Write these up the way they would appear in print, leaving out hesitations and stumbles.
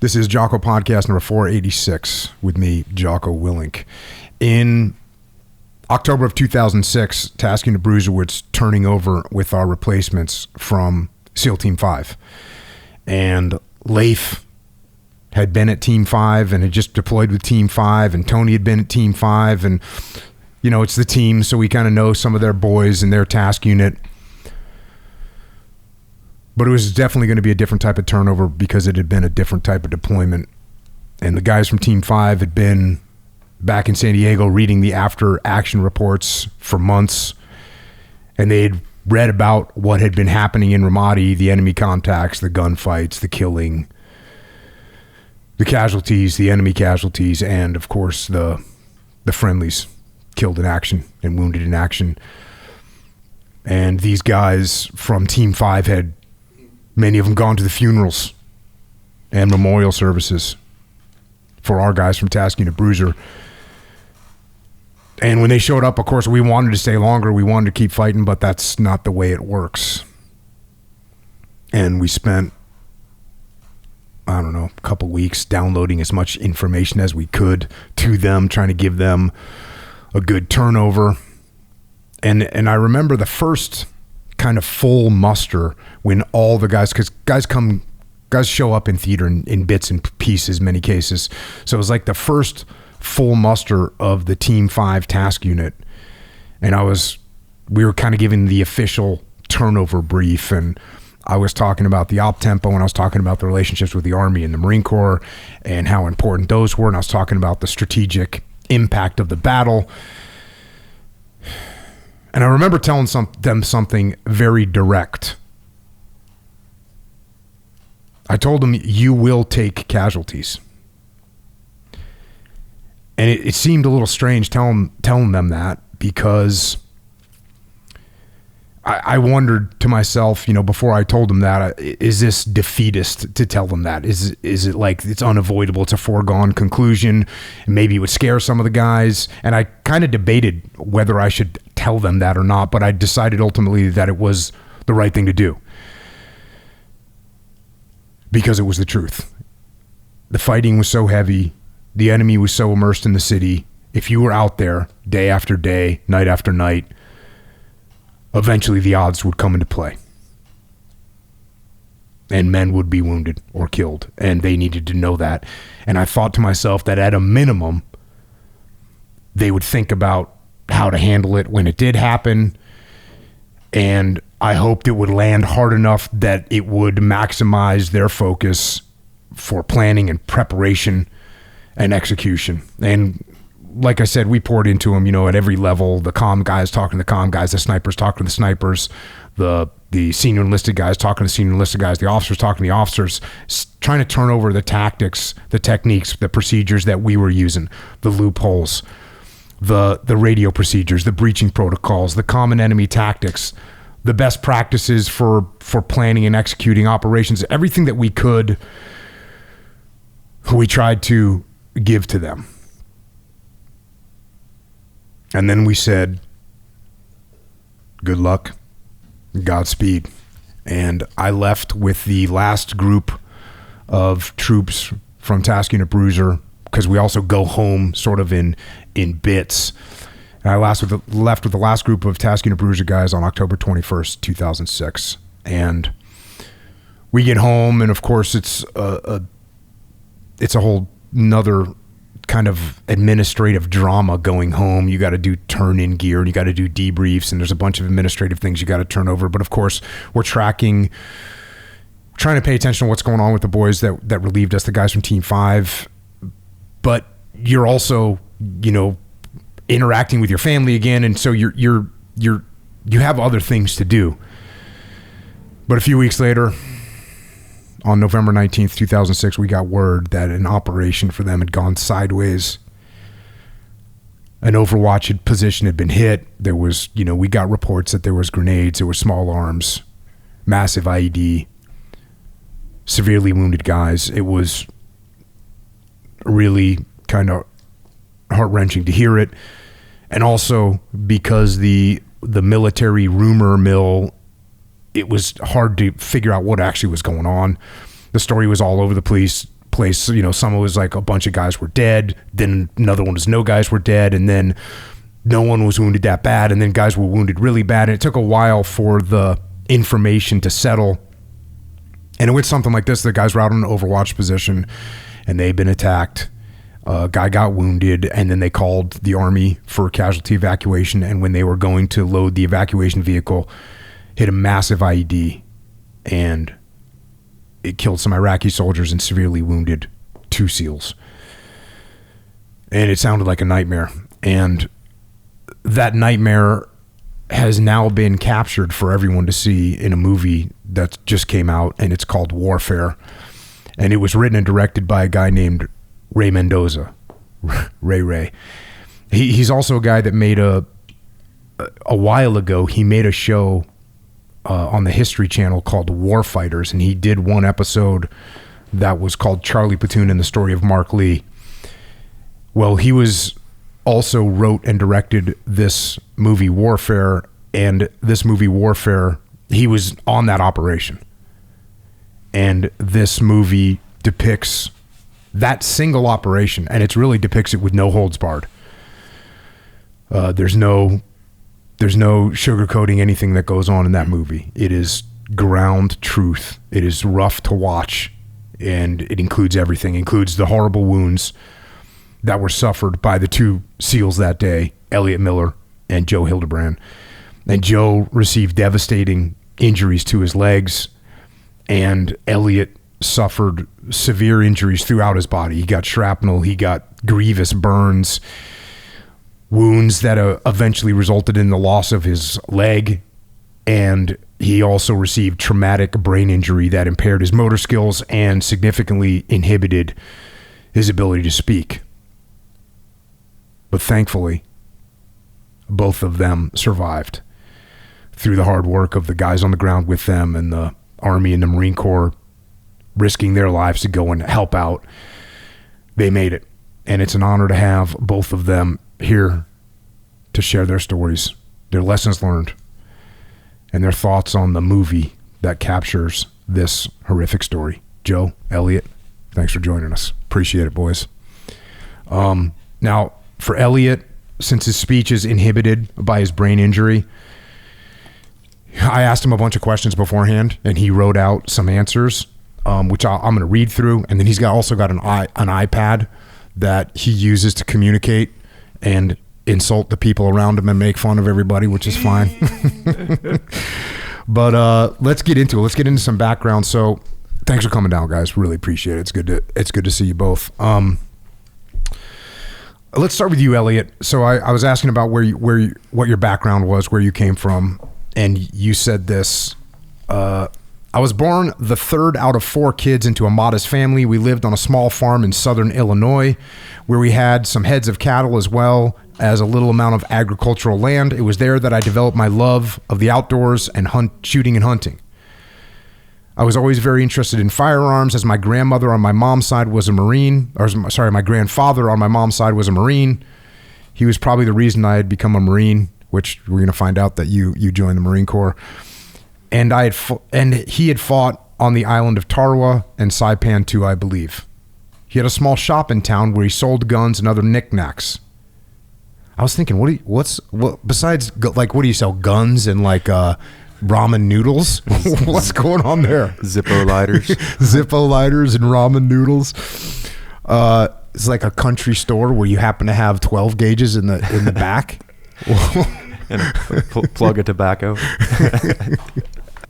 This is Jocko podcast number 486 with me, Jocko Willink. In October of 2006, Tasking the Bruiser was turning over with our replacements from SEAL Team 5. And Leif had been at Team 5 and had just deployed with Team 5, and Tony had been at Team 5, and you know, it's the team, so we kind of know some of their boys and their task unit. But it was definitely going to be a different type of turnover because it had been a different type of deployment. And the guys from Team 5 had been back in San Diego reading the after-action reports for months. And they had read about what had been happening in Ramadi, the enemy contacts, the gunfights, the killing, the casualties, the enemy casualties, and, of course, the friendlies killed in action and wounded in action. And these guys from Team 5 had many of them gone to the funerals and memorial services for our guys from Tasking the Bruiser. And when they showed up, of course, we wanted to stay longer. We wanted to keep fighting, but that's not the way it works. And we spent, I don't know, a couple weeks downloading as much information as we could to them, trying to give them a good turnover. And I remember the first kind of full muster when all the guys, because guys show up in theater in bits and pieces, many cases. So it was like the first full muster of the Team 5 task unit. And we were kind of giving the official turnover brief, and I was talking about the op tempo, and I was talking about the relationships with the Army and the Marine Corps and how important those were. And I was talking about the strategic impact of the battle. And I remember telling them something very direct. I told them, you will take casualties. And it seemed a little strange telling them that, because I wondered to myself, you know, before I told them that, is this defeatist to tell them that? Is it like it's unavoidable, it's a foregone conclusion, and maybe it would scare some of the guys? And I kind of debated whether I should tell them that or not, but I decided ultimately that it was the right thing to do, because it was the truth. The fighting was so heavy, the enemy was so immersed in the city. If you were out there day after day, night after night, eventually the odds would come into play. And men would be wounded or killed. And they needed to know that. And I thought to myself that at a minimum, they would think about how to handle it when it did happen. And I hoped it would land hard enough that it would maximize their focus for planning and preparation and execution. And like I said, we poured into them, you know, at every level. The comm guys talking to the comm guys, the snipers talking to the snipers, the senior enlisted guys talking to senior enlisted guys, the officers talking to the officers, trying to turn over the tactics, the techniques, the procedures that we were using, the loopholes, the radio procedures, the breaching protocols, the common enemy tactics, the best practices for planning and executing operations, everything that we could, we tried to give to them. And then we said, good luck, Godspeed. And I left with the last group of troops from Tasking the Bruiser, because we also go home sort of in bits. And I left with the last group of Tasking the Bruiser guys on October 21st, 2006. And we get home, and of course it's a whole nother kind of administrative drama going home. You got to do turn-in gear, and you got to do debriefs, and there's a bunch of administrative things you got to turn over. But of course, we're trying to pay attention to what's going on with the boys that relieved us, the guys from Team 5. But you're also, you know, interacting with your family again, and so you have other things to do. But a few weeks later, on November 19th, 2006, we got word that an operation for them had gone sideways. An Overwatch position had been hit. There was, you know, we got reports that there was grenades, there were small arms, massive IED, severely wounded guys. It was really kind of heart-wrenching to hear it. And also because the military rumor mill, it was hard to figure out what actually was going on. The story was all over the place, place, some was like a bunch of guys were dead, then another one was no guys were dead, and then no one was wounded that bad, and then guys were wounded really bad, and it took a while for the information to settle. And it went something like this: the guys were out in an overwatch position, and they'd been attacked. A guy got wounded, and then they called the Army for casualty evacuation, and when they were going to load the evacuation vehicle, hit a massive IED, and it killed some Iraqi soldiers and severely wounded 2 SEALs. And it sounded like a nightmare. And that nightmare has now been captured for everyone to see in a movie that just came out, and it's called Warfare. And it was written and directed by a guy named Ray Mendoza. Ray. He's also a guy that made a while ago, he made a show on the History Channel called Warfighters, and he did one episode that was called Charlie Platoon and the Story of Mark Lee. Well, he also wrote and directed this movie Warfare, and this movie Warfare, he was on that operation. And this movie depicts that single operation, and it really depicts it with no holds barred. There's no sugarcoating anything that goes on in that movie. It is ground truth. It is rough to watch, and it includes everything. It includes the horrible wounds that were suffered by the 2 SEALs that day, Elliott Miller and Joe Hildebrand. And Joe received devastating injuries to his legs, and Elliott suffered severe injuries throughout his body. He got shrapnel, he got grievous burns, wounds that eventually resulted in the loss of his leg, and he also received traumatic brain injury that impaired his motor skills and significantly inhibited his ability to speak. But thankfully, both of them survived through the hard work of the guys on the ground with them and the Army and the Marine Corps risking their lives to go and help out. They made it, and it's an honor to have both of them here to share their stories, their lessons learned, and their thoughts on the movie that captures this horrific story. Joe, Elliott, thanks for joining us. Appreciate it, boys. Now, for Elliott, since his speech is inhibited by his brain injury, I asked him a bunch of questions beforehand, and he wrote out some answers, which I'm going to read through, and then he's also got an iPad that he uses to communicate and insult the people around him and make fun of everybody, which is fine. But let's get into it. Let's get into some background. So thanks for coming down, guys. Really appreciate it. It's good to see you both. Let's start with you, Elliott. So I was asking about what your background was, where you came from, and you said this. I was born the 3rd out of 4 kids into a modest family. We lived on a small farm in southern Illinois where we had some heads of cattle as well as a little amount of agricultural land. It was there that I developed my love of the outdoors and shooting and hunting. I was always very interested in firearms, as my grandmother on my mom's side was a Marine, my grandfather on my mom's side was a Marine. He was probably the reason I had become a Marine, which we're going to find out that you joined the Marine Corps. And he had fought on the island of Tarawa and Saipan too, I believe. He had a small shop in town where he sold guns and other knickknacks. I was thinking, besides, like, what do you sell? Guns and like ramen noodles? What's going on there? Zippo lighters. Zippo lighters and ramen noodles. It's like a country store where you happen to have 12 gauges in the back. And a plug of tobacco.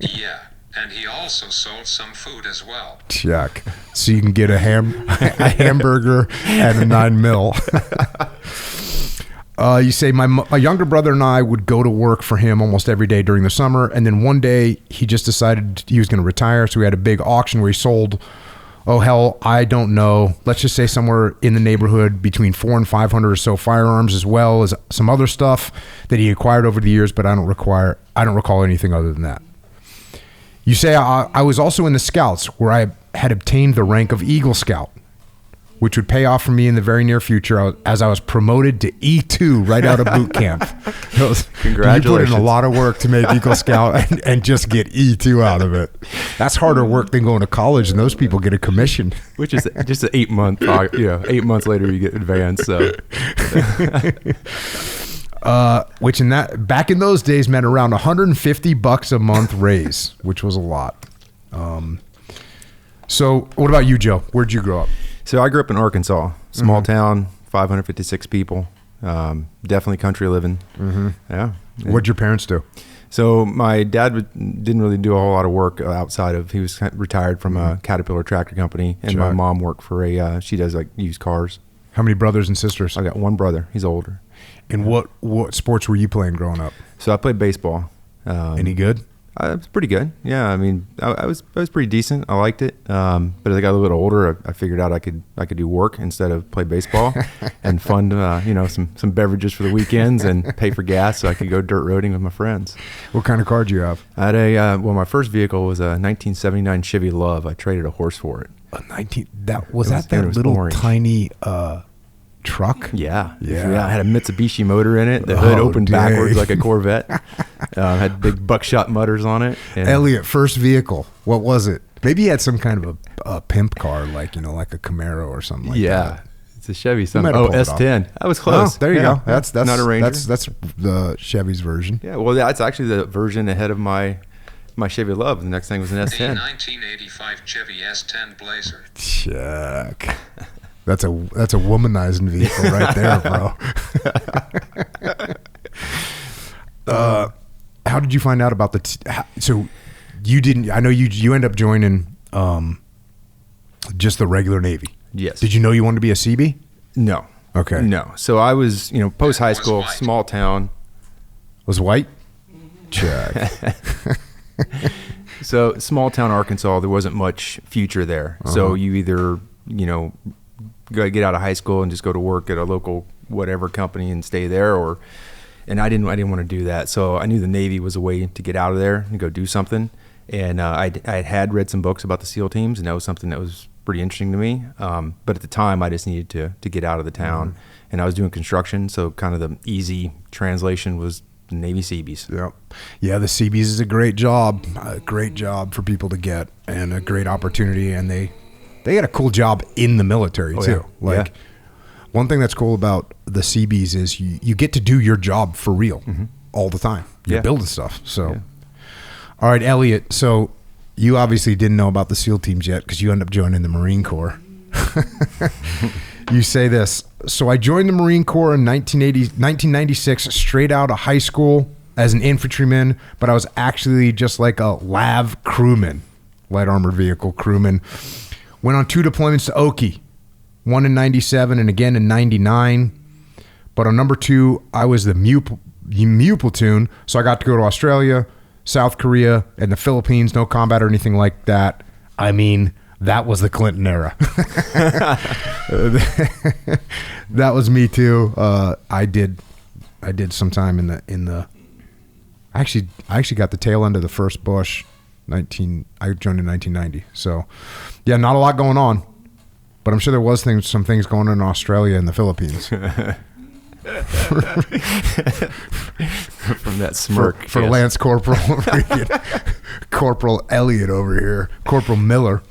Yeah, and he also sold some food as well. Check. So you can get a hamburger and a 9 mil. You say my younger brother and I would go to work for him almost every day during the summer, and then one day he just decided he was going to retire, so we had a big auction where he sold, oh hell, I don't know, let's just say somewhere in the neighborhood between 400 and 500 or so firearms, as well as some other stuff that he acquired over the years, but I don't recall anything other than that. You say I was also in the Scouts, where I had obtained the rank of Eagle Scout. which would pay off for me in the very near future as I was promoted to E2 right out of boot camp. Congratulations. You put in a lot of work to make Eagle Scout and just get E2 out of it. That's harder work than going to college, and those people get a commission. Which is just an 8 month, 8 months later you get advanced. So, which back in those days meant around $150 a month raise, which was a lot. So what about you, Joe? Where'd you grow up? So I grew up in Arkansas, small town, 556 people. Definitely country living. Yeah. What'd your parents do? So my dad didn't really do a whole lot of work outside of, he was retired from a Caterpillar tractor company, and my mom worked for she does like used cars. How many brothers and sisters? I got one brother. He's older. And what sports were you playing growing up? So I played baseball. Any good? I was pretty good. Yeah, I mean, I was pretty decent. I liked it. But as I got a little older, I figured out I could do work instead of play baseball, and fund some beverages for the weekends and pay for gas so I could go dirt roading with my friends. What kind of car do you have? I had my first vehicle was a 1979 Chevy Love. I traded a horse for it. That little tiny truck? Yeah. I had a Mitsubishi motor in it. The hood opened backwards like a Corvette. Had big buckshot mutters on it. Elliott, first vehicle. What was it? Maybe he had some kind of a pimp car, like a Camaro or something like that. Yeah. It's a Chevy. S10. I was close. Oh, there you go. That's not a Ranger. That's the Chevy's version. Yeah. Well, that's actually the version ahead of my Chevy Love. The next thing was an S10. The 1985 Chevy S10 Blazer. Check. That's a womanizing vehicle right there, bro. How did you find out about so you didn't? I know you end up joining just the regular Navy. Yes. Did you know you wanted to be a CB? No. Okay. No. So I was, post high school, small town. Was white? Check. So small town Arkansas, there wasn't much future there. So you either get out of high school and just go to work at a local whatever company and stay there, and I didn't want to do that. So I knew the Navy was a way to get out of there and go do something. And I had read some books about the SEAL teams, and that was something that was pretty interesting to me. But at the time, I just needed to get out of the town, and I was doing construction. So kind of the easy translation was the Navy Seabees. Yeah, the Seabees is a great job for people to get, and a great opportunity, and they had a cool job in the military too. One thing that's cool about the Seabees is you get to do your job for real all the time. You're building stuff. So, all right, Elliott. So you obviously didn't know about the SEAL teams yet because you end up joining the Marine Corps. You say this. So I joined the Marine Corps in 1996, straight out of high school as an infantryman, but I was actually just like a LAV crewman, light armored vehicle crewman. Went on 2 deployments to Oki, one in 97 and again in 99. But on number 2, I was the MEU platoon, so I got to go to Australia, South Korea, and the Philippines. No combat or anything like that. I mean, that was the Clinton era. That was me too. I did some time in the. I actually got the tail end of the first Bush. I joined in 1990. So, yeah, not a lot going on, but I'm sure there was some things going on in Australia and the Philippines. From that smirk for Lance Corporal Corporal Elliott over here, Corporal Miller.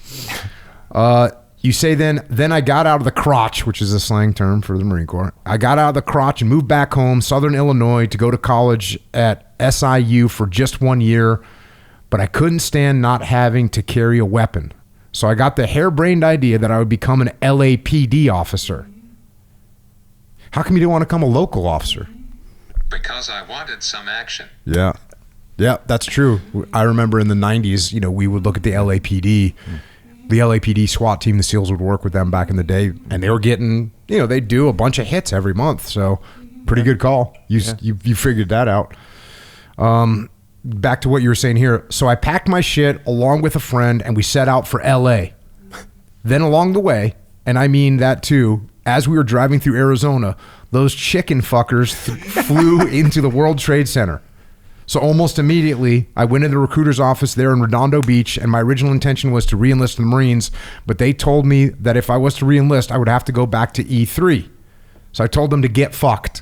You say then I got out of the crotch, which is a slang term for the Marine Corps. I got out of the crotch and moved back home, Southern Illinois, to go to college at SIU for just 1 year, but I couldn't stand not having to carry a weapon. So I got the harebrained idea that I would become an LAPD officer. How come you didn't want to become a local officer? Because I wanted some action. Yeah, that's true. I remember in the 90s, we would look at the LAPD. The LAPD SWAT team, the SEALs would work with them back in the day, and they were getting, they do a bunch of hits every month. So pretty good call. You figured that out. Back to what you were saying here. So I packed my shit along with a friend, and we set out for LA. Then along the way, and I mean that too, as we were driving through Arizona, those chicken fuckers flew into the World Trade Center. So almost immediately, I went into the recruiter's office there in Redondo Beach, and my original intention was to re-enlist in the Marines, but they told me that if I was to re-enlist, I would have to go back to E3. So I told them to get fucked.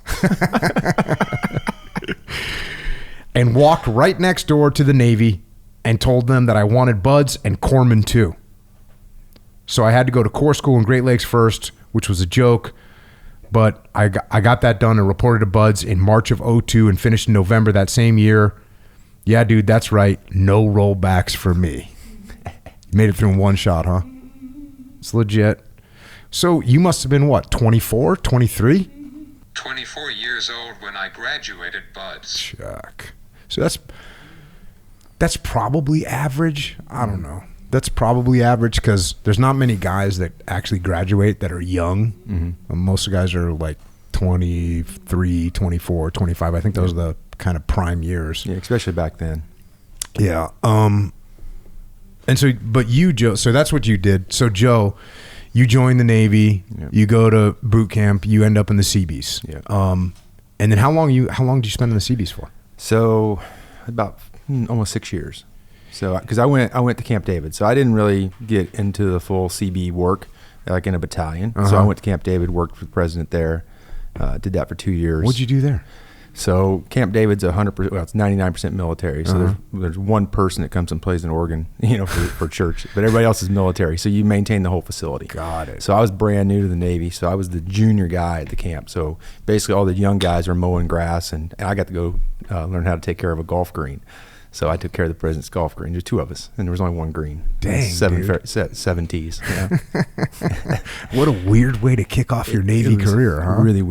And walked right next door to the Navy and told them that I wanted buds and corpsmen too. So I had to go to Corps School in Great Lakes first, which was a joke. But I got that done and reported to buds in March of 2002 and finished in November that same year. Yeah, dude, that's right. No rollbacks for me. Made it through in one shot, huh? It's legit. So you must have been what, 24, 23? 24 years old when I graduated, buds. Check. So that's probably average. I don't know. That's probably average because there's not many guys that actually graduate that are young. Mm-hmm. Most of the guys are like 23, 24, 25. I think those are the kind of prime years. Yeah, especially back then. Yeah. And so, but you, Joe, so that's what you did. So, Joe, you join the Navy, you go to boot camp, you end up in the Seabees. Yeah. And then how long did you spend in the Seabees for? So about almost 6 years. So, because I went to Camp David, so I didn't really get into the full CB work like in a battalion. So I went to Camp David, worked for the president there, did that for 2 years. What'd you do there? So Camp David's 100%, well, it's 99% military. So there's one person that comes and plays an organ, for church, but everybody else is military. So you maintain the whole facility. Got it. So I was brand new to the Navy. So I was the junior guy at the camp. So basically all the young guys are mowing grass, and I got to go learn how to take care of a golf green. So I took care of the president's golf green. There's two of us, and there was only one green. Dang, seven tees. What a weird way to kick off your Navy career, huh? Really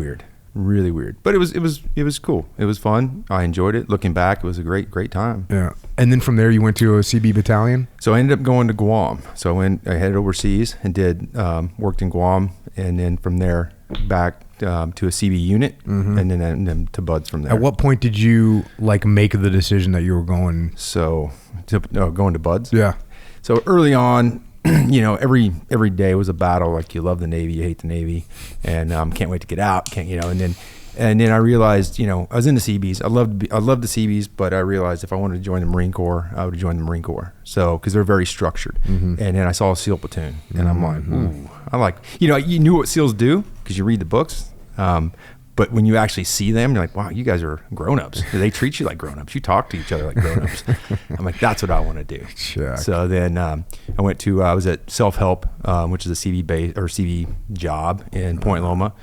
weird. But it was cool. It was fun. I enjoyed it. Looking back, it was a great time. Yeah. And then from there, you went to a CB battalion? So I ended up going to Guam. So I headed overseas and worked in Guam, and then from there back to a CB unit, and then to buds from there. At what point did you make the decision that you were going? So going to buds? Yeah. So early on, every day was a battle. Like, you love the Navy, you hate the Navy, and can't wait to get out. And then I realized, I was in the Seabees. I loved the Seabees, but I realized if I wanted to join the Marine Corps, I would have joined the Marine Corps. So, because they're very structured. And then I saw a SEAL platoon, and I'm like, ooh. I like, you knew what SEALs do because you read the books. But when you actually see them, you're like, wow, you guys are grown-ups. They treat you like grown-ups. You talk to each other like grown-ups. I'm like, that's what I want to do. Check. So then I was at Self-Help, which is a CB base or CB job in Point Loma.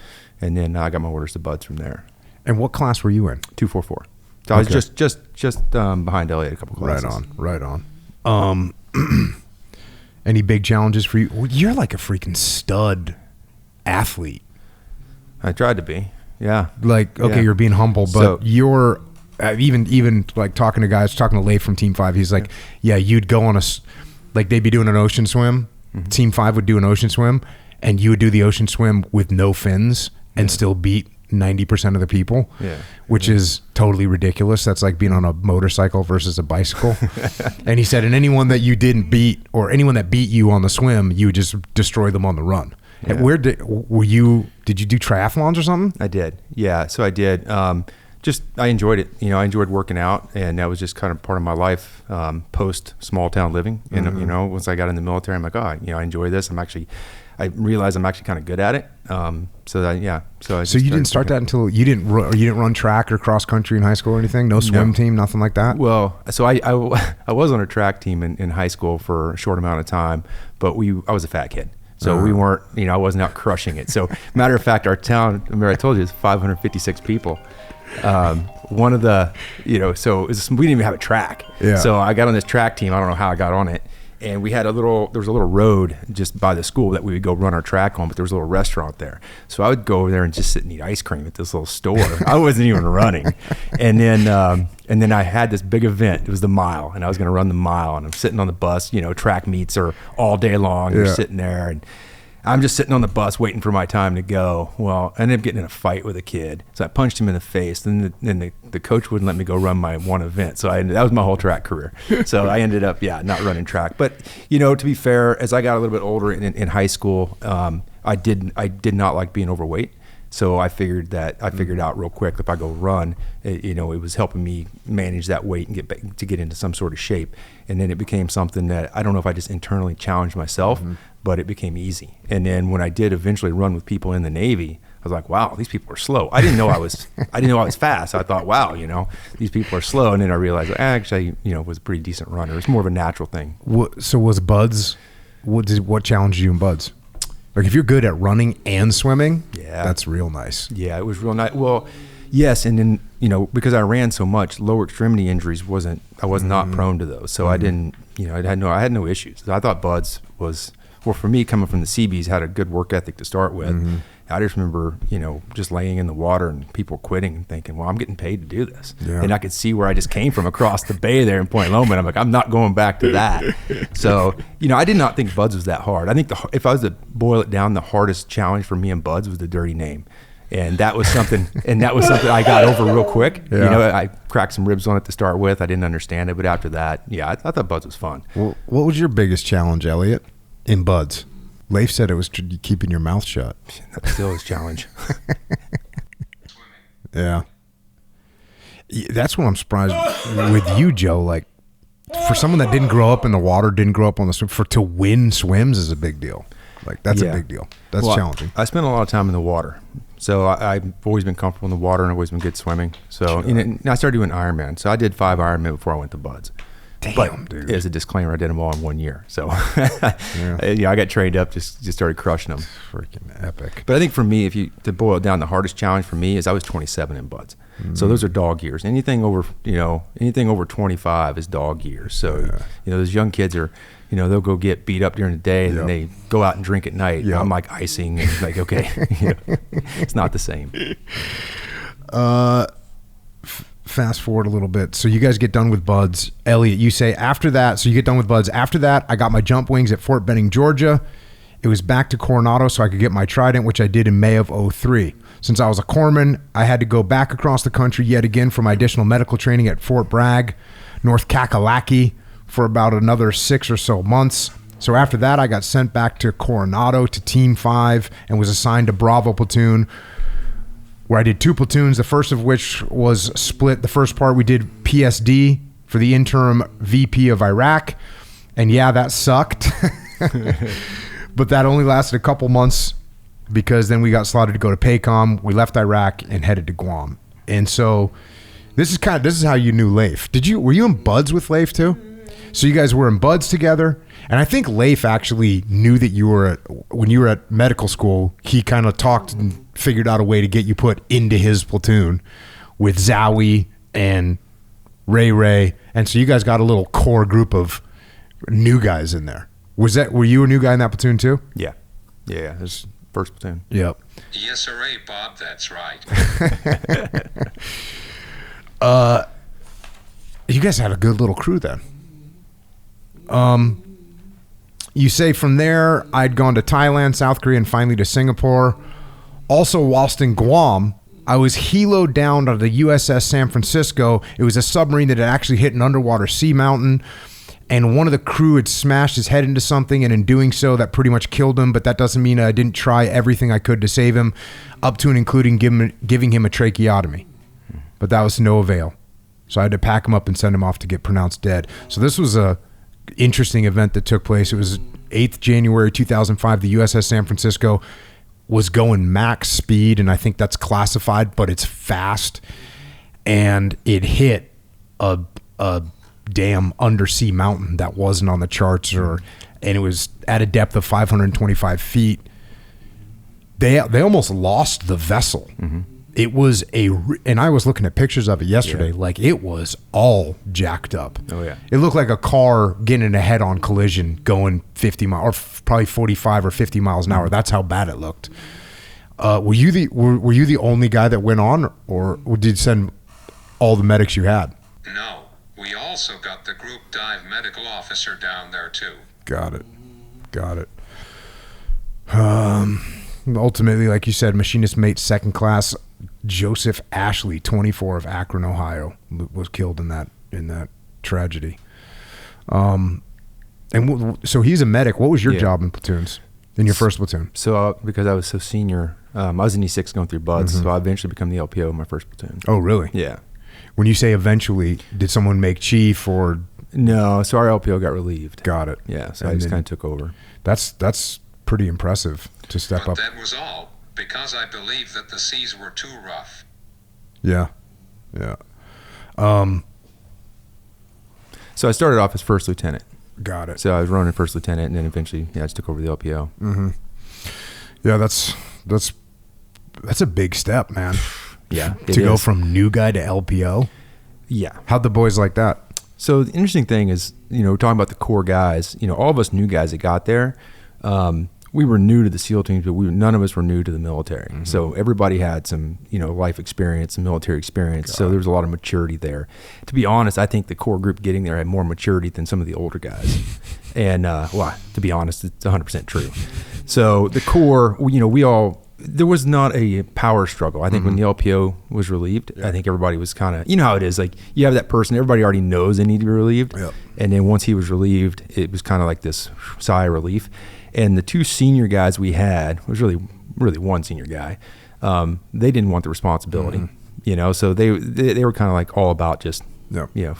And then I got my orders to buds from there. And what class were you in? 244. So I was just behind Elliott a couple classes. Right on. Any big challenges for you? Well, you're like a freaking stud athlete. I tried to be. Yeah. You're being humble, but you're even like talking to Leif from Team 5. He's like, you'd go on they'd be doing an ocean swim. Mm-hmm. Team 5 would do an ocean swim, and you would do the ocean swim with no fins and still beat 90% of the people, which is totally ridiculous. That's like being on a motorcycle versus a bicycle. And he said, and anyone that you didn't beat or anyone that beat you on the swim, you would just destroy them on the run. Yeah. And where did you do triathlons or something? I did. Yeah. So I did. I enjoyed it. I enjoyed working out, and that was just kind of part of my life, post small town living. And, once I got in the military, I'm like, I enjoy this. I realized I'm actually kind of good at it. So you didn't start that until you didn't run track or cross country in high school or anything? No swim team, nothing like that? Well, so I was on a track team in high school for a short amount of time, but I was a fat kid. So we weren't, I wasn't out crushing it. So matter of fact, our town, remember I told you, it's 556 people. One of the, so we didn't even have a track. Yeah. So I got on this track team. I don't know how I got on it. And there was a little road just by the school that we would go run our track on, but there was a little restaurant there. So I would go over there and just sit and eat ice cream at this little store. I wasn't even running. And then I had this big event. It was the mile, and I was going to run the mile, and I'm sitting on the bus, track meets are all day long. You're sitting there, and I'm just sitting on the bus waiting for my time to go. Well, I ended up getting in a fight with a kid. So I punched him in the face. Then the coach wouldn't let me go run my one event. So that was my whole track career. So I ended up, not running track. But, to be fair, as I got a little bit older in high school, I did not like being overweight. So I figured out real quick, if I go run, it was helping me manage that weight and get into some sort of shape. And then it became something that I don't know if I just internally challenged myself, but it became easy. And then when I did eventually run with people in the Navy, I was like, wow, these people are slow. I didn't know I was fast. I thought, wow, these people are slow. And then I realized actually, was a pretty decent runner. It's more of a natural thing. So was Buds, what challenged you in Buds? Like if you're good at running and swimming, that's real nice. Yeah, it was real nice. Well, yes, and then because I ran so much, lower extremity injuries I was not prone to those, so I didn't. I had no issues. So I thought Buds was, well, for me coming from the Seabees, had a good work ethic to start with. I just remember, just laying in the water and people quitting and thinking, well, I'm getting paid to do this. Yeah. And I could see where I just came from across the bay there in Point Loma. I'm like, I'm not going back to that. So, I did not think Buds was that hard. I think if I was to boil it down, the hardest challenge for me in Buds was the dirty name. And that was something I got over real quick. Yeah. I cracked some ribs on it to start with. I didn't understand it. But after that, I thought Buds was fun. Well, what was your biggest challenge, Elliott, in Buds? Leif said it was keeping your mouth shut. That's still his challenge. Yeah. That's what I'm surprised with you, Joe. Like, for someone that didn't grow up in the water, didn't grow up on the swim, to win swims is a big deal. Like, that's a big deal. That's challenging. I spent a lot of time in the water. So I've always been comfortable in the water and I've always been good swimming. So I started doing Ironman. So I did 5 Ironman before I went to Buds. Damn, dude. As a disclaimer, I did them all in 1 year. So, I got trained up, just started crushing them. Freaking epic. But I think for me, to boil it down, the hardest challenge for me is I was 27 in Buds. So those are dog years. Anything over 25 is dog years. So, those young kids are, they'll go get beat up during the day and then they go out and drink at night. Yep. I'm like icing and like, okay, it's not the same. Fast forward a little bit. So you guys get done with Buds. Elliott, you say after that, so you get done with Buds. After that, I got my jump wings at Fort Benning, Georgia. It was back to Coronado so I could get my Trident, which I did in May of 2003. Since I was a corpsman, I had to go back across the country yet again for my additional medical training at Fort Bragg, North Kakalaki, for about another 6 or so months. So after that, I got sent back to Coronado to Team 5 and was assigned to Bravo Platoon, where I did 2 platoons, the first of which was split. The first part we did PSD for the interim VP of Iraq. And that sucked. But that only lasted a couple months because then we got slotted to go to PACOM. We left Iraq and headed to Guam. And so this is how you knew Leif. Were you in Buds with Leif too? So you guys were in Buds together. And I think Leif actually knew that when you were at medical school, he kind of talked and figured out a way to get you put into his platoon with Zowie and Ray. And so you guys got a little core group of new guys in there. Were you a new guy in that platoon too? Yeah. This is first platoon. Yep. Yes, sir, Bob, that's right. You guys had a good little crew then. You say from there, I'd gone to Thailand, South Korea, and finally to Singapore. Also, whilst in Guam, I was heloed down to the USS San Francisco. It was a submarine that had actually hit an underwater sea mountain, and one of the crew had smashed his head into something, and in doing so, that pretty much killed him, but that doesn't mean I didn't try everything I could to save him, up to and including giving him a tracheotomy. But that was to no avail. So I had to pack him up and send him off to get pronounced dead. So this was a interesting event that took place. It was 8th January 2005. The USS San Francisco was going max speed, and I think that's classified, but it's fast. And it hit a damn undersea mountain that wasn't on the charts, and it was at a depth of 525 feet. They almost lost the vessel. Mm-hmm. It was and I was looking at pictures of it yesterday. Like, it was all jacked up. Oh yeah. It looked like a car getting in a head-on collision going 50 miles, or probably 45 or 50 miles an hour. That's how bad it looked. Were you the only guy that went on, or did you send all the medics you had? No, we also got the group dive medical officer down there too. Got it. Ultimately, like you said, machinist mate second class Joseph Ashley, 24, of Akron, Ohio, was killed in that tragedy. And so he's a medic. What was your job in platoons? in your first platoon? So because I was so senior, I was in E6 going through buds, so I eventually become the LPO in my first platoon. Oh, really? Yeah. When you say eventually, did someone make chief or? No, so our LPO got relieved. Got it. Yeah, so I just kind of took over. That's pretty impressive to step But up. that was all because I believed that the seas were too rough. Yeah. So I started off as first lieutenant. Got it. So I was running first lieutenant, and then eventually, I just took over the LPO. Yeah, that's a big step, man. Yeah, To go from new guy to LPO. Yeah. How'd the boys like that? So the interesting thing is, we're talking about the core guys. All of us new guys that got there, we were new to the SEAL teams, but none of us were new to the military. So everybody had some, life experience, some military experience. So there was a lot of maturity there. To be honest, I think the core group getting there had more maturity than some of the older guys. And, to be honest, it's 100% true. So the core, there was not a power struggle. I think when the LPO was relieved, I think everybody was kind of, how it is, like you have that person, everybody already knows they need to be relieved. Yep. And then once he was relieved, it was kind of like this sigh of relief. And the two senior guys we had, was really one senior guy, they didn't want the responsibility, so they were kind of like all about just,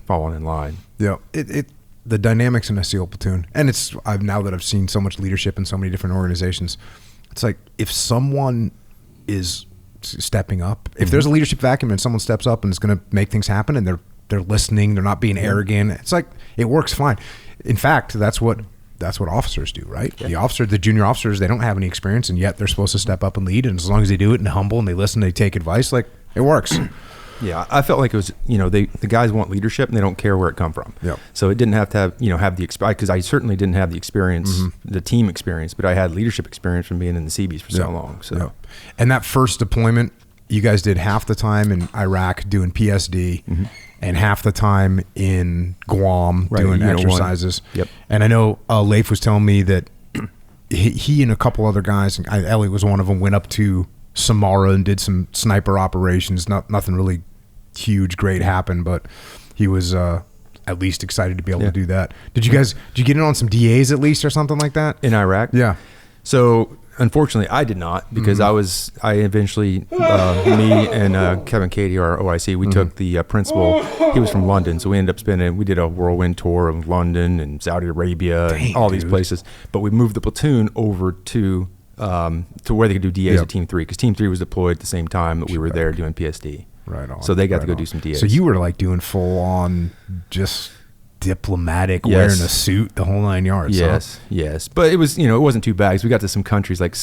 falling in line. Yeah. The dynamics in a SEAL platoon, and now that I've seen so much leadership in so many different organizations, it's like if someone is stepping up, if there's a leadership vacuum and someone steps up and is going to make things happen and they're listening, they're not being arrogant, it's like it works fine. In fact, that's what officers do, right? Yeah. The junior officers, they don't have any experience, and yet they're supposed to step up and lead. And as long as they do it and humble and they listen, they take advice, like it works. Yeah, I felt like it was, the guys want leadership and they don't care where it come from. Yep. So it didn't have to have the experience, because I certainly didn't have the experience, the team experience, but I had leadership experience from being in the Seabees for so long. So, and that first deployment, you guys did half the time in Iraq doing PSD, and half the time in Guam doing exercises. Yep. And I know Leif was telling me that he and a couple other guys, Elliott was one of them, went up to Samara and did some sniper operations. Nothing really huge, great happened, but he was at least excited to be able to do that. Did you get in on some DAs at least or something like that? In Iraq? Yeah. So unfortunately, I did not, because I eventually, me and Kevin Cady, our OIC, we took the principal. He was from London, so we ended up we did a whirlwind tour of London and Saudi Arabia and all these places. But we moved the platoon over to where they could do DAs at Team 3, because Team 3 was deployed at the same time that we were there doing PSD. Right on. So they got to go do some DAs. So you were like doing full on just diplomatic, wearing a suit, the whole 9 yards. Yes. But it was, it wasn't too bad, because we got to some countries like,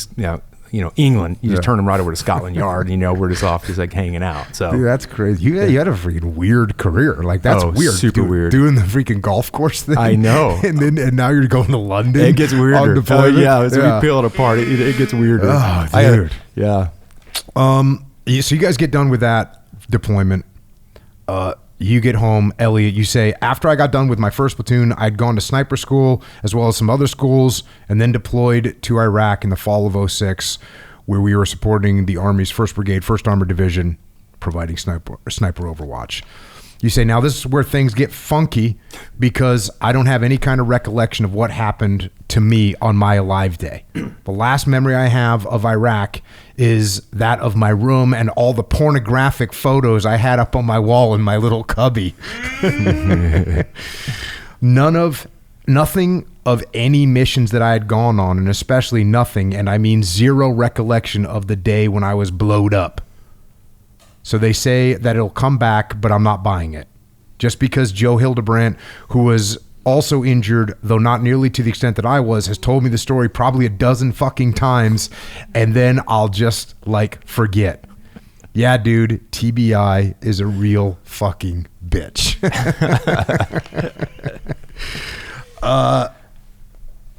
England. You just turn them right over to Scotland Yard, and we're just off, just like hanging out. So dude, that's crazy. You had a freaking weird career. Like that's weird. Super weird. Doing the freaking golf course thing. I know. and now you're going to London. It gets weirder. On deployment. We peel it apart. It gets weirder. Oh, dude. So you guys get done with that deployment. You get home, Elliott, you say, after I got done with my first platoon, I'd gone to sniper school as well as some other schools, and then deployed to Iraq in the fall of 06, where we were supporting the Army's 1st Brigade, 1st Armored Division, providing sniper overwatch. You say, now this is where things get funky, because I don't have any kind of recollection of what happened to me on my alive day. The last memory I have of Iraq is that of my room and all the pornographic photos I had up on my wall in my little cubby. Nothing of any missions that I had gone on, and especially nothing, and I mean zero recollection of the day when I was blowed up. So they say that it'll come back, but I'm not buying it. Just because Joe Hildebrand, who was also injured, though not nearly to the extent that I was, has told me the story probably a dozen fucking times, and then I'll just forget. Yeah, dude, TBI is a real fucking bitch.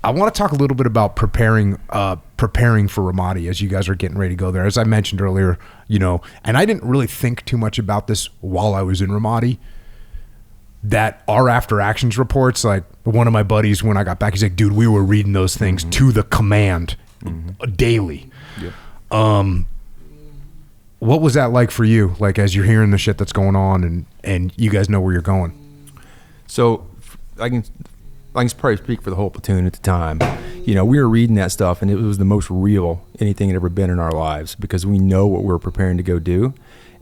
I want to talk a little bit about preparing for Ramadi as you guys are getting ready to go there. As I mentioned earlier, and I didn't really think too much about this while I was in Ramadi, that our after actions reports, like one of my buddies, when I got back, he's like, dude, we were reading those things to the command daily. Yep. What was that like for you? Like, as you're hearing the shit that's going on and you guys know where you're going? So I can I can probably speak for the whole platoon at the time. We were reading that stuff, and it was the most real anything had ever been in our lives, because we know what we were preparing to go do,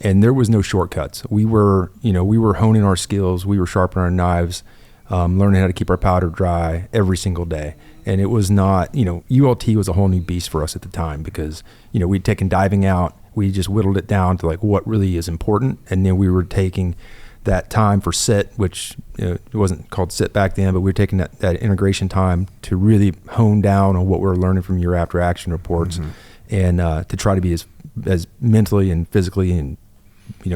and there was no shortcuts. We were honing our skills, we were sharpening our knives, learning how to keep our powder dry every single day. And it was not, ULT was a whole new beast for us at the time, because we'd taken diving out, we just whittled it down to like what really is important, and then we were taking that time for sit, which it wasn't called sit back then, but we were taking that integration time to really hone down on what we were learning from your after action reports, and to try to be as mentally and physically and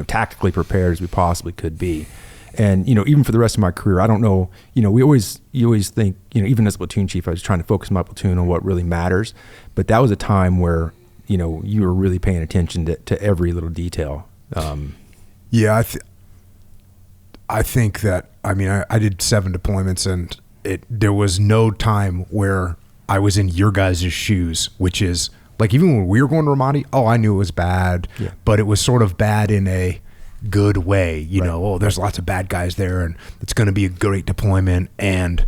tactically prepared as we possibly could be. And even for the rest of my career, I don't know, you always think, even as a platoon chief, I was trying to focus my platoon on what really matters, but that was a time where you were really paying attention to every little detail. Yeah, I think that, I did 7 deployments, and there was no time where I was in your guys' shoes, which is like, even when we were going to Ramadi, I knew it was bad, but it was sort of bad in a good way, there's lots of bad guys there, and it's going to be a great deployment. And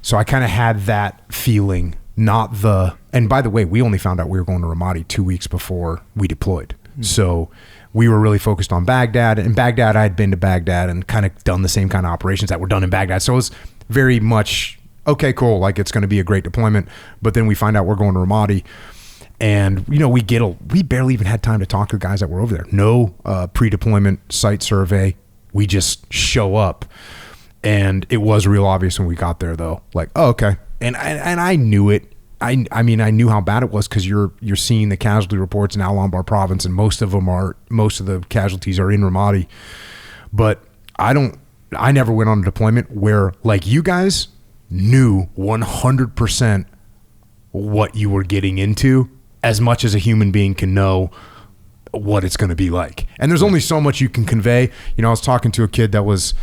so I kind of had that feeling, and by the way, we only found out we were going to Ramadi 2 weeks before we deployed. So we were really focused on Baghdad. And Baghdad, I had been to Baghdad and kind of done the same kind of operations that were done in Baghdad. So it was very much, okay, cool, like it's going to be a great deployment. But then we find out we're going to Ramadi. And, we barely even had time to talk to the guys that were over there. No pre-deployment site survey. We just show up. And it was real obvious when we got there, though. Like, oh, okay. And I knew it. I knew how bad it was, because you're seeing the casualty reports in Al Anbar province, and most of the casualties are in Ramadi. But I never went on a deployment where, like, you guys knew 100% what you were getting into, as much as a human being can know what it's going to be like. And there's only so much you can convey. I was talking to a kid that was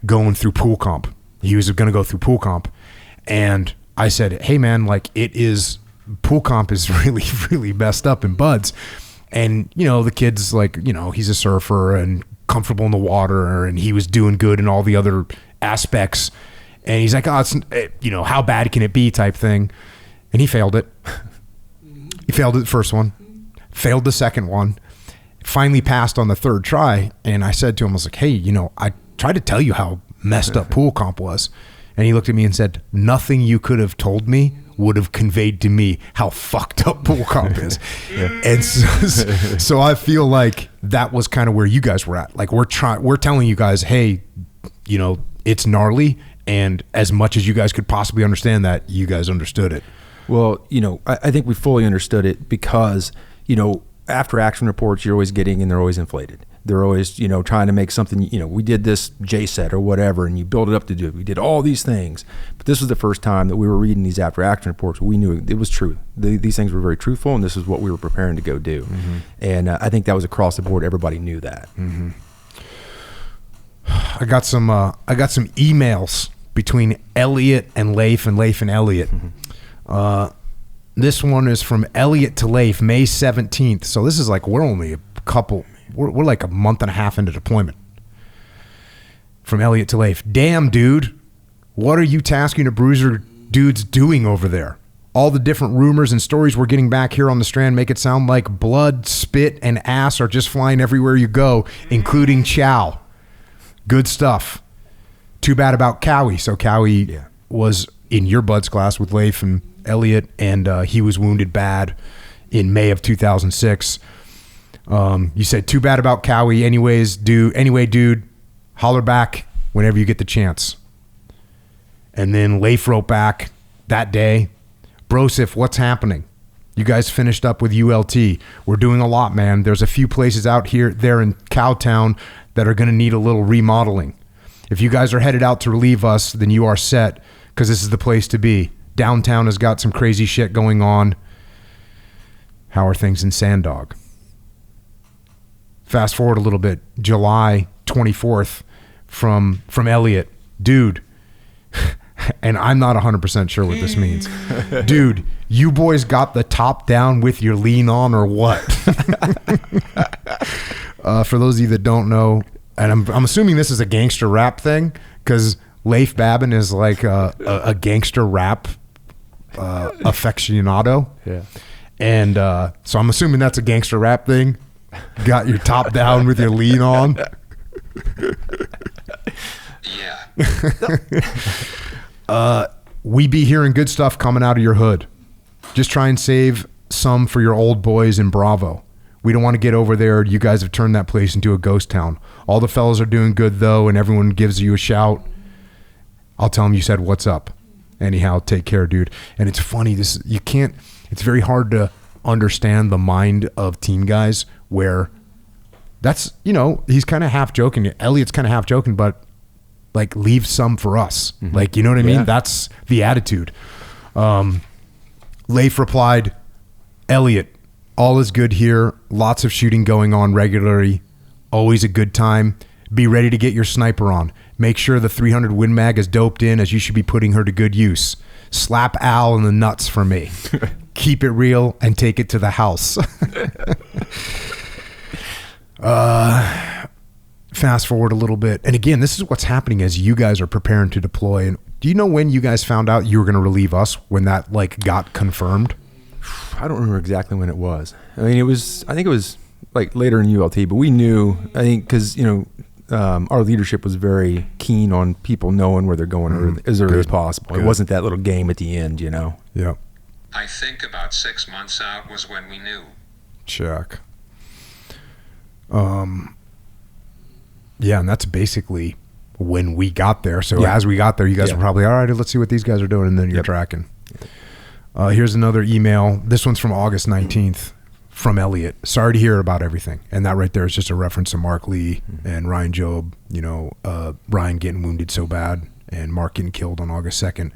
going through pool comp. He was going to go through pool comp, and I said, hey man, like, pool comp is really, really messed up in buds. And, the kid's like, he's a surfer and comfortable in the water, and he was doing good in all the other aspects. And he's like, how bad can it be type thing. And he failed it. He failed it the first one, failed the second one, finally passed on the third try. And I said to him, I was like, hey, I tried to tell you how messed up pool comp was. And he looked at me and said, nothing you could have told me would have conveyed to me how fucked up pool comp is. And so I feel like that was kind of where you guys were at. Like, we're telling you guys, hey, it's gnarly. And as much as you guys could possibly understand that, you guys understood it. Well, I think we fully understood it, because, after action reports you're always getting, and they're always inflated. They're always, trying to make something, we did this JSET or whatever, and you build it up to do it. We did all these things. But this was the first time that we were reading these after action reports. We knew it was true. These things were very truthful, and this is what we were preparing to go do. And I think that was across the board. Everybody knew that. I got some emails between Elliott and Leif, and Leif and Elliott. This one is from Elliott to Leif, May 17th. So this is like, we're only we're like a month and a half into deployment. From Elliott to Leif. Damn, dude. What are you tasking a bruiser dudes doing over there? All the different rumors and stories we're getting back here on the Strand make it sound like blood, spit, and ass are just flying everywhere you go, including chow. Good stuff. Too bad about Cowie. So Cowie was in your buds class with Leif and Elliott, and he was wounded bad in May of 2006. You said, too bad about Cowie. Anyway, dude, holler back whenever you get the chance. And then Leif wrote back that day, Brosif, what's happening? You guys finished up with ULT. We're doing a lot, man. There's a few places out there in Cowtown that are going to need a little remodeling. If you guys are headed out to relieve us, then you are set, because this is the place to be. Downtown has got some crazy shit going on. How are things in Sandog? Fast forward a little bit. July 24th from Elliott. Dude, and I'm not 100% sure what this means. Dude, you boys got the top down with your lean on or what? For those of you that don't know, and I'm assuming this is a gangster rap thing, because Leif Babin is like a gangster rap aficionado. Yeah. And so I'm assuming that's a gangster rap thing. Got your top down with your lean on. Yeah. We be hearing good stuff coming out of your hood. Just try and save some for your old boys in Bravo. We don't want to get over there. You guys have turned that place into a ghost town. All the fellas are doing good, though, and everyone gives you a shout. I'll tell them you said, what's up? Anyhow, take care, dude. And it's funny. It's very hard to understand the mind of team guys where that's, he's kind of half joking. Elliott's kind of half joking, but like leave some for us. Mm-hmm. Like, you know what I mean? Yeah. That's the attitude. Leif replied, Elliott, all is good here. Lots of shooting going on regularly. Always a good time. Be ready to get your sniper on. Make sure the 300 Win Mag is doped in, as you should be putting her to good use. Slap Al in the nuts for me. Keep it real and take it to the house. Fast forward a little bit. And again, this is what's happening as you guys are preparing to deploy. And do you know when you guys found out you were going to relieve us, when that like got confirmed? I don't remember exactly when it was. I mean, I think it was like later in ULT, but we knew, I think, because, our leadership was very keen on people knowing where they're going as early as possible. Good. It wasn't that little game at the end, Yeah. I think about 6 months out was when we knew. Check. Yeah, and that's basically when we got there. So as we got there, you guys were probably, all right, let's see what these guys are doing, and then you're tracking. Here's another email. This one's from August 19th from Elliott. Sorry to hear about everything. And that right there is just a reference to Mark Lee and Ryan Jobe, Ryan getting wounded so bad and Mark getting killed on August 2nd.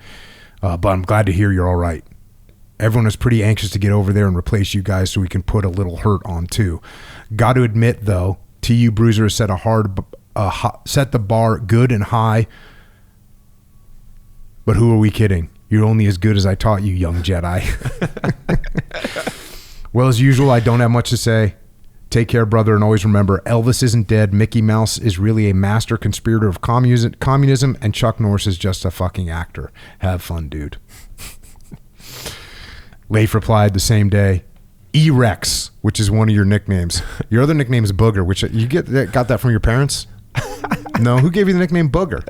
But I'm glad to hear you're all right. Everyone is pretty anxious to get over there and replace you guys so we can put a little hurt on too. Got to admit though, TU Bruiser has set set the bar good and high. But who are we kidding? You're only as good as I taught you, young Jedi. Well, as usual, I don't have much to say. Take care, brother, and always remember, Elvis isn't dead. Mickey Mouse is really a master conspirator of communism, and Chuck Norris is just a fucking actor. Have fun, dude. Leif replied the same day, E-Rex, which is one of your nicknames. Your other nickname is Booger, which you got that from your parents? No, who gave you the nickname Booger?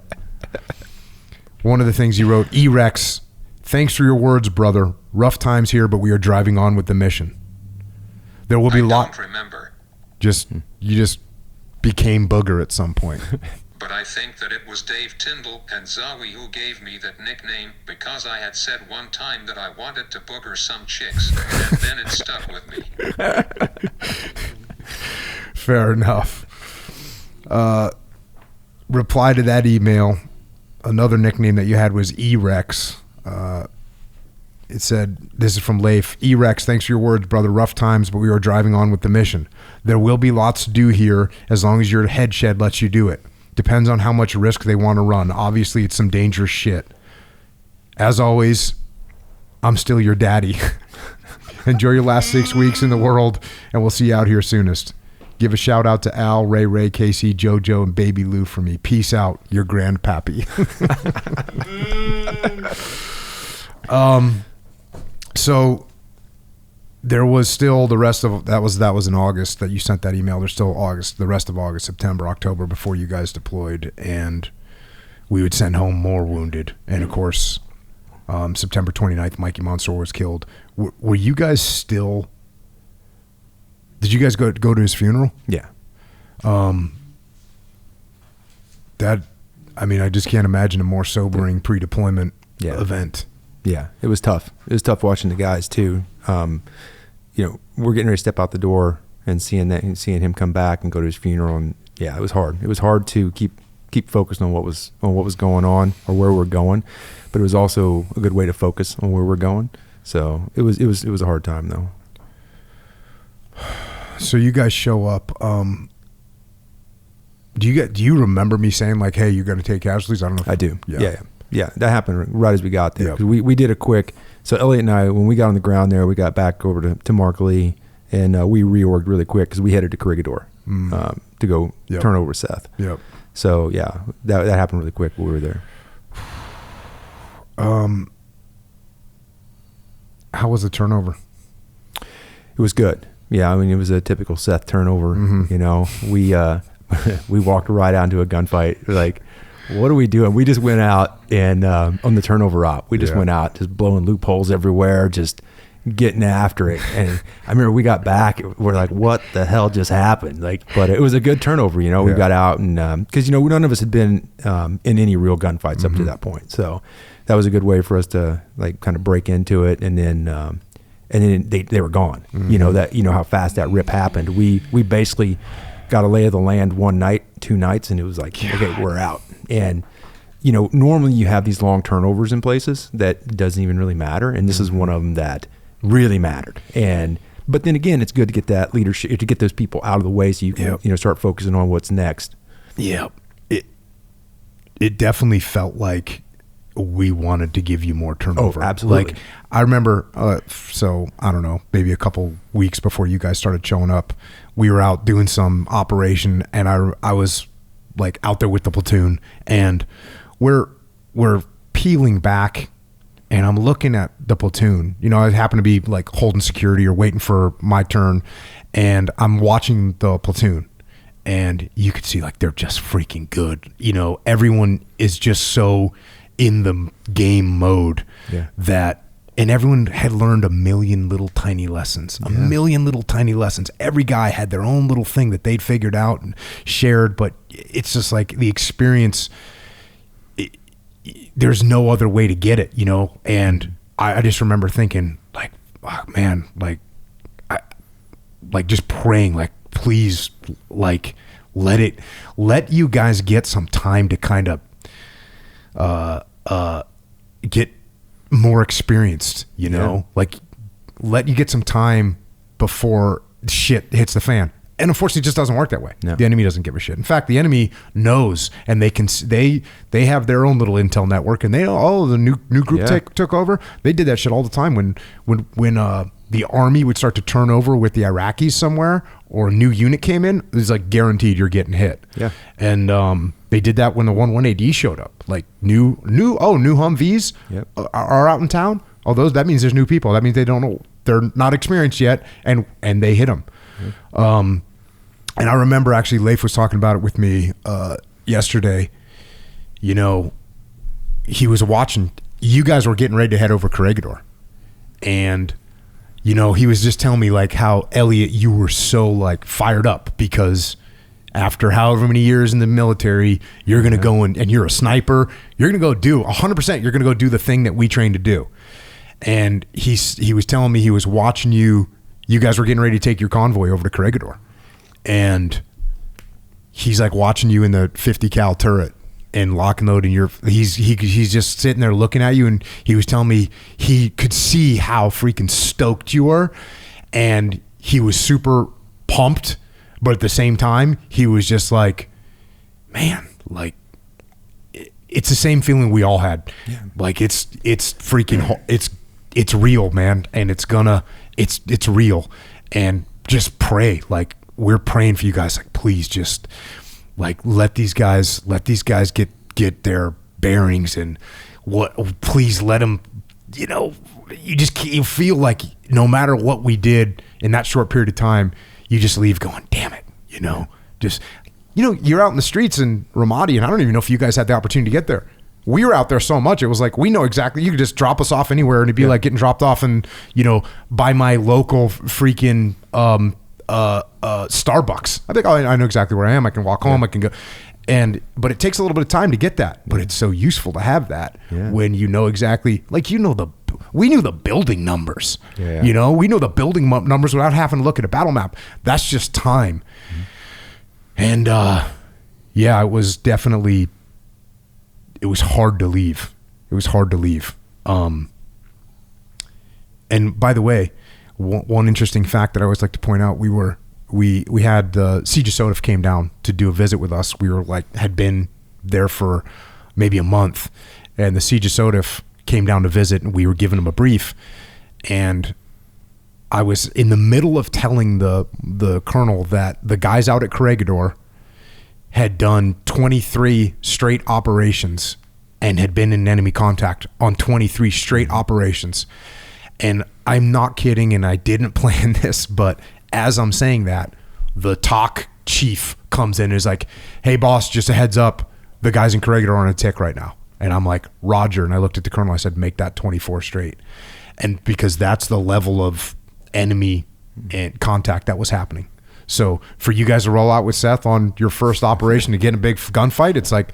One of the things you wrote, E-Rex, thanks for your words, brother. Rough times here, but we are driving on with the mission. There will be I don't remember. You just became Booger at some point. But I think that it was Dave Tyndall and Zowie who gave me that nickname because I had said one time that I wanted to booger some chicks, and then it stuck with me. Fair enough. Reply to that email. Another nickname that you had was E-Rex. It said, this is from Leif. E-Rex, thanks for your words, brother. Rough times, but we are driving on with the mission. There will be lots to do here as long as your head shed lets you do it. Depends on how much risk they want to run. Obviously, it's some dangerous shit. As always, I'm still your daddy. Enjoy your last 6 weeks in the world, and we'll see you out here soonest. Give a shout out to Al, Ray, Casey, JoJo, and Baby Lou for me. Peace out, your grandpappy. So there was still the rest of that was in August that you sent that email. There's still the rest of August, September, October before you guys deployed, and we would send home more wounded. And of course, September 29th, Mikey Monsoor was killed. Were you guys still? Did you guys go to his funeral? Yeah. I just can't imagine a more sobering pre-deployment event. Yeah, it was tough. It was tough watching the guys too. We're getting ready to step out the door and seeing him come back and go to his funeral, and yeah, it was hard. It was hard to keep focused on what was going on or where we're going, but it was also a good way to focus on where we're going. So it was a hard time though. So you guys show up. Do you remember me saying like, "Hey, you're going to take casualties"? I don't know. I do. Yeah. That happened right as we got there. Yeah. We did a quick. So Elliott and I, when we got on the ground there, we got back over to Mark Lee, and we reorged really quick because we headed to Corregidor to go turn over Seth. Yep. So yeah, that happened really quick when we were there. How was the turnover? It was good. Yeah, I mean, it was a typical Seth turnover. Mm-hmm. You know, we walked right out into a gunfight. We're like, what are we doing? We just went out and on the turnover op, we just went out, just blowing loopholes everywhere, just getting after it. And I remember we got back, we're like, what the hell just happened? Like, but it was a good turnover. You know, we got out and because you know none of us had been in any real gunfights up to that point, so that was a good way for us to like kind of break into it. And then they were gone. You know that, you know how fast that rip happened. We basically got a lay of the land one night, 2 nights, and it was like, okay, we're out. And you know, normally you have these long turnovers in places that doesn't even really matter, and this is one of them that really mattered. But then again, it's good to get that leadership, to get those people out of the way so you can you know, start focusing on what's next. Yeah, it definitely felt like we wanted to give you more turnover. Oh, absolutely. Like I remember, so I don't know, maybe a couple weeks before you guys started showing up, we were out doing some operation, and I was like out there with the platoon, and we're peeling back, and I'm looking at the platoon. You know, I happen to be like holding security or waiting for my turn, and I'm watching the platoon, and you could see like they're just freaking good. You know, everyone is just so in the game mode that, and everyone had learned a million little tiny lessons, Every guy had their own little thing that they'd figured out and shared, but it's just like the experience, there's no other way to get it, you know? And I just remember thinking like, oh, man, like just praying, like, please, like, let you guys get some time to kind of, get more experienced, you know, like let you get some time before shit hits the fan. And unfortunately, it just doesn't work that way. No. The enemy doesn't give a shit. In fact, the enemy knows, and they have their own little intel network, and they know, the new group took over. They did that shit all the time when the army would start to turn over with the Iraqis somewhere, or a new unit came in. It was like guaranteed you're getting hit. Yeah. And they did that when the 11AD showed up. Like new Humvees are out in town. Oh, that means there's new people. That means they don't know, they're not experienced yet, and they hit them. And I remember actually Leif was talking about it with me yesterday. You know, he was watching. You guys were getting ready to head over Corregidor, and you know, he was just telling me like how, Elliott, you were so like fired up because after however many years in the military, you're going to go and you're a sniper. You're going to go do 100%. You're going to go do the thing that we trained to do. And he was telling me he was watching you. You guys were getting ready to take your convoy over to Corregidor, and he's like watching you in the 50 cal turret and lock and load, and he's just sitting there looking at you, and he was telling me he could see how freaking stoked you were, and he was super pumped, but at the same time he was just like, man, like it's the same feeling we all had. Like it's freaking it's real, man, and it's real. And just pray, like we're praying for you guys, like please just like let these guys get their bearings, and please let them, you know, you feel like no matter what we did in that short period of time, you just leave going, damn it, you know, just, you know, you're out in the streets in Ramadi, and I don't even know if you guys had the opportunity to get there. We were out there so much, it was like, we know exactly, you could just drop us off anywhere, and it'd be like getting dropped off and, you know, by my local freaking Starbucks. I think I know exactly where I am. I can walk home. I can go. But it takes a little bit of time to get that. But it's so useful to have that when you know exactly, like, you know, we knew the building numbers. You know, we know the building numbers without having to look at a battle map. That's just time. And it was definitely, it was hard to leave. It was hard to leave. And by the way, one interesting fact that I always like to point out, we had the Siege of Sodif came down to do a visit with us. We were like, had been there for maybe a month, and the Siege of Sodif came down to visit, and we were giving them a brief, and I was in the middle of telling the colonel that the guys out at Corregidor had done 23 straight operations and had been in enemy contact on 23 straight operations. And I'm not kidding, and I didn't plan this, but as I'm saying that, the TOC chief comes in and is like, hey boss, just a heads up, the guys in Corregidor are on a tick right now. And I'm like, Roger. And I looked at the colonel, I said, make that 24 straight. And because that's the level of enemy and contact that was happening. So for you guys to roll out with Seth on your first operation to get in a big gunfight, it's like,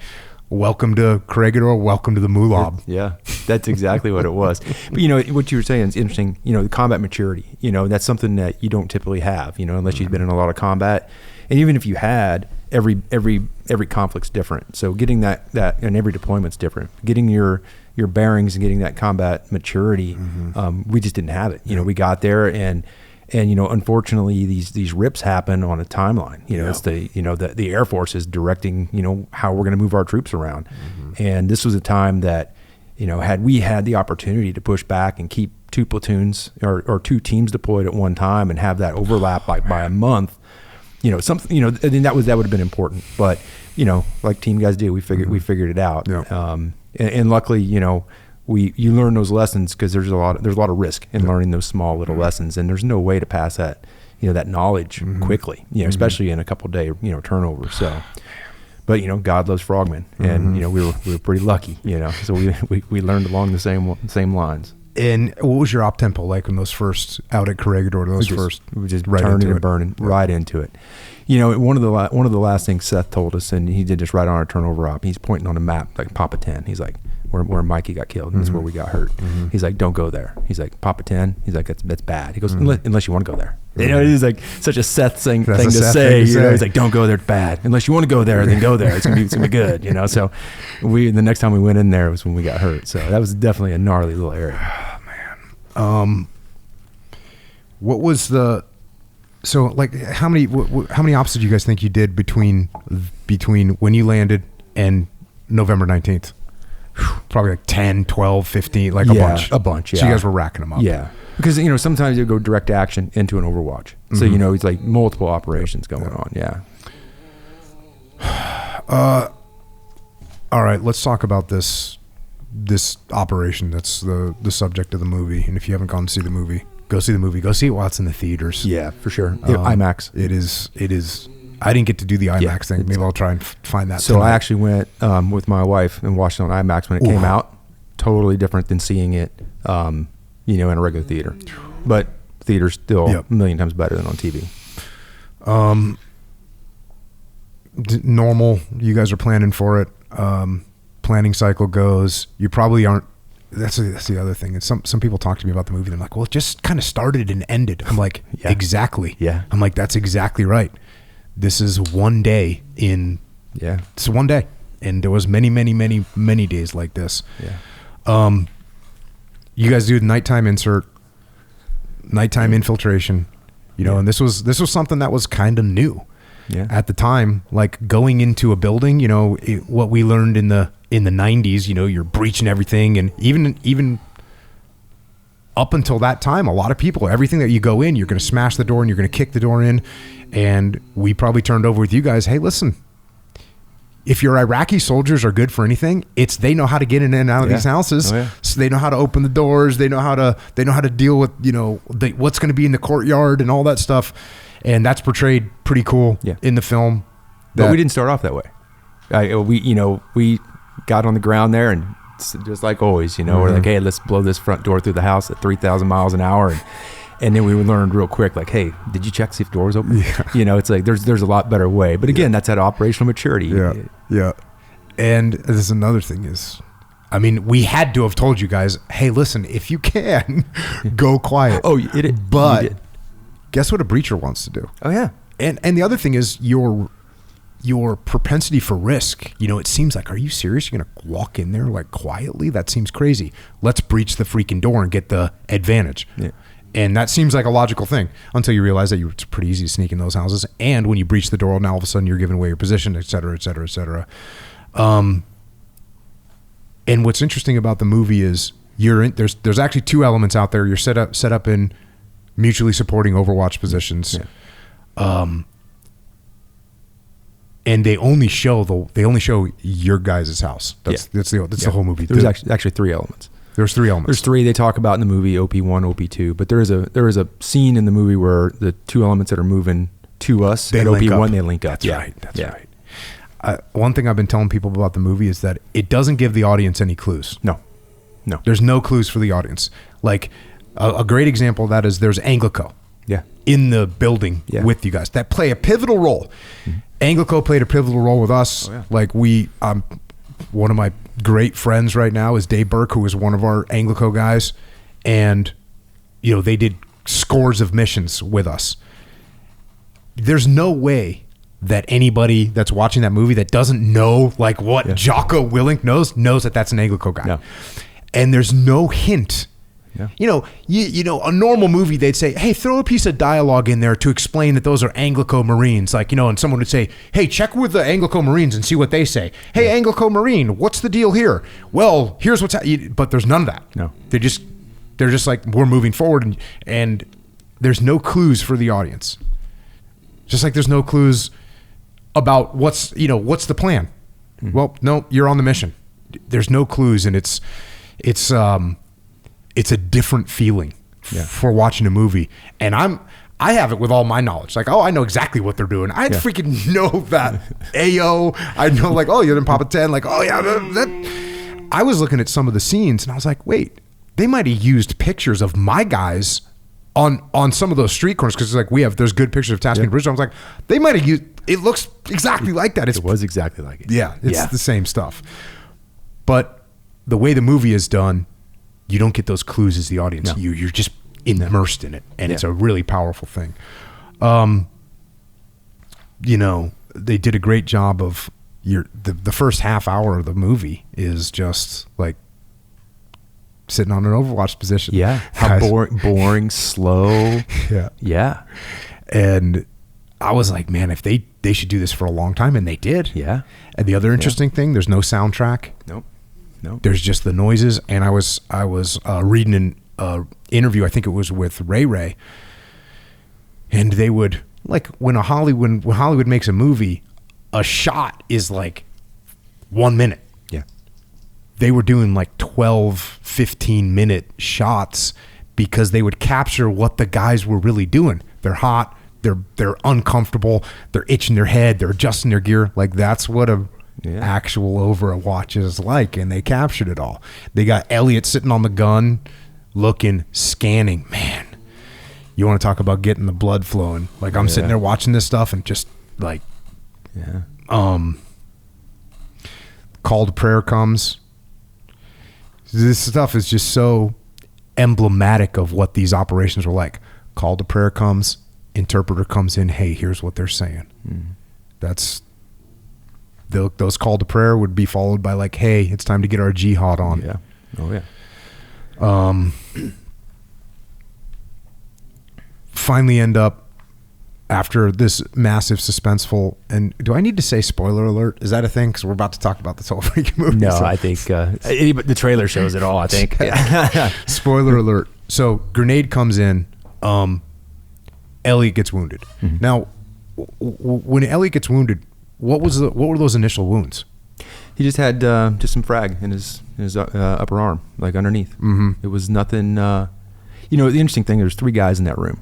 welcome to Corregidor, welcome to the Mulab. Yeah, that's exactly what it was. But what you were saying is interesting. The combat maturity. That's something that you don't typically have. Unless you've been in a lot of combat, and even if you had, every conflict's different. So getting that and every deployment's different. Getting your bearings and getting that combat maturity, we just didn't have it. We got there and unfortunately these rips happen on a timeline. It's the Air Force is directing how we're going to move our troops around, and this was a time that had we had the opportunity to push back and keep two platoons or two teams deployed at one time and have that overlap by a month, something I think that would have been important. But like team guys do, we figured it out. Yeah. And luckily you learn those lessons because there's a lot of risk in learning those small little lessons, and there's no way to pass that that knowledge quickly, especially in a couple day turnover. So, but God loves frogmen, and we were pretty lucky, so we learned along the same lines. And what was your op tempo like when those first out at Corregidor? We just right turning and burning right into it. One of the last things Seth told us, and he did this right on our turnover op. He's pointing on a map like Papa 10. He's like, where Mikey got killed, and that's where we got hurt. He's like, don't go there. He's like, Papa 10. He's like, that's bad. He goes, unless you want to go there. It is like such a Seth thing to say. He's like, don't go there. It's bad. Unless you want to go there, then go there. It's gonna be good. So the next time we went in there was when we got hurt. So that was definitely a gnarly little area. Oh, man. What was so like how many ops did you guys think you did between when you landed and November 19th? Probably like 10, 12, 15, like a bunch. Yeah. So you guys were racking them up. Yeah. Because, sometimes you go direct action into an Overwatch. So, it's like multiple operations going on. Yeah. All right, let's talk about this operation that's the subject of the movie. And if you haven't gone to see the movie, go see the movie. Go see it while it's in the theaters. Yeah, for sure. IMAX. It is. I didn't get to do the IMAX thing. Maybe I'll try and find that. So tonight. I actually went with my wife and watched it on IMAX when it came out. Totally different than seeing it, in a regular theater. But theater's still a million times better than on TV. Normal. You guys are planning for it. Planning cycle goes. You probably aren't. That's the other thing. And some people talk to me about the movie. They're like, well, it just kind of started and ended. I'm like, exactly. Yeah. I'm like, that's exactly right. This is one day it's one day, and there was many days like this. You guys do the nighttime insert, nighttime infiltration, and this was something that was kind of new at the time, like going into a building, what we learned in the 90s, you're breaching everything. And even up until that time, a lot of people, everything that you go in, you're going to smash the door and you're going to kick the door in. And we probably turned over with you guys. Hey, listen, if your Iraqi soldiers are good for anything, it's they know how to get in and out of these houses. So they know how to open the doors. They know how to deal with, what's going to be in the courtyard and all that stuff. And that's portrayed pretty cool in the film. But we didn't start off that way. We got on the ground there and just like always, we're like, hey, let's blow this front door through the house at 3,000 miles an hour. And then we learned real quick, like, hey, did you check to see if the door's open? It's like there's a lot better way. But again, that's that operational maturity. Yeah. And there's another thing is, we had to have told you guys, hey, listen, if you can, go quiet. But guess what a breacher wants to do? Oh, yeah. And the other thing is your propensity for risk. It seems like, are you serious? You're going to walk in there like quietly? That seems crazy. Let's breach the freaking door and get the advantage. Yeah. And that seems like a logical thing until you realize that it's pretty easy to sneak in those houses. And when you breach the door, now all of a sudden you're giving away your position, et cetera, et cetera, et cetera. And what's interesting about the movie is there's actually two elements out there. You're set up in mutually supporting Overwatch positions. and they only show your guys' house. That's the whole movie. There's actually 3 elements. There's 3 elements. There's 3 they talk about in the movie, OP1, OP2, but there is a scene in the movie where the 2 elements that are moving to us at OP1, they link up. That's right. That's right. One thing I've been telling people about the movie is that it doesn't give the audience any clues. No. There's no clues for the audience. Like a great example of that is there's Anglico. Yeah. In the building with you guys that play a pivotal role. Mm-hmm. Anglico played a pivotal role with us. Oh, yeah. Like one of my great friends right now is Dave Burke, who is one of our Anglico guys, and they did scores of missions with us. There's no way that anybody that's watching that movie that doesn't know like what Jocko Willink knows that that's an Anglico guy. No. And there's no hint. Yeah. A normal movie, they'd say, hey, throw a piece of dialogue in there to explain that those are Anglico Marines. Like, and someone would say, hey, check with the Anglico Marines and see what they say. Hey, Anglico Marine, what's the deal here? Well, here's what's but there's none of that. No. They're just like, we're moving forward and there's no clues for the audience. Just like there's no clues about what's the plan. Mm-hmm. Well, no, you're on the mission. There's no clues, and it's a different feeling for watching a movie. And I have it with all my knowledge. Like, I know exactly what they're doing. I freaking know that AO. I know like, you didn't pop a 10. Like, that. I was looking at some of the scenes and I was like, wait, they might have used pictures of my guys on some of those street corners. Cause it's like, there's good pictures of Tasking and Bridge. I was like, they might have used, it looks exactly like that. It was exactly like it. Yeah. It's the same stuff. But the way the movie is done, you don't get those clues as the audience. No. You're just immersed in it, and it's a really powerful thing. They did a great job of the first half hour of the movie is just like sitting on an Overwatch position. Yeah, how boring, slow. Yeah. And I was like, man, if they should do this for a long time, and they did. Yeah. And the other interesting thing, there's no soundtrack. Nope. There's just the noises, and I was reading an interview. I think it was with Ray, and they would like when Hollywood makes a movie, a shot is like 1 minute. Yeah, they were doing like 12, 15-minute shots because they would capture what the guys were really doing. They're hot, they're uncomfortable, they're itching their head, they're adjusting their gear. Like that's what a actual Overwatch is like, and they captured it all. They got Elliott sitting on the gun, looking, scanning. Man, you want to talk about getting the blood flowing? Like I'm sitting there watching this stuff and just like, call to prayer comes. This stuff is just so emblematic of what these operations were like. Call to prayer comes, interpreter comes in. Hey, here's what they're saying. That's. Those call to prayer would be followed by like, hey, it's time to get our jihad on. Yeah. Oh yeah. Finally end up after this massive suspenseful, and do I need to say spoiler alert? Is that a thing? Because we're about to talk about this whole freaking movie. No, I think the trailer shows it all, I think. Spoiler alert. So grenade comes in, Elliott gets wounded. Mm-hmm. Now, when Elliott gets wounded, what were those initial wounds? He just had just some frag in his upper arm, like underneath. Mm-hmm. It was nothing. The interesting thing, there's 3 guys in that room,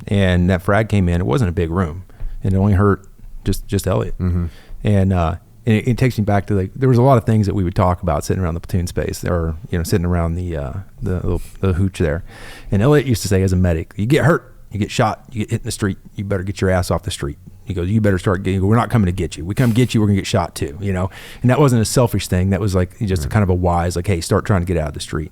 and that frag came in. It wasn't a big room, and it only hurt just Elliott. Mm-hmm. And it takes me back to like there was a lot of things that we would talk about sitting around the platoon space, or sitting around the hooch there. And Elliott used to say, as a medic, you get hurt, you get shot, you get hit in the street, you better get your ass off the street. He goes, you better start getting, we're not coming to get you. We come get you, we're going to get shot too, And that wasn't a selfish thing. That was like just kind of a wise, like, hey, start trying to get out of the street.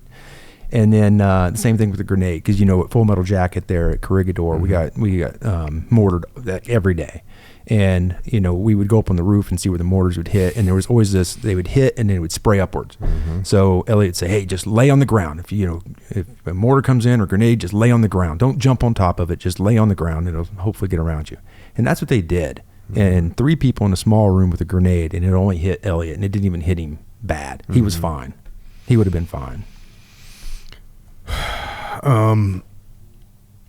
And then the same thing with the grenade, because, at Full Metal Jacket there at Corregidor, we got mortared every day. And, we would go up on the roof and see where the mortars would hit. And there was always this, they would hit and then it would spray upwards. Mm-hmm. So Elliott would say, hey, just lay on the ground. If a mortar comes in or grenade, just lay on the ground. Don't jump on top of it. Just lay on the ground and it'll hopefully get around you. And that's what they did. Mm-hmm. And 3 people in a small room with a grenade, and it only hit Elliott, and it didn't even hit him bad. He was fine. He would have been fine.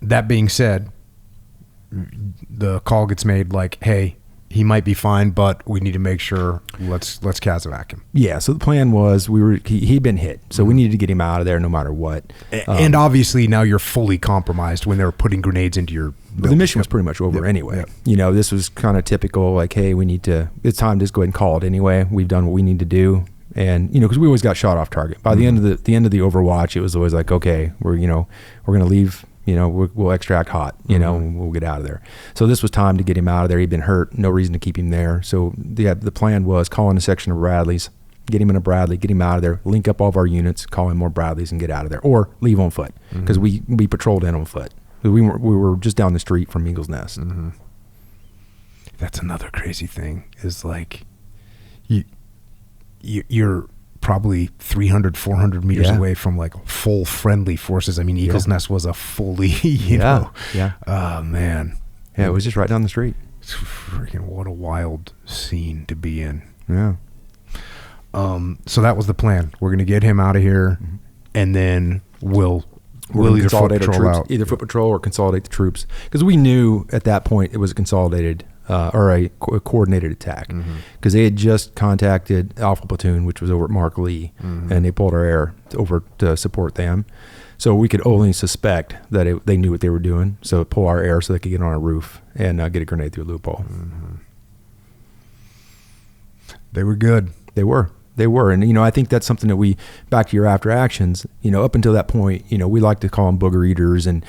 That being said, the call gets made like, hey, he might be fine, but we need to make sure let's CASEVAC him. Yeah. So the plan was he'd been hit, so we needed to get him out of there no matter what. And obviously now you're fully compromised when they were putting grenades into your building. The mission was pretty much over anyway. Yep. You know, this was kind of typical, like, hey, it's time to just go ahead and call it anyway. We've done what we need to do. And, you know, because we always got shot off target. By the end of the Overwatch, it was always like, okay, we're going to leave. You know, we'll extract hot, you know, and we'll get out of there. So this was time to get him out of there. He'd been hurt. No reason to keep him there. So the plan was call in a section of Bradleys, get him in a Bradley, get him out of there, link up all of our units, call in more Bradleys and get out of there. Or leave on foot because we patrolled in on foot. We were just down the street from Eagle's Nest. Mm-hmm. That's another crazy thing is like you're probably 300, 400 meters away from like full friendly forces. I mean, Eagle's Nest was a fully, you know. Yeah. Oh, man. Yeah, it was just right down the street. Freaking what a wild scene to be in. Yeah. So that was the plan. We're going to get him out of here, and then we'll either foot patrol out. Either foot patrol or consolidate the troops. Because we knew at that point it was a consolidated or a coordinated attack, because they had just contacted Alpha Platoon, which was over at Mark Lee, and they pulled our air over to support them. So we could only suspect that they knew what they were doing, so pull our air so they could get on our roof and get a grenade through a loophole. They were good. They were. And, you know, I think that's something that we, back to your after actions, you know, up until that point, you know, we like to call them booger eaters. And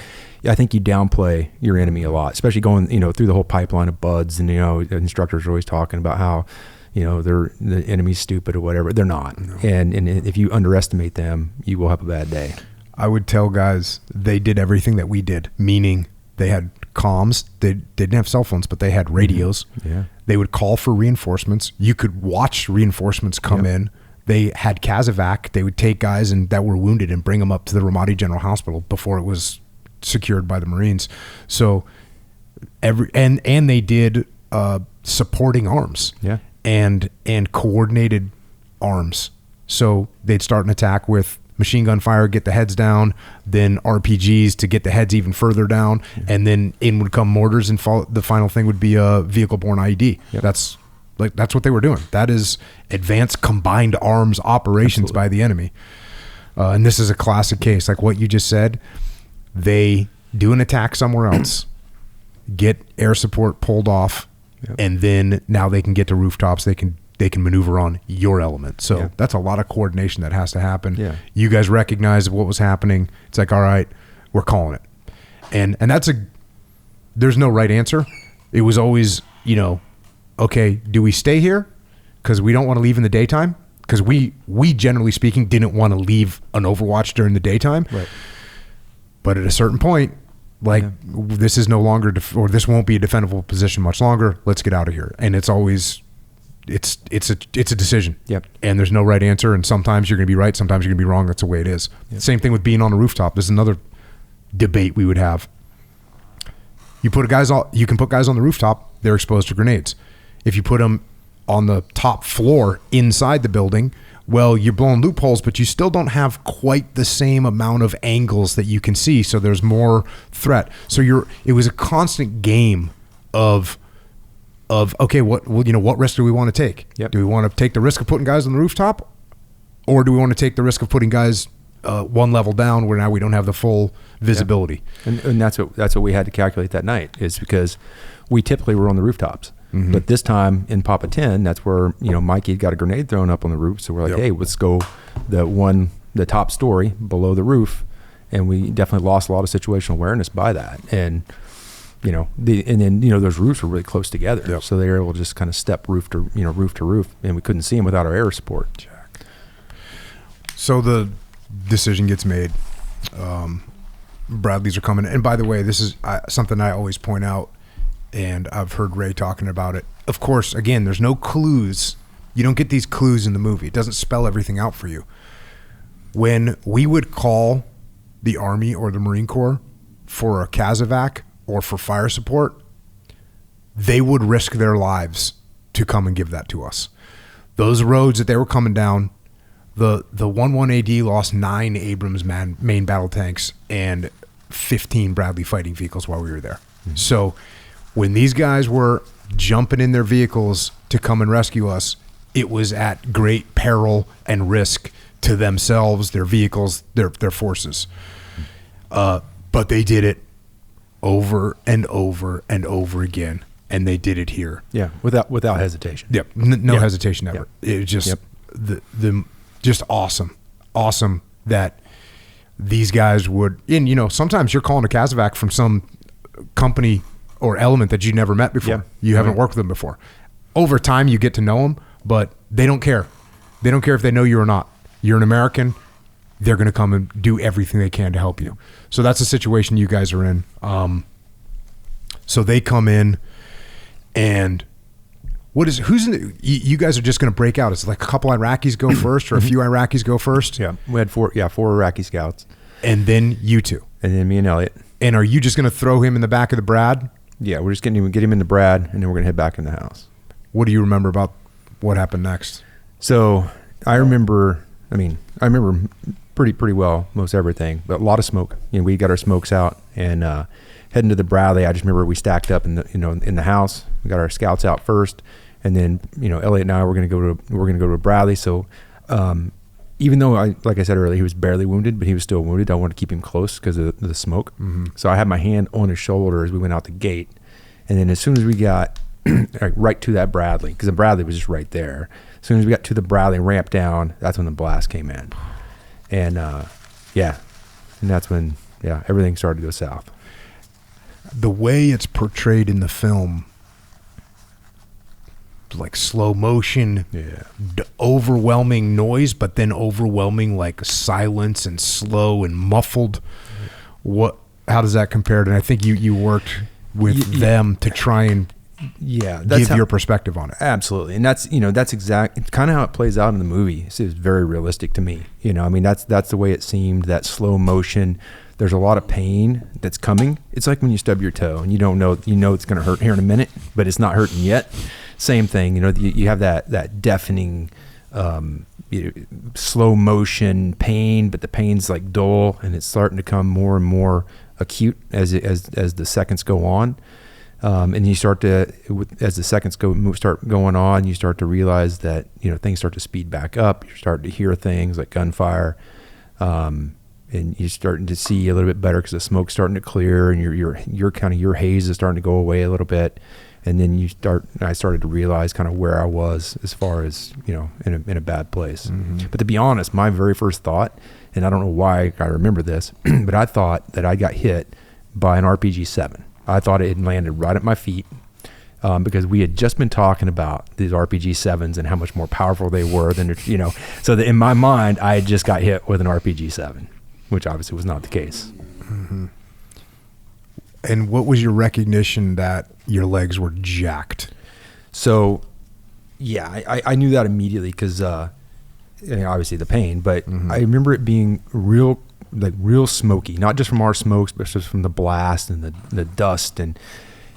I think you downplay your enemy a lot, especially going, you know, through the whole pipeline of buds. And, you know, instructors are always talking about how, you know, the enemy's stupid or whatever. They're not. No. And if you underestimate them, you will have a bad day. I would tell guys they did everything that we did, meaning they had comms. They didn't have cell phones, but they had radios. Yeah. They would call for reinforcements. You could watch reinforcements come in. They had CASEVAC. They would take guys that were wounded and bring them up to the Ramadi General Hospital before it was secured by the Marines. So and they did supporting arms. Yeah. And coordinated arms. So they'd start an attack with machine gun fire, get the heads down, then RPGs to get the heads even further down, and then in would come mortars, and the final thing would be a vehicle-borne IED. Yep. That's what they were doing. That is advanced combined arms operations by the enemy. And this is a classic case, like what you just said. They do an attack somewhere else, get air support pulled off, and then now they can get to rooftops. They can maneuver on your element. So that's a lot of coordination that has to happen. Yeah. You guys recognize what was happening. It's like, all right, we're calling it. And there's no right answer. It was always, you know, okay, do we stay here because we don't want to leave in the daytime? Because we generally speaking didn't want to leave an Overwatch during the daytime. Right. But at a certain point, like this is no longer, or this won't be a defendable position much longer. Let's get out of here. And it's always, it's a decision. Yep. And there's no right answer. And sometimes you're going to be right. Sometimes you're going to be wrong. That's the way it is. Yep. Same thing with being on a rooftop. There's another debate we would have. You can put guys on the rooftop. They're exposed to grenades. If you put them on the top floor inside the building, well, you're blowing loopholes, but you still don't have quite the same amount of angles that you can see. So there's more threat. So it was a constant game of okay, what risk do we want to take? Yep. Do we want to take the risk of putting guys on the rooftop, or do we want to take the risk of putting guys one level down where now we don't have the full visibility? Yeah. And that's what we had to calculate that night, is because we typically were on the rooftops. Mm-hmm. But this time in Papa 10, that's where, you know, Mikey had got a grenade thrown up on the roof. So we're like, hey, let's go the top story below the roof. And we definitely lost a lot of situational awareness by that. And, you know, those roofs were really close together. Yep. So they were able to just kind of step roof to roof. And we couldn't see them without our air support. So the decision gets made. Bradleys are coming. And by the way, this is something I always point out. And I've heard Ray talking about it. Of course, again, there's no clues. You don't get these clues in the movie. It doesn't spell everything out for you. When we would call the Army or the Marine Corps for a CASEVAC or for fire support, they would risk their lives to come and give that to us. Those roads that they were coming down, the 11 AD lost 9 Abrams main battle tanks and 15 Bradley fighting vehicles while we were there. Mm-hmm. So when these guys were jumping in their vehicles to come and rescue us, it was at great peril and risk to themselves, their vehicles, their forces. But they did it over and over and over again, and they did it here. Yeah, without hesitation. Yep, no hesitation ever. It was just the just awesome that these guys would. And sometimes you're calling a Casevac from some company or element that you never met before. You haven't worked with them before. Over time, you get to know them, but they don't care. They don't care if they know you or not. You're an American. They're going to come and do everything they can to help you. So that's the situation you guys are in. So they come in, and you guys are just going to break out. It's like a couple Iraqis go first, or a few Iraqis go first. Yeah, we had four Iraqi scouts, and then you two, and then me and Elliott. And are you just going to throw him in the back of the Brad? Yeah, we're just get him in the Brad, and then we're going to head back in the house. What do you remember about what happened next? So I remember pretty well most everything, but a lot of smoke. We got our smokes out and heading to the Bradley. I just remember we stacked up in the house. We got our scouts out first, and then Elliott and I were going to go to Bradley. So even though like I said earlier, he was barely wounded, but he was still wounded. I wanted to keep him close because of the smoke. Mm-hmm. So I had my hand on his shoulder as we went out the gate, and then as soon as we got right to that Bradley, because the Bradley was just right there. As soon as we got to the Bradley and ramped down, that's when the blast came in. And and that's when everything started to go south. The way it's portrayed in the film, like slow motion, overwhelming noise, but then overwhelming like silence and slow and muffled. How does that compare? And I think you worked with them to try and give your perspective on it. Absolutely. And that's it's kind of how it plays out in the movie. It's very realistic to me. That's the way it seemed, that slow motion. There's a lot of pain that's coming. It's like when you stub your toe and you don't know, it's going to hurt here in a minute, but it's not hurting yet. Same thing. You have that deafening, slow motion pain, but the pain's like dull, and it's starting to come more and more acute as the seconds go on. And you start to, as the seconds start going on, you start to realize that things start to speed back up. You're starting to hear things like gunfire, and you're starting to see a little bit better because the smoke's starting to clear, and your haze is starting to go away a little bit. And then I started to realize kind of where I was as far as in a bad place. Mm-hmm. But to be honest, my very first thought, and I don't know why I remember this, but I thought that I got hit by an RPG-7. I thought it had landed right at my feet because we had just been talking about these RPG-7s and how much more powerful they were than, so that in my mind, I had just got hit with an RPG-7, which obviously was not the case. Mm-hmm. And what was your recognition that your legs were jacked? So, I knew that immediately because obviously the pain, but I remember it being real smoky, not just from our smokes, but just from the blast and the dust. And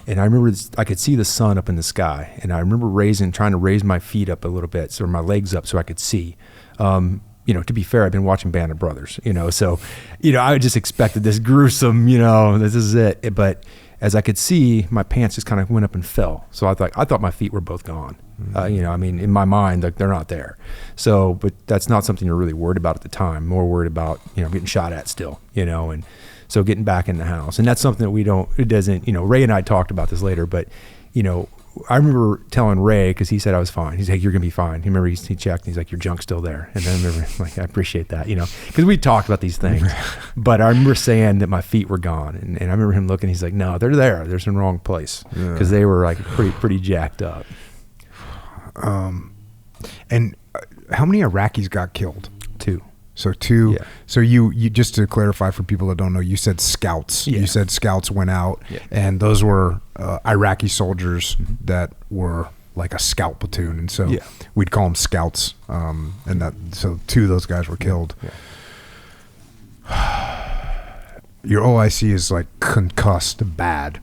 I remember I could see the sun up in the sky, and I remember trying to raise my feet up a little bit, so my legs up so I could see. To be fair, I've been watching Band of Brothers, so, I just expected this gruesome, this is it. But as I could see, my pants just kind of went up and fell. So I thought my feet were both gone. In my mind, like, they're not there. So, but that's not something you're really worried about at the time. More worried about, getting shot at still, and so getting back in the house. And that's something that Ray and I talked about this later, but, I remember telling Ray, because he said I was fine. He's like, "You're gonna be fine." He checked. And he's like, "Your junk's still there." And then I remember, like, I appreciate that, because we talked about these things. But I remember saying that my feet were gone, and I remember him looking. He's like, "No, they're there. They're in the wrong place," because they were like pretty jacked up. And how many Iraqis got killed? 2. So 2. Yeah. So you just to clarify for people that don't know, you said scouts. Yeah. You said scouts went out, and those were Iraqi soldiers that were like a scout platoon, and so we'd call them scouts. So 2 of those guys were killed. Yeah. Your OIC is like concussed bad,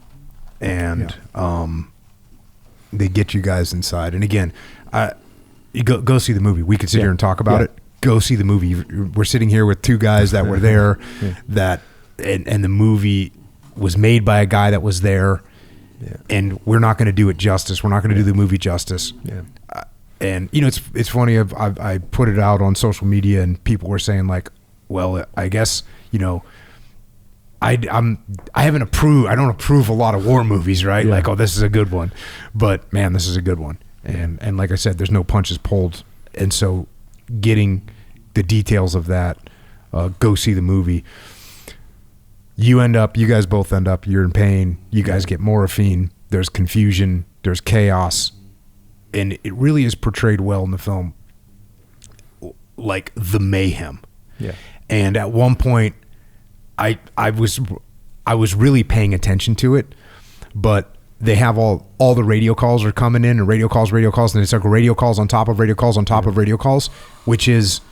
and they get you guys inside. And again, you go see the movie. We could sit here and talk about it. Go see the movie. We're sitting here with 2 guys that were there, and the movie was made by a guy that was there, and we're not going to do it justice. We're not going to do the movie justice. Yeah. And it's funny. I put it out on social media, and people were saying like, well, I guess I haven't approved. I don't approve a lot of war movies, right? Like, oh, this is a good one, but man, this is a good one. And like I said, there's no punches pulled, and so getting the details of that, go see the movie. You guys both end up. You're in pain. You guys get morphine. There's confusion. There's chaos. And it really is portrayed well in the film, like the mayhem. Yeah. And at one point, I was really paying attention to it, but they have all the radio calls are coming in, and radio calls, and it's like radio calls on top of radio calls on top of radio calls, which is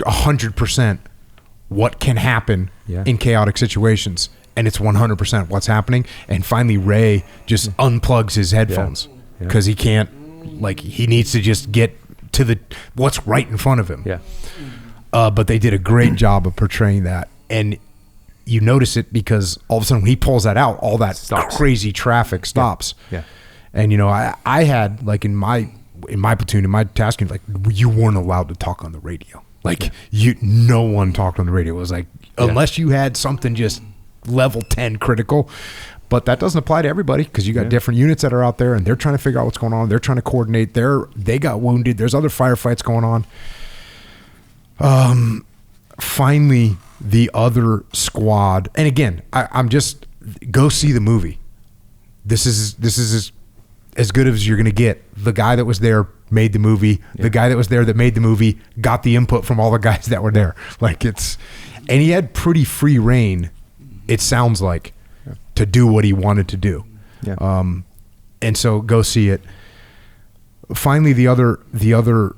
100% what can happen in chaotic situations, and it's 100% what's happening. And finally, Ray just unplugs his headphones because he can't. Like, he needs to just get to what's right in front of him. Yeah. But they did a great job of portraying that. And you notice it because all of a sudden when he pulls that out, all that crazy traffic stops. Yeah. And, I had, like, in my platoon, in my tasking, like, you weren't allowed to talk on the radio. Like, no one talked on the radio. It was like, unless you had something just level 10 critical. But that doesn't apply to everybody because you got different units that are out there, and they're trying to figure out what's going on. They're trying to coordinate. They got wounded. There's other firefights going on. Finally, the other squad, and again, I'm just go see the movie. This is as good as you're going to get. The guy that was there made the movie. The guy that was there that made the movie got the input from all the guys that were there. Like, and he had pretty free reign. It sounds like. To do what he wanted to do. Yeah. And so go see it. Finally, the other,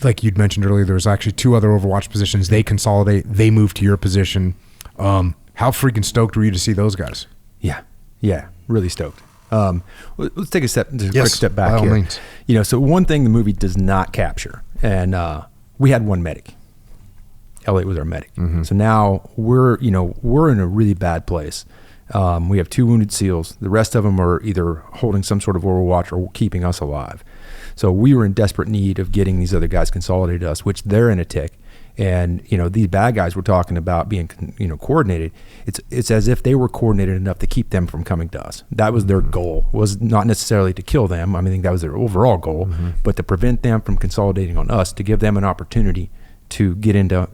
like you'd mentioned earlier, there's actually 2 other Overwatch positions. They consolidate, they move to your position. How freaking stoked were you to see those guys? Yeah. Yeah. Really stoked. Let's take a quick step back by all here. Means. So one thing the movie does not capture, and we had one medic. Elliott was our medic. Mm-hmm. So now we're in a really bad place. We have 2 wounded SEALs. The rest of them are either holding some sort of overwatch or keeping us alive. So we were in desperate need of getting these other guys consolidated to us, which they're in a tick. And, these bad guys we're talking about being, coordinated. It's as if they were coordinated enough to keep them from coming to us. That was their goal, was not necessarily to kill them. I think that was their overall goal, but to prevent them from consolidating on us, to give them an opportunity to get into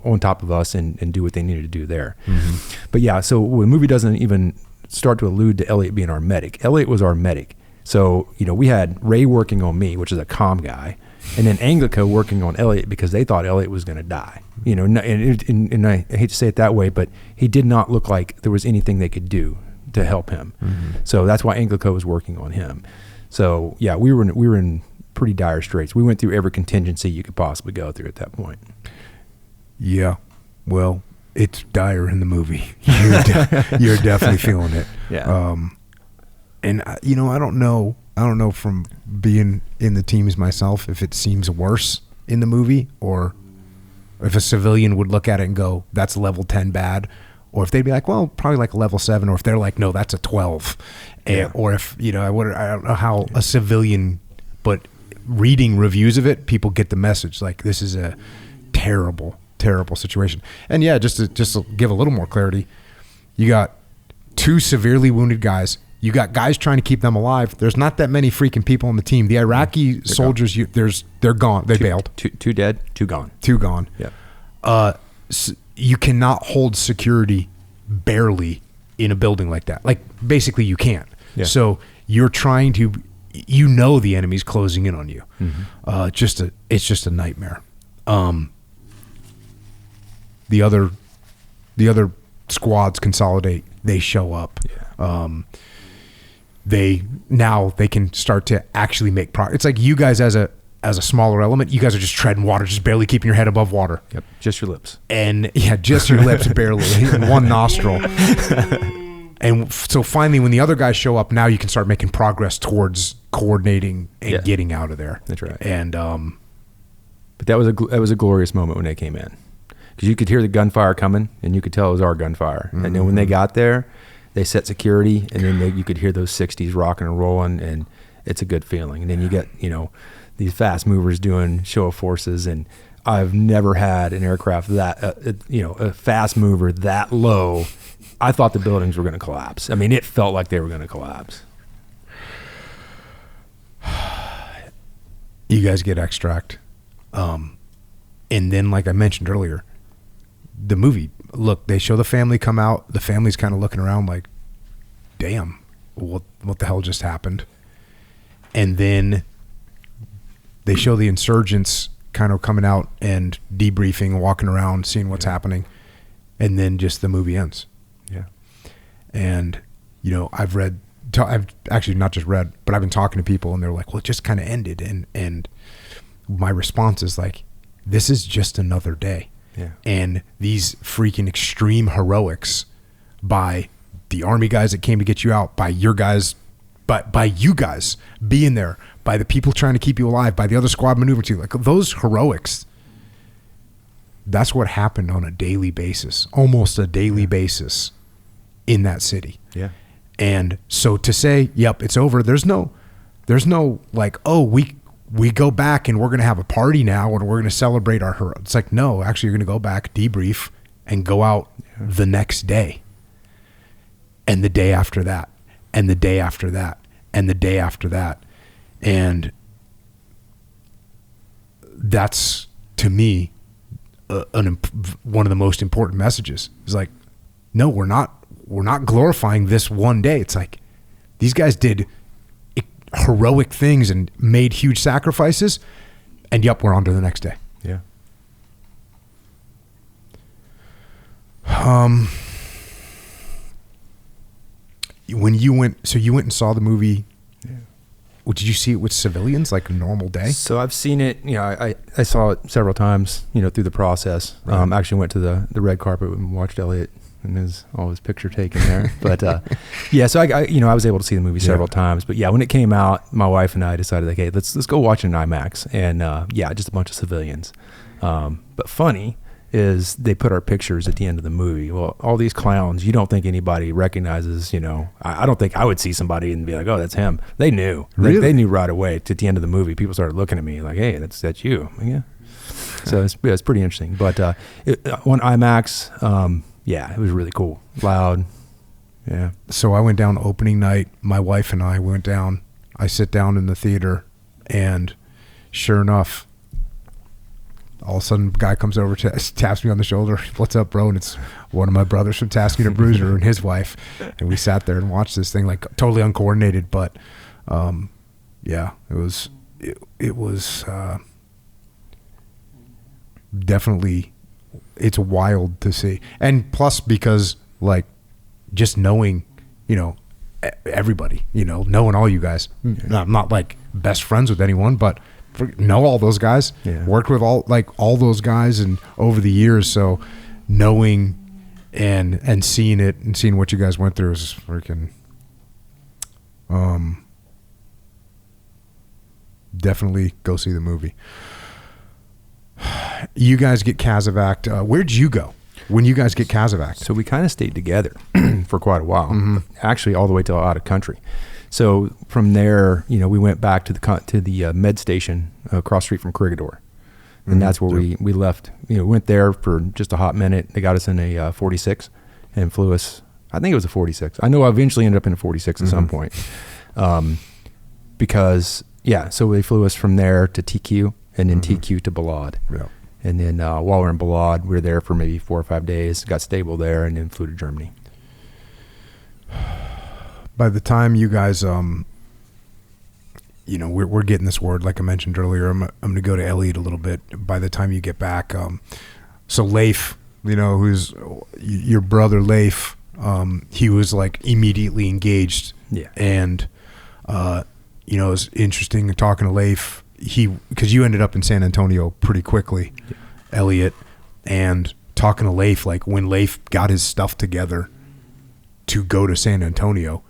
on top of us and do what they needed to do there. Mm-hmm. But so the movie doesn't even start to allude to Elliott being our medic. Elliott was our medic. So, we had Ray working on me, which is a comm guy, and then Anglico working on Elliott because they thought Elliott was going to die. And I hate to say it that way, but he did not look like there was anything they could do to help him. Mm-hmm. So that's why Anglico was working on him. So we were in pretty dire straits. We went through every contingency you could possibly go through at that point. Yeah. Well, it's dire in the movie. You're definitely feeling it. Yeah. And I don't know from being in the teams myself if it seems worse in the movie or if a civilian would look at it and go, that's level 10 bad, or if they'd be like, well, probably like a level 7, or if they're like, no, that's a 12. Or if, I don't know how a civilian, but reading reviews of it, people get the message like this is a terrible situation. And just to give a little more clarity, you got 2 severely wounded guys. You got guys trying to keep them alive. There's not that many freaking people on the team. The Iraqi soldiers, they're gone. They bailed. 2 dead, 2 gone. 2 gone. Yeah. You cannot hold security barely in a building like that. Like, basically you can't. Yeah. So you're trying to, the enemy's closing in on you. Mm-hmm. It's just a nightmare. The other squads consolidate. They show up. Yeah. They can start to actually make progress. It's like you guys as a smaller element, you guys are just treading water, just barely keeping your head above water. Yep, just your lips. And just your lips barely, in one nostril. And so finally, when the other guys show up, now you can start making progress towards coordinating and getting out of there. That's right. And but that was a glorious moment when they came in, because you could hear the gunfire coming, and you could tell it was our gunfire. Mm-hmm. And then when they got there, they set security, and then you could hear those 60s rocking and rolling, and it's a good feeling. And then you get, these fast movers doing show of forces, and I've never had an aircraft that, a fast mover that low. I thought the buildings were going to collapse. I mean, it felt like they were going to collapse. You guys get extract. And then, like I mentioned earlier, the movie, look, they show the family come out. The family's kind of looking around like, damn, what the hell just happened? And then they show the insurgents kind of coming out and debriefing, walking around, seeing what's happening. And then just the movie ends. Yeah. And, I've actually not just read, but I've been talking to people, and they're like, well, it just kind of ended. And my response is like, this is just another day. Yeah. And these freaking extreme heroics by the Army guys that came to get you out, by your guys, by you guys being there, by the people trying to keep you alive, by the other squad maneuvering to you, like those heroics, that's what happened on a daily basis, almost a daily basis in that city. Yeah. And so to say, yep, it's over, there's no like, oh, we go back and we're going to have a party now and we're going to celebrate our hero. It's like, no, actually you're going to go back, debrief, and go out the next day. And the day after that. And the day after that. And the day after that. And that's, to me, one of the most important messages. It's like, no, we're not glorifying this one day. It's like, these guys did heroic things and made huge sacrifices, and yep, we're on to the next day. Yeah. When you went and saw the movie, did you see it with civilians, like a normal day? So I've seen it, I saw it several times, through the process. Right. Actually went to the red carpet and watched Elliott and all his picture taken there. But so I was able to see the movie several times. But when it came out, my wife and I decided, like, hey, let's go watch it in IMAX. And just a bunch of civilians. But funny is they put our pictures at the end of the movie. Well, all these clowns, you don't think anybody recognizes, I don't think I would see somebody and be like, oh, that's him. They knew. Really? They knew right away. At the end of the movie, people started looking at me like, hey, that's you. Like, yeah. So it's pretty interesting. But on IMAX, it was really cool. Loud. Yeah. So I went down opening night. My wife and I went down. I sit down in the theater, and sure enough, all of a sudden, a guy comes over, taps me on the shoulder. What's up, bro? And it's one of my brothers from Tasking and Bruiser and his wife. And we sat there and watched this thing, like totally uncoordinated. But it was definitely, it's wild to see. And plus, because like just knowing, everybody, knowing all you guys. I'm not like best friends with anyone, but know all those guys, worked with all those guys and over the years. So knowing and seeing it and seeing what you guys went through is freaking, definitely go see the movie. You guys get Casavac. Where'd you go when you guys get Casavac? So we kind of stayed together for quite a while, actually all the way till out of country. So from there, we went back to the med station across the street from Corregidor. And that's where we left. Went there for just a hot minute. They got us in a 46 and flew us, I think it was a 46. I know I eventually ended up in a 46 at some point. Because, so they flew us from there to TQ and then TQ to Balad. Yeah. And then while we're in Balad, we were there for maybe 4 or 5 days, got stable there, and then flew to Germany. By the time you guys, we're getting this word, like I mentioned earlier, I'm going to go to Elliott a little bit. By the time you get back, so Leif, who's your brother Leif, he was like immediately engaged. Yeah. And, it's interesting talking to Leif, because you ended up in San Antonio pretty quickly, Elliott, and talking to Leif, like when Leif got his stuff together to go to San Antonio,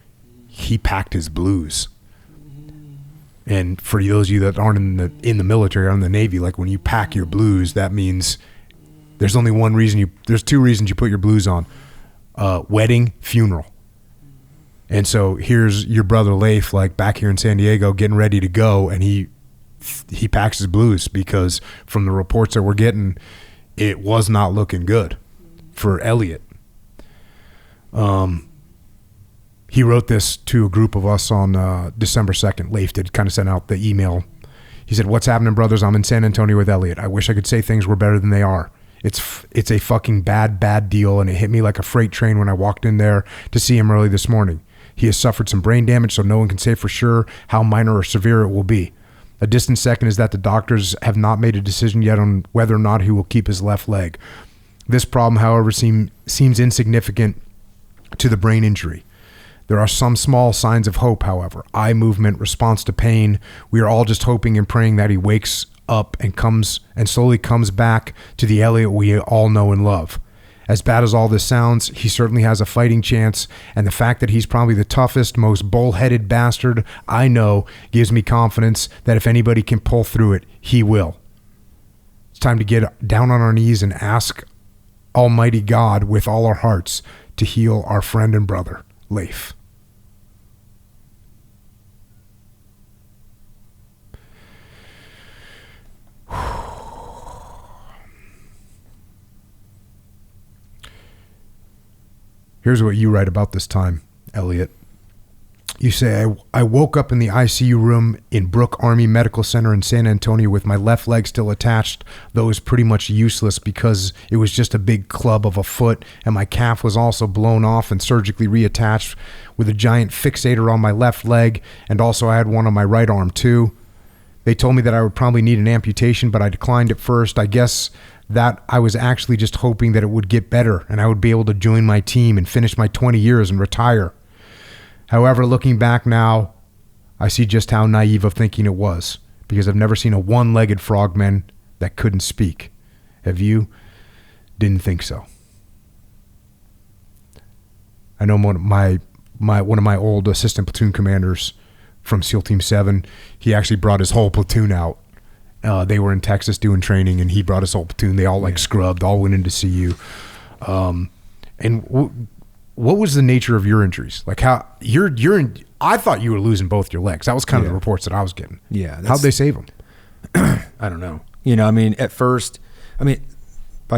he packed his blues. And for those of you that aren't in the military or in the Navy, like when you pack your blues, that means there's only one reason there's 2 reasons you put your blues on: wedding, funeral. And so here's your brother Leif, like back here in San Diego, getting ready to go, and he packs his blues because from the reports that we're getting, it was not looking good for Elliott. He wrote this to a group of us on December 2nd. Leif did kind of send out the email. He said, "What's happening, brothers? I'm in San Antonio with Elliott. I wish I could say things were better than they are. It's a fucking bad deal, and it hit me like a freight train when I walked in there to see him early this morning. He has suffered some brain damage, so no one can say for sure how minor or severe it will be. A distant second is that the doctors have not made a decision yet on whether or not he will keep his left leg. This problem, however, seems insignificant to the brain injury. There are some small signs of hope, however. Eye movement, response to pain. We are all just hoping and praying that he wakes up and slowly comes back to the Elliott we all know and love. As bad as all this sounds, he certainly has a fighting chance, and the fact that he's probably the toughest, most bull-headed bastard I know gives me confidence that if anybody can pull through it, he will. It's time to get down on our knees and ask Almighty God with all our hearts to heal our friend and brother, Leif." Here's what you write about this time, Elliott. You say, I woke up in the ICU room in Brooke Army Medical Center in San Antonio with my left leg still attached, though it was pretty much useless because it was just a big club of a foot, and my calf was also blown off and surgically reattached with a giant fixator on my left leg, and also I had one on my right arm too. They told me that I would probably need an amputation, but I declined at first. I guess that I was actually just hoping that it would get better and I would be able to join my team and finish my 20 years and retire. However, looking back now, I see just how naive of thinking it was, because I've never seen a one-legged frogman that couldn't speak. Have you? Didn't think so. I know one of my old assistant platoon commanders from SEAL Team 7, he actually brought his whole platoon out. They were in Texas doing training, and he brought his whole platoon. They all scrubbed, all went in to see you. What was the nature of your injuries? Like how I thought you were losing both your legs. That was kind of the reports that I was getting. Yeah. How'd they save them? I don't know. At first, by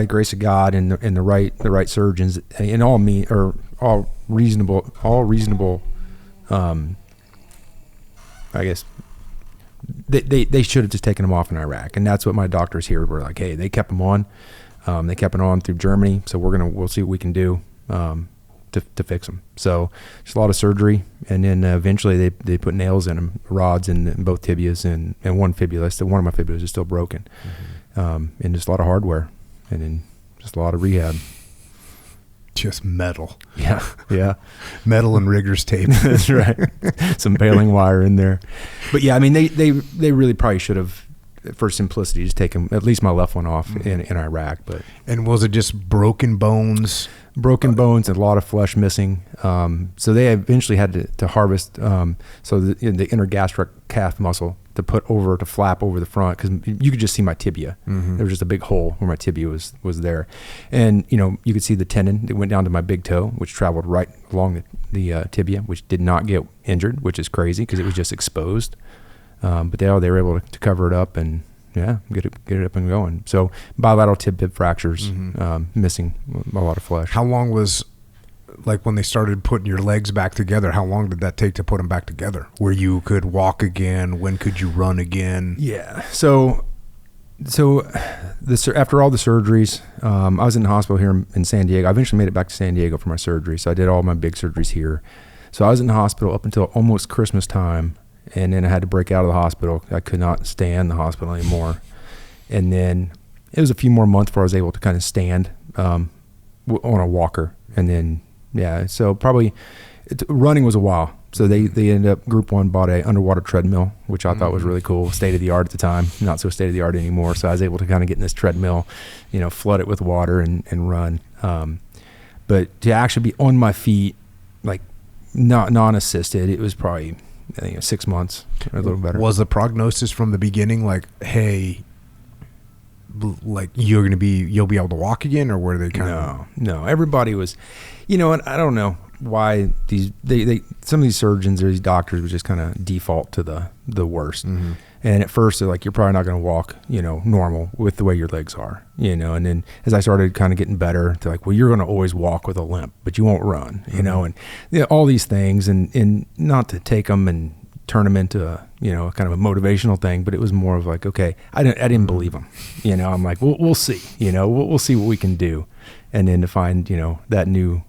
the grace of God and the right surgeons and all reasonable, I guess they should have just taken him off in Iraq. And that's what my doctors here were like, hey, they kept him on. They kept it on through Germany. So we'll see what we can do. To fix them. So just a lot of surgery, and then eventually they put nails in them, rods in both tibias and one fibula. Still, one of my fibulas is still broken, and just a lot of hardware, and then just a lot of rehab. Just metal. Yeah. Metal and rigger's tape. That's right. Some baling wire in there. But yeah, they really probably should have, for simplicity, just taken at least my left one off in Iraq. And was it just broken bones? Broken bones and a lot of flesh missing. So they eventually had to harvest so the intergastric calf muscle to flap over the front, because you could just see my tibia. There was just a big hole where my tibia was there. And, you could see the tendon that went down to my big toe, which traveled right along the tibia, which did not get injured, which is crazy because it was just exposed. But they were able to cover it up and get it up and going. So bilateral tib fractures, missing a lot of flesh. How long was, like, when they started putting your legs back together, how long did that take to put them back together? Where you could walk again? When could you run again? Yeah. So after all the surgeries, I was in the hospital here in San Diego. I eventually made it back to San Diego for my surgery. So I did all my big surgeries here. So I was in the hospital up until almost Christmas time. And then I had to break out of the hospital. I could not stay in the hospital anymore. And then it was a few more months before I was able to kind of stand on a walker. And then, so probably running was a while. So they ended up, Group 1 bought a underwater treadmill, which I thought was really cool, state of the art at the time, not so state of the art anymore. So I was able to kind of get in this treadmill, flood it with water and run. But to actually be on my feet, like not non-assisted, it was probably, I think, 6 months or a little better. Was the prognosis from the beginning like, hey, like you'll be able to walk again, or were they kind of? No, everybody was, and I don't know. why they some of these surgeons or these doctors would just kind of default to the worst. Mm-hmm. And at first they're like, you're probably not going to walk, normal with the way your legs are, and then as I started kind of getting better, they're like, well, you're going to always walk with a limp, but you won't run, and all these things, and not to take them and turn them into a, kind of a motivational thing, but it was more of like, okay, I didn't believe them, I'm like, we'll see, we'll see what we can do. And then to find, that new,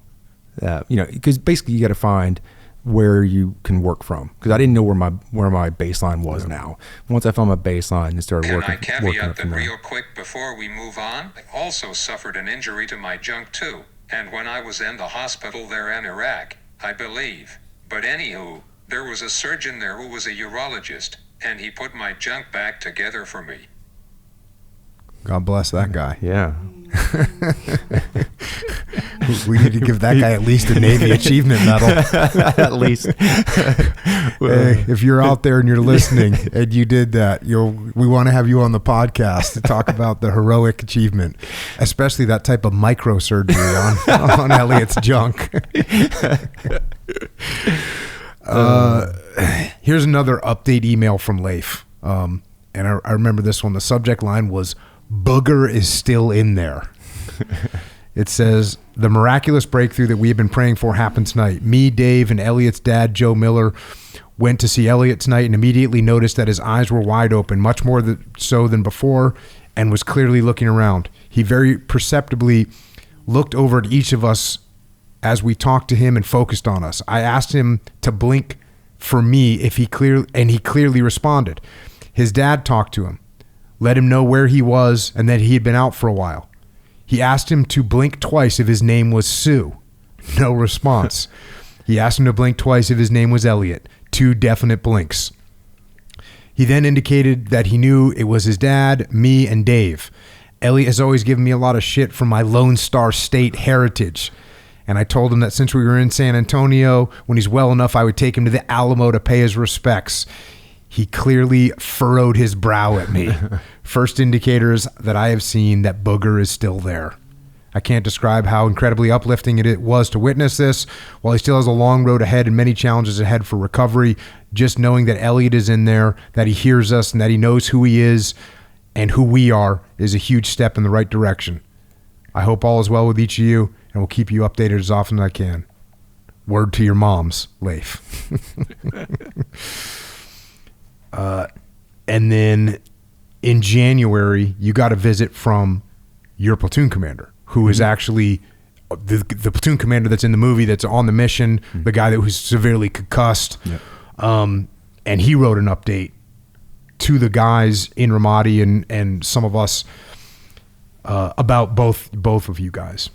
because basically you got to find where you can work from, because I didn't know where my baseline was. Now once I found my baseline and started working. Can I caveat that real quick before we move on? I also suffered an injury to my junk too, and when I was in the hospital there in Iraq, I believe. But anywho, there was a surgeon there who was a urologist, and he put my junk back together for me. God bless that guy. Yeah. We need to give that guy at least a Navy Achievement Medal. At least. Hey, if you're out there and you're listening and you did that, we want to have you on the podcast to talk about the heroic achievement, especially that type of microsurgery on Elliott's junk. Here's another update email from Leif. And I remember this one. The subject line was, "Booger is still in there." It says, "The miraculous breakthrough that we have been praying for happened tonight. Me, Dave, and Elliott's dad, Joe Miller, went to see Elliott tonight and immediately noticed that his eyes were wide open, much more so than before, and was clearly looking around. He very perceptibly looked over at each of us as we talked to him and focused on us. I asked him to blink for me and he clearly responded. His dad talked to him, let him know where he was and that he had been out for a while. He asked him to blink twice if his name was Sue. No response. He asked him to blink twice if his name was Elliott. 2 definite blinks. He then indicated that he knew it was his dad, me, and Dave. Elliott has always given me a lot of shit for my Lone Star State heritage. And I told him that since we were in San Antonio, when he's well enough, I would take him to the Alamo to pay his respects. He clearly furrowed his brow at me. First indicators that I have seen that Booger is still there. I can't describe how incredibly uplifting it was to witness this. While he still has a long road ahead and many challenges ahead for recovery, just knowing that Elliott is in there, that he hears us, and that he knows who he is and who we are is a huge step in the right direction. I hope all is well with each of you, and will keep you updated as often as I can. Word to your moms, Leif. And then in January, you got a visit from your platoon commander, who is actually the platoon commander that's in the movie, that's on the mission, the guy that was severely concussed. Yep. And he wrote an update to the guys in Ramadi and some of us about both of you guys.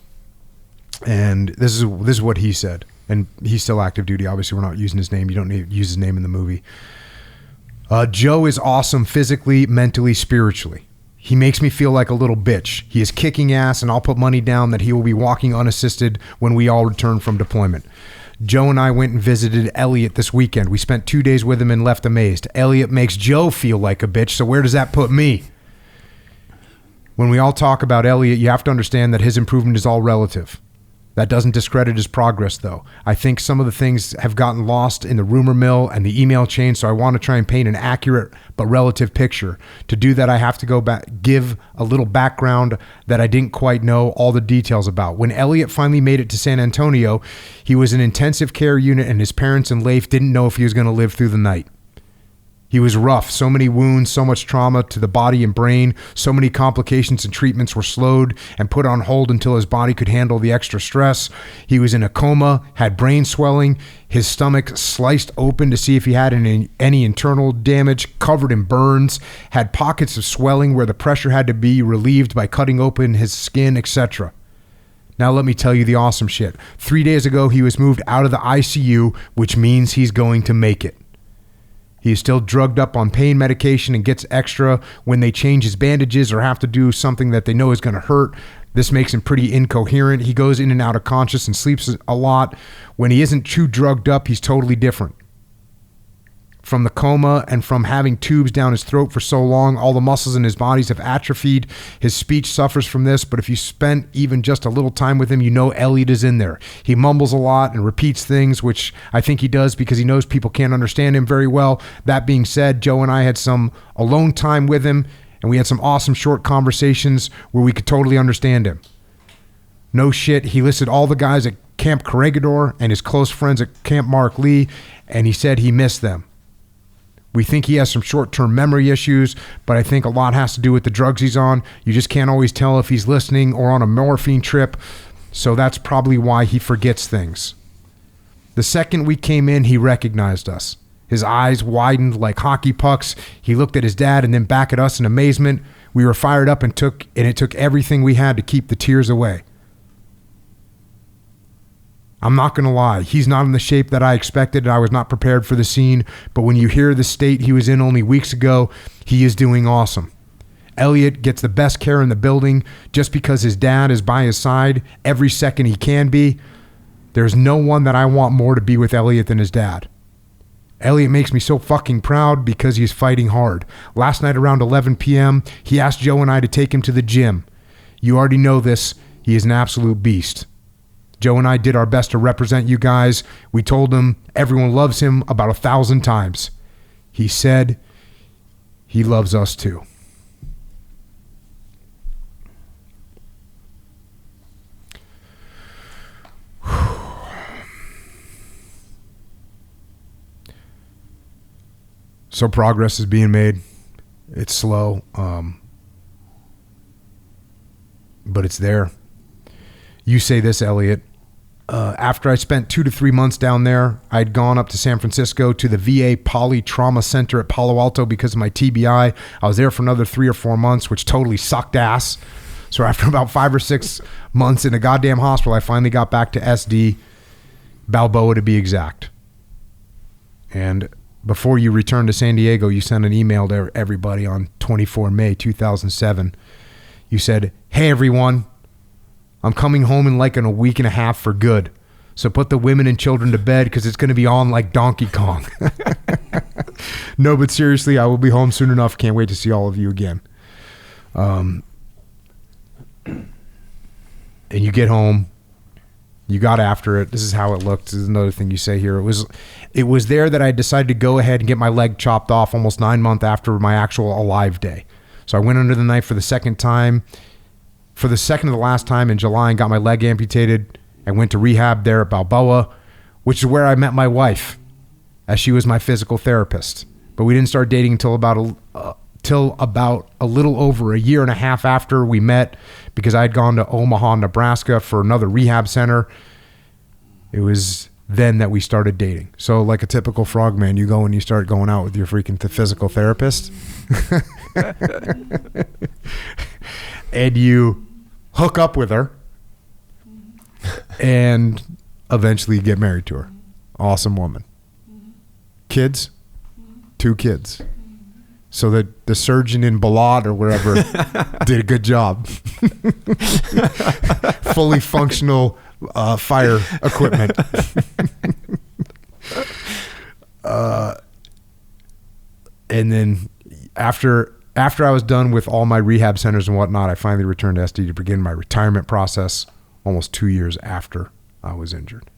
And this is what he said. And he's still active duty. Obviously, we're not using his name. You don't need to use his name in the movie. Joe is awesome physically, mentally, spiritually. He makes me feel like a little bitch. He is kicking ass, and I'll put money down that he will be walking unassisted when we all return from deployment. Joe and I went and visited Elliott this weekend. We spent 2 days with him and left amazed. Elliott makes Joe feel like a bitch, so where does that put me? When we all talk about Elliott, you have to understand that his improvement is all relative. That doesn't discredit his progress, though. I think some of the things have gotten lost in the rumor mill and the email chain, so I want to try and paint an accurate but relative picture. To do that, I have to go back, give a little background that I didn't quite know all the details about. When Elliott finally made it to San Antonio, he was in intensive care unit, and his parents and Leif didn't know if he was going to live through the night. He was rough. So many wounds, so much trauma to the body and brain. So many complications and treatments were slowed and put on hold until his body could handle the extra stress. He was in a coma, had brain swelling, his stomach sliced open to see if he had any internal damage, covered in burns, had pockets of swelling where the pressure had to be relieved by cutting open his skin, etc. Now let me tell you the awesome shit. 3 days ago, he was moved out of the ICU, which means he's going to make it. He is still drugged up on pain medication and gets extra when they change his bandages or have to do something that they know is going to hurt. This makes him pretty incoherent. He goes in and out of conscious and sleeps a lot. When he isn't too drugged up, he's totally different. from the coma and from having tubes down his throat for so long. All the muscles in his bodies have atrophied. His speech suffers from this, but if you spent even just a little time with him, you know Elliott is in there. He mumbles a lot and repeats things, which I think he does because he knows people can't understand him very well. That being said, Joe and I had some alone time with him, and we had some awesome short conversations where we could totally understand him. No shit, he listed all the guys at Camp Corregidor and his close friends at Camp Mark Lee, and he said he missed them. We think he has some short-term memory issues, but I think a lot has to do with the drugs he's on. You just can't always tell if he's listening or on a morphine trip, so that's probably why he forgets things. The second we came in, he recognized us. His eyes widened like hockey pucks. He looked at his dad and then back at us in amazement. We were fired up and it took everything we had to keep the tears away. I'm not going to lie. He's not in the shape that I expected, and I was not prepared for the scene. But when you hear the state he was in only weeks ago, he is doing awesome. Elliott gets the best care in the building just because his dad is by his side every second he can be. There's no one that I want more to be with Elliott than his dad. Elliott makes me so fucking proud because he's fighting hard. Last night around 11 p.m., he asked Joe and I to take him to the gym. You already know this. He is an absolute beast. Joe and I did our best to represent you guys. We told him everyone loves him about 1,000 times. He said he loves us too. So progress is being made. It's slow, but it's there. You say this, Elliott. After I spent 2 to 3 months down there, I'd gone up to San Francisco to the VA Poly Trauma Center at Palo Alto because of my TBI. I was there for another 3 or 4 months, which totally sucked ass. So after about 5 or 6 months in a goddamn hospital, I finally got back to SD, Balboa to be exact. And before you returned to San Diego, you sent an email to everybody on 24 May 2007. You said, "Hey everyone, I'm coming home in like in a week and a half for good. So put the women and children to bed because it's going to be on like Donkey Kong." No, but seriously, I will be home soon enough. Can't wait to see all of you again. And you get home. You got after it. This is how it looked. This is another thing you say here. It was there that I decided to go ahead and get my leg chopped off almost 9 months after my actual alive day. So I went under the knife for the second time. For the second to the last time in July and got my leg amputated. I went to rehab there at Balboa, which is where I met my wife, as she was my physical therapist. But we didn't start dating until about a little over a year and a half after we met, because I had gone to Omaha, Nebraska for another rehab center. It was then that we started dating. So like a typical frogman, you go and you start going out with your freaking physical therapist. And you hook up with her and eventually get married to her. Awesome woman. Kids? 2 kids. So that the surgeon in Balad or wherever did a good job. Fully functional fire equipment. And then after I was done with all my rehab centers and whatnot, I finally returned to SD to begin my retirement process almost 2 years after I was injured.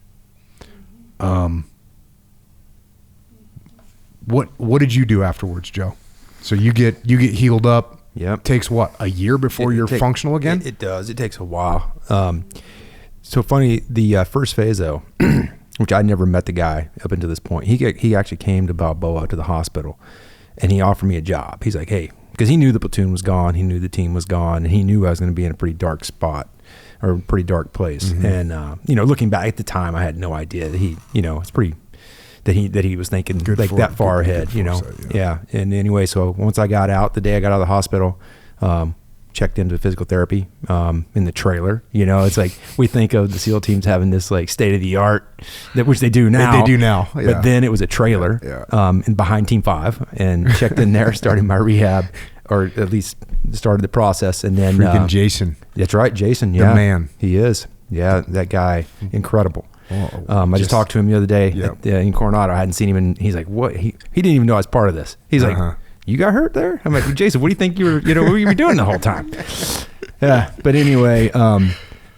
What did you do afterwards, Joe? So you get healed up. Yep. Takes what, a year before you're functional again? It does. It takes a while. So funny, the first phase though, which I never met the guy up until this point. He actually came to Balboa to the hospital, and he offered me a job. He's like, "Hey," because he knew the platoon was gone, he knew the team was gone, and he knew I was going to be in a pretty dark spot or a pretty dark place. Mm-hmm. And looking back at the time, I had no idea that it's pretty. That he was thinking that far ahead, Yeah. And anyway, so once I got out, the day I got out of the hospital, checked into physical therapy in the trailer. It's like we think of the SEAL teams having this like state of the art, which they do now. They do now, yeah. But then it was a trailer, and behind Team 5, and checked in there, started my rehab, or at least started the process, and then freaking Jason. That's right, Jason. Yeah, the man. He is. Yeah, that guy, incredible. I just talked to him the other day in Coronado. I hadn't seen him, and he's like, "What?" He didn't even know I was part of this. He's like, "You got hurt there?" I'm like, "Jason, what do you think you were? What were you doing the whole time?" Yeah. But anyway,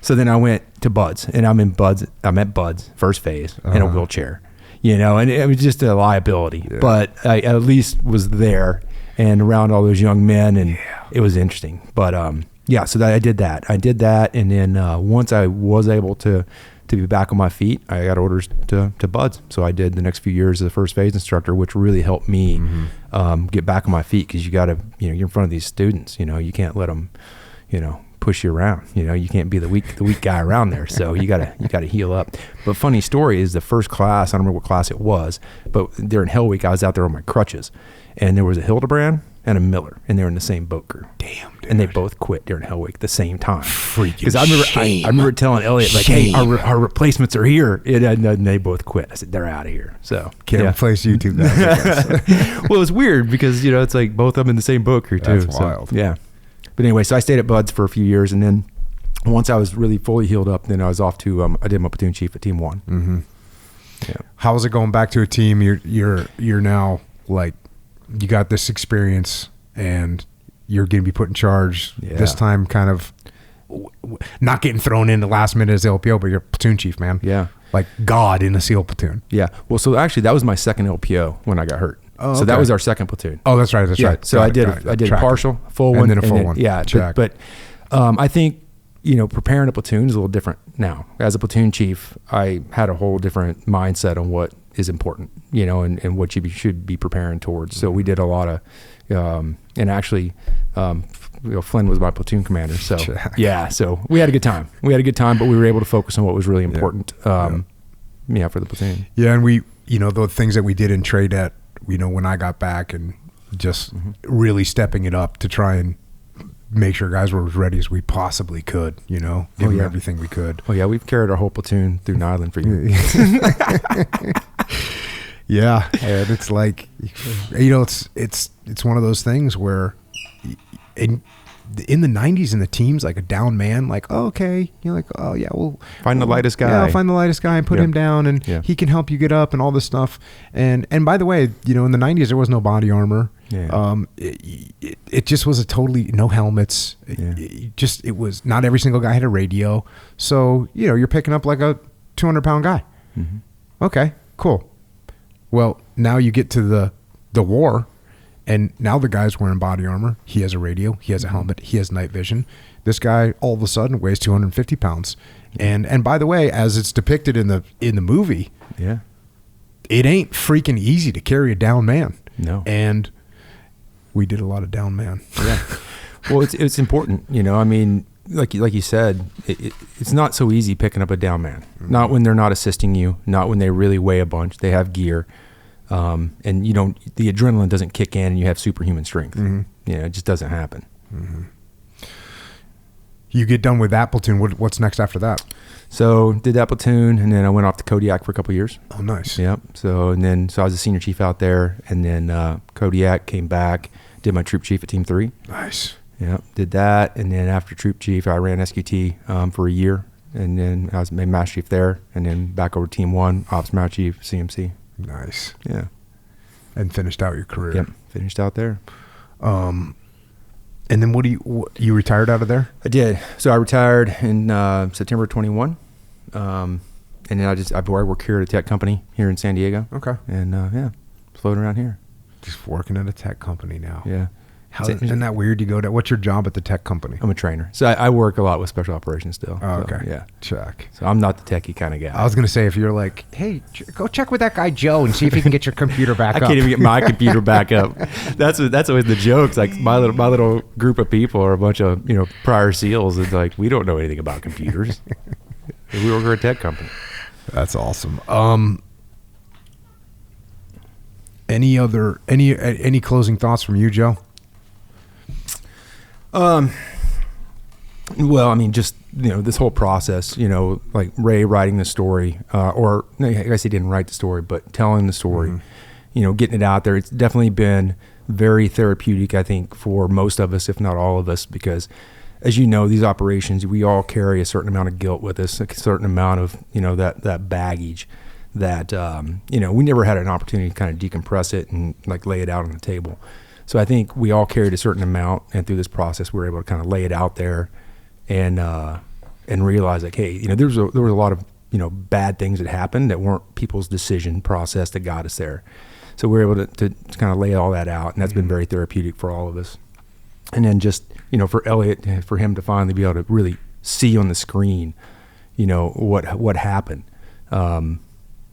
so then I went to Buds, and I'm at Buds first phase in a wheelchair, and it was just a liability. Yeah. But I at least was there and around all those young men, and it was interesting. But so I did that. And then once I was able to be back on my feet, I got orders to Buds. So I did the next few years as a first phase instructor, which really helped me get back on my feet, because you got to, you're in front of these students. You can't let them, push you around. You can't be the weak guy around there. So you gotta heal up. But funny story is, the first class, I don't remember what class it was, but during Hell Week I was out there on my crutches, and there was a Hildebrand and a Miller, and they were in the same boat crew. Damn, dude. And they both quit during Hell Week at the same time. Freaking Because I remember telling Elliott, like, "Hey, our replacements are here," and they both quit. I said, "They're out of here." So can't replace you two guys. Well, it's weird because it's like both of them in the same boat crew too. That's wild. Yeah. But anyway, so I stayed at Buds for a few years, and then once I was really fully healed up, then I was off to I did my platoon chief at Team 1. Mm-hmm. Yeah. How was it going back to a team? You're now, like, you got this experience, and you're going to be put in charge this time, kind of not getting thrown in the last minute as LPO, but you're platoon chief, man. Yeah. Like God in a SEAL platoon. Yeah. Well, so actually that was my second LPO when I got hurt. Oh, so that was our second platoon. Oh, that's right. That's right. So I did a partial, full one, and then a full one. Yeah. But I think, preparing a platoon is a little different now. As a platoon chief, I had a whole different mindset on what is important, and what you should be preparing towards. So we did a lot of, and actually, Flynn was my platoon commander. So so we had a good time. But we were able to focus on what was really important, for the platoon. Yeah. And we, the things that we did in TRADET, when I got back, and just really stepping it up to try and make sure guys were as ready as we possibly could, give them everything we could. Oh yeah, we've carried our whole platoon through Nyland for years. Yeah, and it's like, it's one of those things where in the 90s in the teams, like a down man, like, oh, okay, you're like, oh yeah, we'll find the lightest guy. Yeah, I'll find the lightest guy and put him down, and he can help you get up and all this stuff. And by the way, in the 90s there was no body armor. Yeah. It just was a totally no helmets. It was not every single guy had a radio. So, you're picking up like a 200-pound guy. Mm-hmm. Okay, cool. Well, now you get to the war, and now the guy's wearing body armor. He has a radio. He has a helmet. He has night vision. This guy all of a sudden weighs 250 pounds. And by the way, as it's depicted in the movie, it ain't freaking easy to carry a down man. No. And we did a lot of down man. Yeah. Well, it's important. I mean, like you said, it's not so easy picking up a down man. Mm-hmm. Not when they're not assisting you. Not when they really weigh a bunch. They have gear. And the adrenaline doesn't kick in and you have superhuman strength. Mm-hmm. It just doesn't happen. Mm-hmm. You get done with that platoon. What's next after that? So did that platoon, and then I went off to Kodiak for a couple of years. Oh, nice. Yep. So I was a senior chief out there, and then Kodiak came back, did my troop chief at Team 3. Nice. Yep. Did that, and then after troop chief, I ran SQT for a year, and then I was made master chief there, and then back over to Team 1, ops master chief, CMC. Nice. Yeah. And finished out your career. Yep. Finished out there. And then you retired out of there? I did. So I retired in September 21. And then I work here at a tech company here in San Diego. Okay. And floating around here. Just working at a tech company now. Yeah. Isn't that weird? You go to, what's your job at the tech company? I'm a trainer. So I work a lot with special operations still. Oh, so, okay. Yeah. Check. So I'm not the techie kind of guy. I was going to say, if you're like, hey, go check with that guy Joe and see if he can get your computer back up. I can't even get my computer back up. That's always the jokes. Like my little group of people are a bunch of, prior SEALs. It's like, we don't know anything about computers. We work for a tech company. That's awesome. Any closing thoughts from you, Joe? Well, I mean, just, this whole process, like Ray writing the story, or I guess he didn't write the story, but telling the story, getting it out there. It's definitely been very therapeutic, I think, for most of us, if not all of us, because, as you know, these operations, we all carry a certain amount of guilt with us, a certain amount of, that baggage that, we never had an opportunity to kind of decompress it and like lay it out on the table. So I think we all carried a certain amount, and through this process, we were able to kind of lay it out there and realize like, hey, there was a lot of, bad things that happened that weren't people's decision process that got us there. So we were able to kind of lay all that out, and that's been very therapeutic for all of us. And then just, for Elliott, for him to finally be able to really see on the screen, what happened.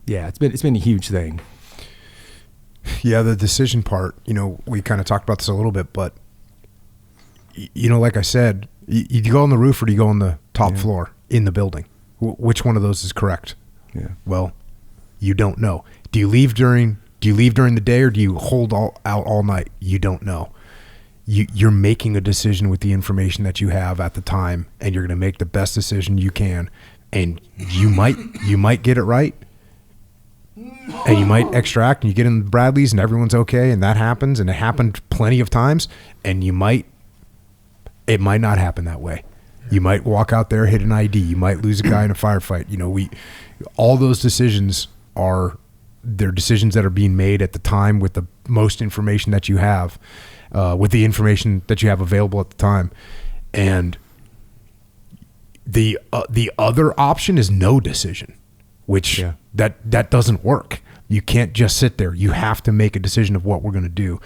It's been a huge thing. Yeah, the decision part, we kind of talked about this a little bit, but, like I said, you go on the roof or do you go on the top floor in the building? Which one of those is correct? Yeah. Well, you don't know. Do you leave during the day or do you hold out all night? You don't know. You're making a decision with the information that you have at the time, and you're going to make the best decision you can. And you might get it right, and you might extract, and you get in the Bradleys, and everyone's okay, and that happens, and it happened plenty of times. And it might not happen that way. You might walk out there, hit an ID. You might lose a guy in a firefight. All those decisions they're decisions that are being made at the time with the most information that you have. With the information that you have available at the time. And the other option is no decision, which that doesn't work. You can't just sit there. You have to make a decision of what we're going to do.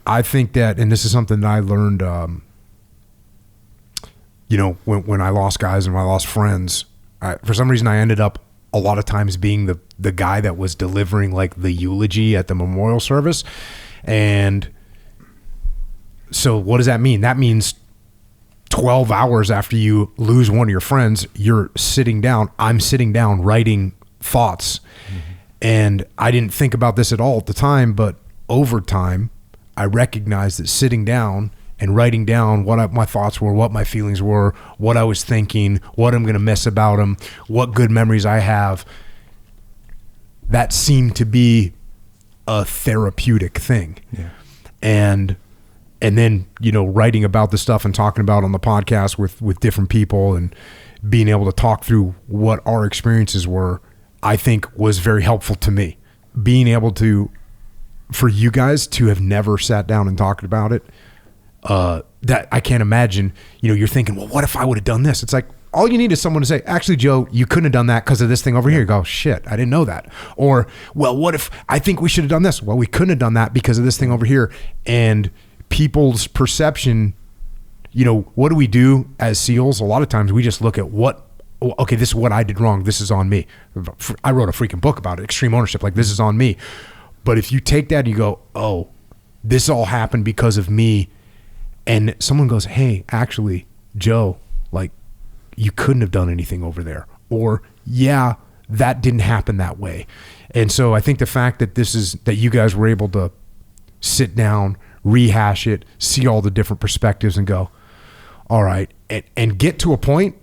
I think that, and this is something that I learned, when I lost guys and when I lost friends, for some reason I ended up a lot of times being the guy that was delivering like the eulogy at the memorial service. And so what does that mean? That means 12 hours after you lose one of your friends, you're sitting down. I'm sitting down writing thoughts. Mm-hmm. And I didn't think about this at all at the time, but over time, I recognized that sitting down and writing down what my thoughts were, what my feelings were, what I was thinking, what I'm going to miss about them, what good memories I have, that seemed to be a therapeutic thing. Yeah. And then, writing about the stuff and talking about on the podcast with different people and being able to talk through what our experiences were, I think was very helpful to me. Being able to, for you guys to have never sat down and talked about it, that I can't imagine, you're thinking, well, what if I would have done this? It's like, all you need is someone to say, actually, Joe, you couldn't have done that because of this thing over here. You go, shit, I didn't know that. Or, well, what if I think we should have done this? Well, we couldn't have done that because of this thing over here. And people's perception, what do we do as SEALs? A lot of times we just look at okay, this is what I did wrong. This is on me. I wrote a freaking book about it, extreme ownership. Like, this is on me. But if you take that and you go, oh, this all happened because of me. And someone goes, hey, actually, Joe, like, you couldn't have done anything over there. Or, yeah, that didn't happen that way. And so I think the fact that that you guys were able to sit down, rehash it, see all the different perspectives and go, all right, and get to a point,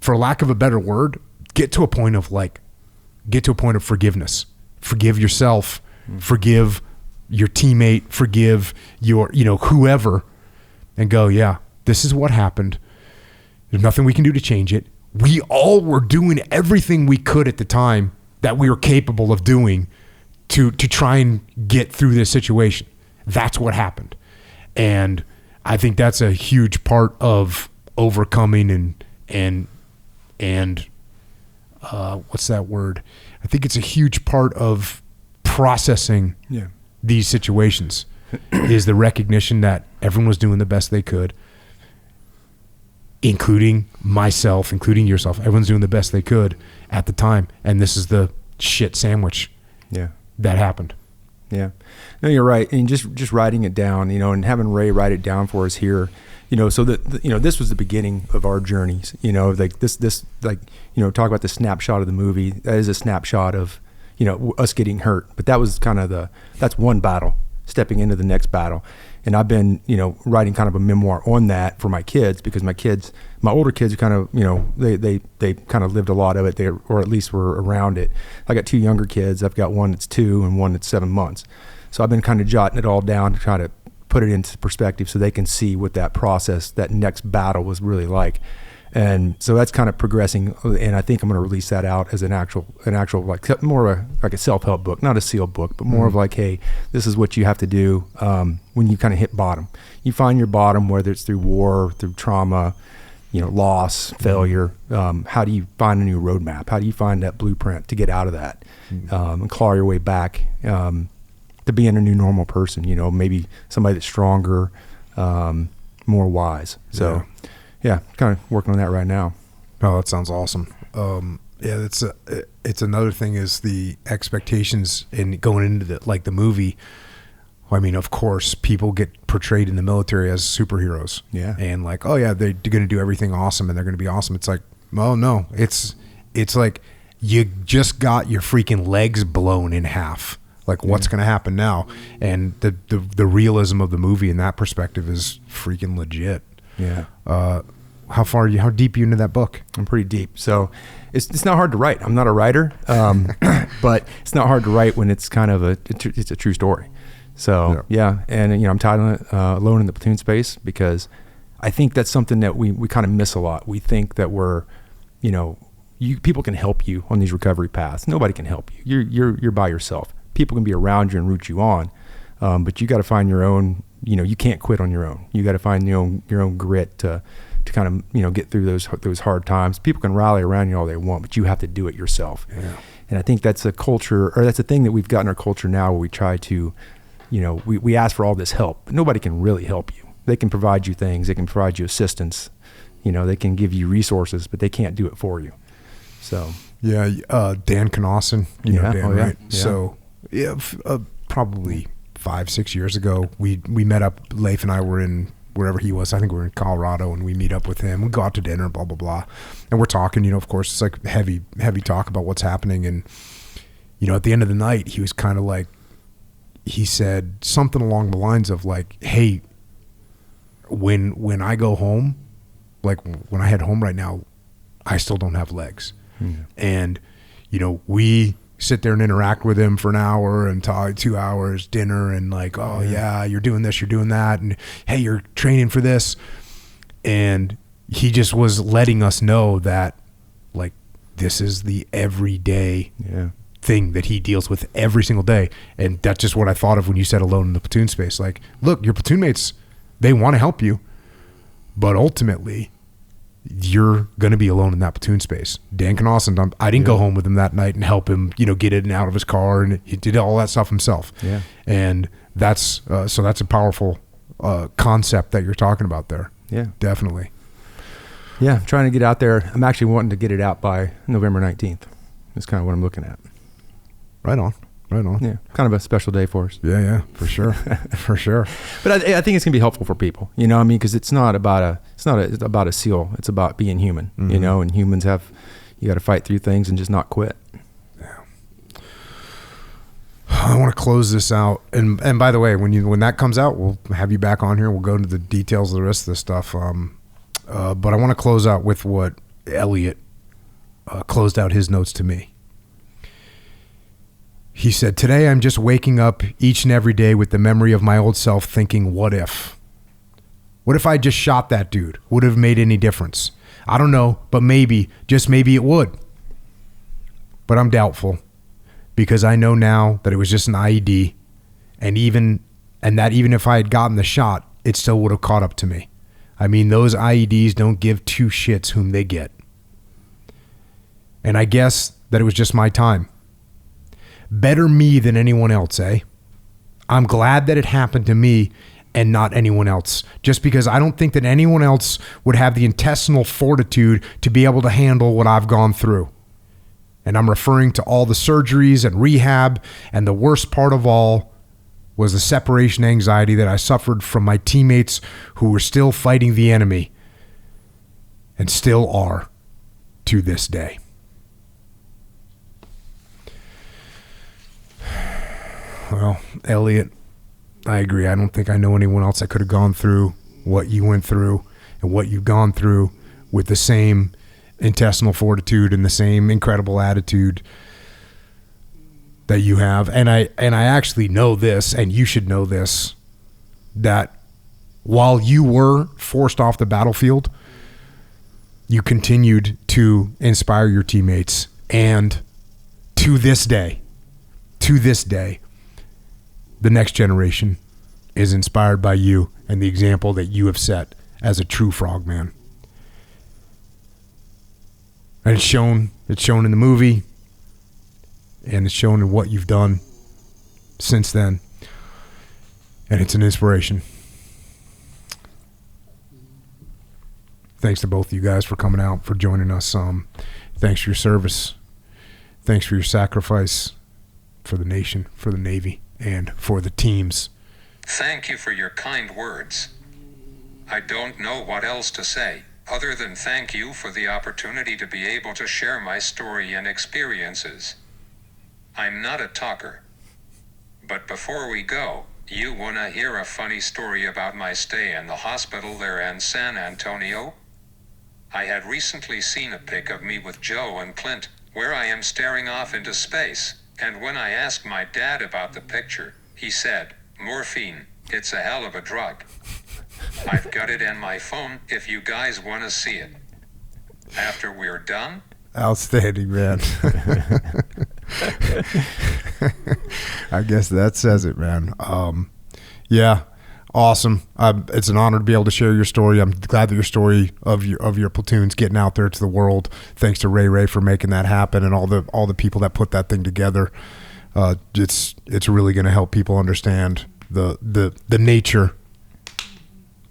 for lack of a better word, get to a point of forgiveness. Forgive yourself, forgive your teammate, forgive your, whoever, and go, yeah, this is what happened. There's nothing we can do to change it. We all were doing everything we could at the time that we were capable of doing to try and get through this situation. That's what happened. And I think that's a huge part of overcoming and what's that word? I think it's a huge part of processing these situations is the recognition that everyone was doing the best they could, including myself, including yourself. Everyone's doing the best they could at the time. And this is the shit sandwich that happened. Yeah. No, you're right. And just writing it down, and having Ray write it down for us here, so that, this was the beginning of our journeys, like this, talk about the snapshot of the movie. That is a snapshot of, us getting hurt, but that was kind of that's one battle, stepping into the next battle. And I've been, writing kind of a memoir on that for my kids, because my older kids are kind of, they kind of lived a lot of it, or at least were around it. I got two younger kids. I've got one that's 2 and one that's 7 months. So I've been kind of jotting it all down to try to put it into perspective so they can see what that process, that next battle was really like. And so that's kind of progressing, and I think I'm going to release that out as an actual like more of like a self-help book, not a sealed book, but more of like, hey, this is what you have to do when you kind of hit bottom. You find your bottom, whether it's through war, through trauma, loss, failure. How do you find a new roadmap? How do you find that blueprint to get out of that and claw your way back to being a new normal person? Maybe somebody that's stronger, more wise. So. Yeah, kind of working on that right now. Oh, that sounds awesome. Yeah, it's another thing is the expectations in going into the movie. I mean, of course, people get portrayed in the military as superheroes. Yeah, and like, oh yeah, they're going to do everything awesome and they're going to be awesome. It's like, oh no, it's like you just got your freaking legs blown in half. Like, what's going to happen now? And the realism of the movie in that perspective is freaking legit. Yeah. How deep are you into that book? I'm pretty deep. So it's not hard to write. I'm not a writer, but it's not hard to write when it's kind of it's a true story. So yeah. And I'm titling it Alone in the Platoon Space because I think that's something that we kind of miss a lot. We think that we're, people can help you on these recovery paths. Nobody can help you. You're by yourself. People can be around you and root you on, but you got to find your own. You can't quit on your own. You got to find your own grit to kind of get through those hard times. People can rally around you all they want, but you have to do it yourself. Yeah. And I think that's a culture, or that's a thing that we've got in our culture now, where we try to, we ask for all this help, but nobody can really help you. They can provide you things, they can provide you assistance, they can give you resources, but they can't do it for you. So yeah, Dan Knausen, know Dan, right? Yeah. So yeah, probably 5-6 years ago, we met up. Leif and I were in wherever he was. I think we were in Colorado, and we meet up with him. We go out to dinner, blah blah blah, and we're talking. Of course, it's like heavy talk about what's happening. And at the end of the night, he was kind of like, he said something along the lines of like, "Hey, when I go home, like when I head home right now, I still don't have legs." And we sit there and interact with him for an hour and talk 2 hours, dinner, and like, oh yeah, you're doing this, you're doing that, and hey, you're training for this. And he just was letting us know that like this is the everyday thing that he deals with every single day. And that's just what I thought of when you said alone in the platoon space. Like, look, your platoon mates, they want to help you, but ultimately you're going to be alone in that platoon space. Dan Knausen, I didn't go home with him that night and help him, get in and out of his car, and he did all that stuff himself. Yeah. And that's, so that's a powerful concept that you're talking about there. Yeah. Definitely. Yeah. I'm trying to get out there. I'm actually wanting to get it out by November 19th. That's kind of what I'm looking at. Right on. Yeah, kind of a special day for us. Yeah, for sure, for sure. But I think it's gonna be helpful for people. Because it's not about a SEAL. It's about being human. And humans you got to fight through things and just not quit. Yeah. I want to close this out, and by the way, when that comes out, we'll have you back on here. We'll go into the details of the rest of this stuff. But I want to close out with what Elliott closed out his notes to me. He said, "Today I'm just waking up each and every day with the memory of my old self thinking, what if? What if I just shot that dude? Would it have made any difference? I don't know, but maybe, just maybe it would. But I'm doubtful, because I know now that it was just an IED, and that even if I had gotten the shot, it still would have caught up to me. I mean, those IEDs don't give two shits whom they get. And I guess that it was just my time. Better me than anyone else, eh? I'm glad that it happened to me and not anyone else, just because I don't think that anyone else would have the intestinal fortitude to be able to handle what I've gone through. And I'm referring to all the surgeries and rehab, and the worst part of all was the separation anxiety that I suffered from my teammates who were still fighting the enemy and still are to this day." Well, Elliott, I agree. I don't think I know anyone else that could have gone through what you went through and what you've gone through with the same intestinal fortitude and the same incredible attitude that you have. And I actually know this, and you should know this, that while you were forced off the battlefield, you continued to inspire your teammates. And to this day, the next generation is inspired by you and the example that you have set as a true frogman. And it's shown in the movie, and it's shown in what you've done since then. And it's an inspiration. Thanks to both of you guys for coming out, for joining us. Thanks for your service. Thanks for your sacrifice for the nation, for the Navy, and for the teams. Thank you for your kind words. I don't know what else to say, other than thank you for the opportunity to be able to share my story and experiences. I'm not a talker. But before we go, you wanna hear a funny story about my stay in the hospital there in San Antonio? I had recently seen a pic of me with Joe and Clint, where I am staring off into space, and when I asked my dad about the picture, he said, "Morphine, it's a hell of a drug." I've got it in my phone if you guys want to see it. After we're done. Outstanding, man. I guess that says it, man. Yeah, awesome. It's an honor to be able to share your story. I'm glad that your story of your platoon's getting out there to the world. Thanks to Ray for making that happen, and all the people that put that thing together. It's really going to help people understand the nature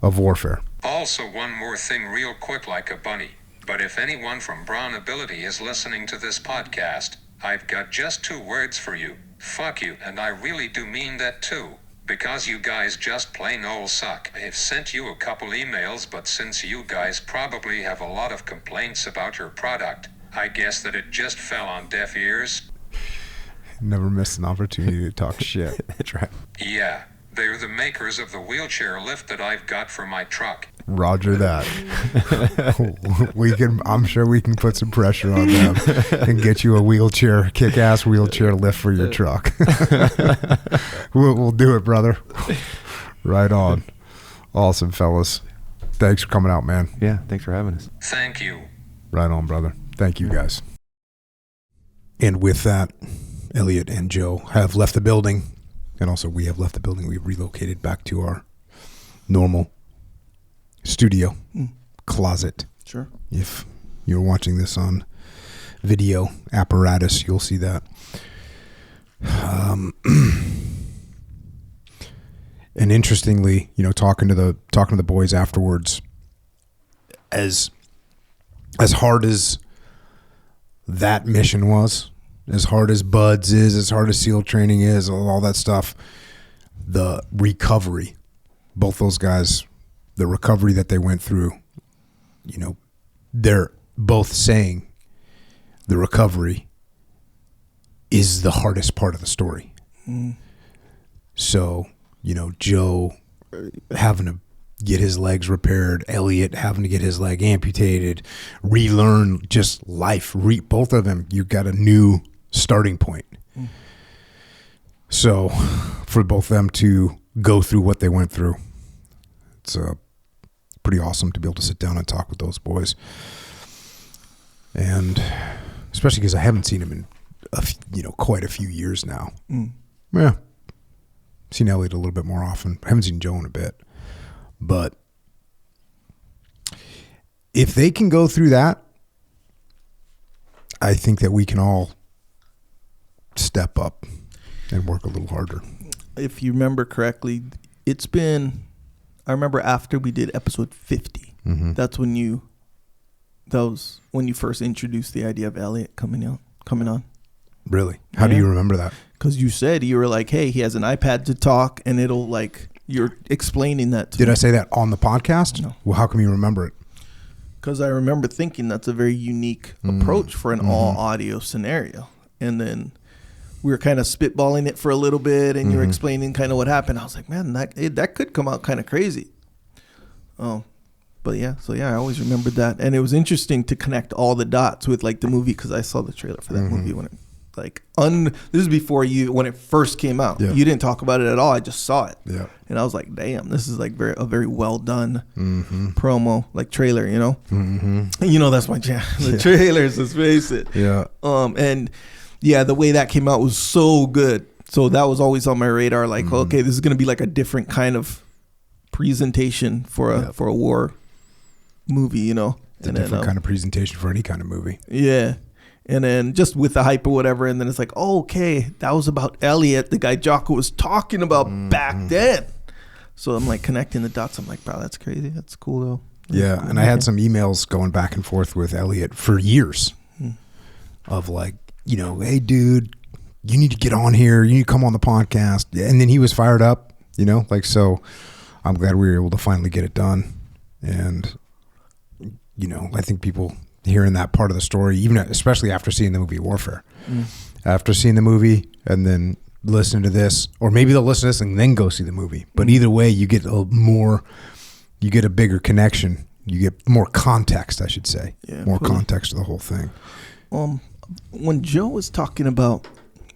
of warfare. Also, one more thing real quick, like a bunny. But if anyone from Brawn Ability is listening to this podcast, I've got just 2 words for you. Fuck you, and I really do mean that too. Because you guys just plain old suck. I've sent you a couple emails, but since you guys probably have a lot of complaints about your product, I guess that it just fell on deaf ears. Never miss an opportunity to talk shit. That's right. Yeah, they're the makers of the wheelchair lift that I've got for my truck. Roger that. I'm sure we can put some pressure on them and get you a kick-ass wheelchair lift for your truck. We'll do it, brother. Right on. Awesome, fellas. Thanks for coming out, man. Yeah, thanks for having us. Thank you. Right on, brother. Thank you, guys. And with that, Elliott and Joe have left the building, and also we have left the building. We've relocated back to our normal studio closet. Sure. If you're watching this on video apparatus, you'll see that. And interestingly, talking to the boys afterwards, as hard as that mission was, as hard as Buds is, as hard as SEAL training is, all that stuff, the recovery, both those guys, the recovery that they went through, they're both saying the recovery is the hardest part of the story. So, Joe having to get his legs repaired, Elliott having to get his leg amputated, relearn just life. Both of them, you got a new starting point. So for both of them to go through what they went through, it's pretty awesome to be able to sit down and talk with those boys. And especially because I haven't seen him in quite a few years now. Yeah. Seen Elliott a little bit more often. I haven't seen Joe in a bit. But if they can go through that, I think that we can all step up and work a little harder. If you remember correctly, I remember after we did episode 50, that's when you first introduced the idea of Elliott coming on. Really? How do you remember that? Because you said, you were like, hey, he has an iPad to talk, and it'll you're explaining that to me. Did I say that on the podcast? No. Well, how come you remember it? Because I remember thinking that's a very unique approach for an all audio scenario. And then we were kind of spitballing it for a little bit, and you were explaining kind of what happened. I was like, man, that could come out kind of crazy. But yeah, I always remembered that. And it was interesting to connect all the dots with the movie, because I saw the trailer for that movie when it like this is before when it first came out. Yeah. You didn't talk about it at all. I just saw it. Yeah. And I was like, damn, this is like a very well done promo, like trailer, you know? Mm-hmm. You know, that's my jam. The trailers, let's face it. Yeah. And yeah, the way that came out was so good. So that was always on my radar. Like, okay, this is going to be like a different kind of presentation for a war movie, you know? It's a different kind of presentation for any kind of movie. Yeah. And then just with the hype or whatever, and then it's like, oh, okay, that was about Elliott, the guy Jocko was talking about back then. So I'm like connecting the dots. I'm like, bro, that's crazy. That's cool though. Yeah, and I had some emails going back and forth with Elliott for years of like, you know, hey, dude, you need to get on here. You need to come on the podcast. And then he was fired up, you know, like, so I'm glad we were able to finally get it done. And, you know, I think people hearing that part of the story, even especially after seeing the movie Warfare, after seeing the movie and then listen to this, or maybe they'll listen to this and then go see the movie. But either way, you get you get a bigger connection. You get more context, I should say. Yeah, more context to the whole thing. When Joe was talking about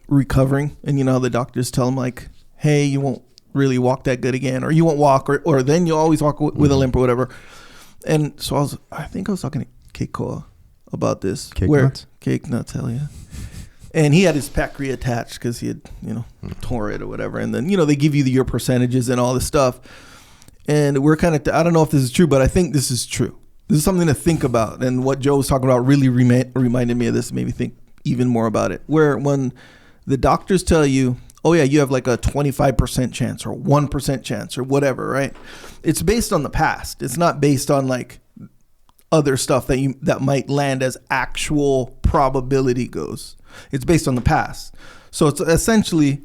recovering, and you know, the doctors tell him like, hey, you won't really walk that good again, or you won't walk, or then you always walk with a limp or whatever. And so I think I was talking to Keikoa about this. Cake nuts, hell yeah. And he had his pec reattached because he had, you know, tore it or whatever. And then, you know, they give you your percentages and all this stuff. And we're kind of, I don't know if this is true, but I think this is true. This is something to think about. And what Joe was talking about really reminded me of this, made me think even more about it. Where when the doctors tell you, oh yeah, you have like a 25% chance or 1% chance or whatever, right? It's based on the past. It's not based on like other stuff that might land as actual probability goes. It's based on the past. So it's essentially,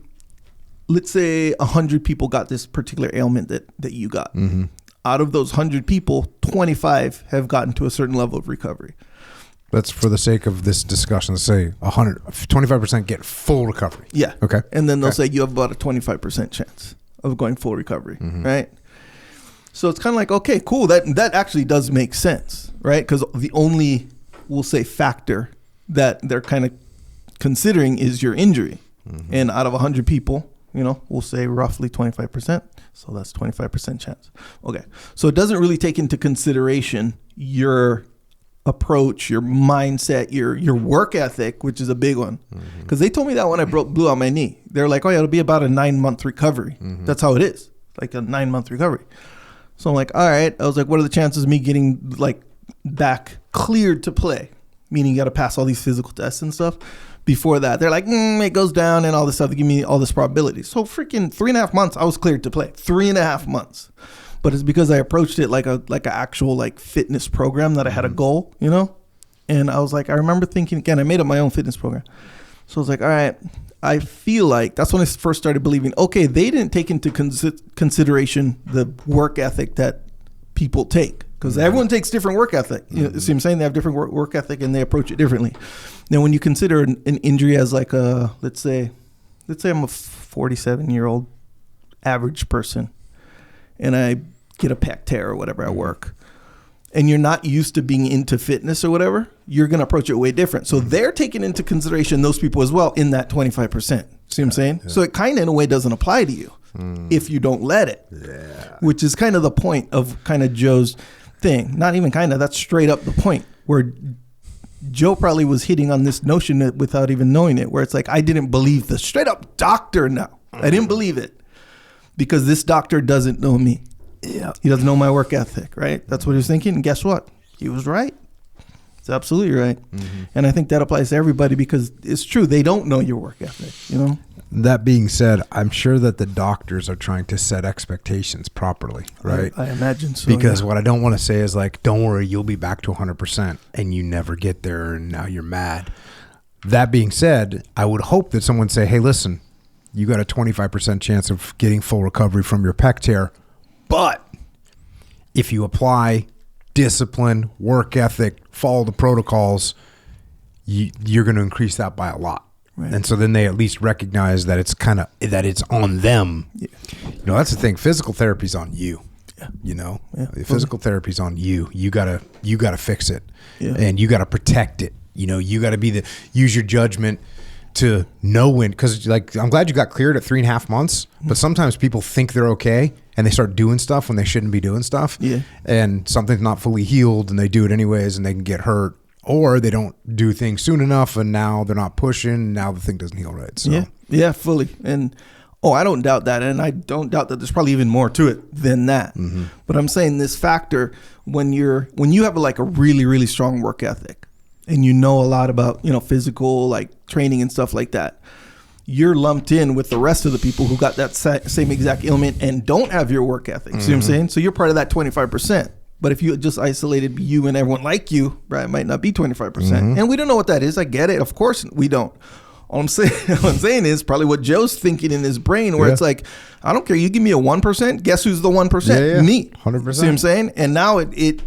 let's say 100 people got this particular ailment that you got. Mm-hmm. Out of those 100 people, 25 have gotten to a certain level of recovery. That's for the sake of this discussion. Let's say 25% get full recovery. Yeah. Okay. And then they'll say you have about a 25% chance of going full recovery, right? So it's kind of like, okay, cool. That actually does make sense, right? Because the only, we'll say, factor that they're kind of considering is your injury. And out of 100 people, you know, we'll say roughly 25%. So that's 25% chance. Okay. So it doesn't really take into consideration your approach, your mindset, your work ethic, which is a big one. Because they told me that when I blew out my knee. They're like, oh yeah, it'll be about a 9-month recovery. That's how it is. Like a 9-month recovery. So I'm like, all right. I was like, what are the chances of me getting like back cleared to play? Meaning you got to pass all these physical tests and stuff. Before that, they're like, it goes down and all this stuff. They give me all this probability. So freaking 3.5 months, I was cleared to play. 3.5 months. But it's because I approached it like an actual like fitness program that I had a goal, you know? And I was like, I remember thinking, again, I made up my own fitness program. So I was like, all right, I feel like that's when I first started believing, okay, they didn't take into consideration the work ethic that people take. Because everyone takes different work ethic. You know, see what I'm saying? They have different work ethic and they approach it differently. Now, when you consider an injury as like a, let's say I'm a 47-year-old average person and I get a pec tear or whatever at work, and you're not used to being into fitness or whatever, you're going to approach it way different. So they're taking into consideration those people as well in that 25%. See what I'm saying? Yeah. So it kind of in a way doesn't apply to you if you don't let it, which is kind of the point of kind of Joe's thing. Not even kind of, that's straight up the point where Joe probably was hitting on this notion without even knowing it, where it's like, I didn't believe the straight up doctor now. I didn't believe it because this doctor doesn't know me. Yeah, he doesn't know my work ethic, right? That's what he was thinking. And guess what? He was right. It's absolutely right. And I think that applies to everybody because it's true. They don't know your work ethic, you know? That being said, I'm sure that the doctors are trying to set expectations properly, right? I imagine so. Because what I don't want to say is like, don't worry, you'll be back to 100% and you never get there and now you're mad. That being said, I would hope that someone say, hey, listen, you got a 25% chance of getting full recovery from your pec tear. But if you apply discipline, work ethic, follow the protocols, you're going to increase that by a lot. Right. And so then they at least recognize that it's it's on them. Yeah. You know, that's the thing. Physical therapy's on you. Yeah. You know, physical therapy's on you. You gotta fix it, and you gotta protect it. You know, you gotta use your judgment to know when, because like I'm glad you got cleared at 3.5 months, but sometimes people think they're okay and they start doing stuff when they shouldn't be doing stuff. Yeah. And something's not fully healed and they do it anyways and they can get hurt, or they don't do things soon enough and now they're not pushing and now the thing doesn't heal right. So Yeah, fully. And I don't doubt that. And I don't doubt that there's probably even more to it than that. Mm-hmm. But I'm saying this factor, when you have like a really, really strong work ethic and you know a lot about, physical like training and stuff like that, you're lumped in with the rest of the people who got that same exact ailment and don't have your work ethic. See what I'm saying? So you're part of that 25%. But if you had just isolated you and everyone like you, right, it might not be 25%. And we don't know what that is. I get it. Of course we don't. All I'm saying is probably what Joe's thinking in his brain, where it's like, I don't care. You give me a 1%. Guess who's the 1%? Yeah. Me. 100%. See what I'm saying? And now it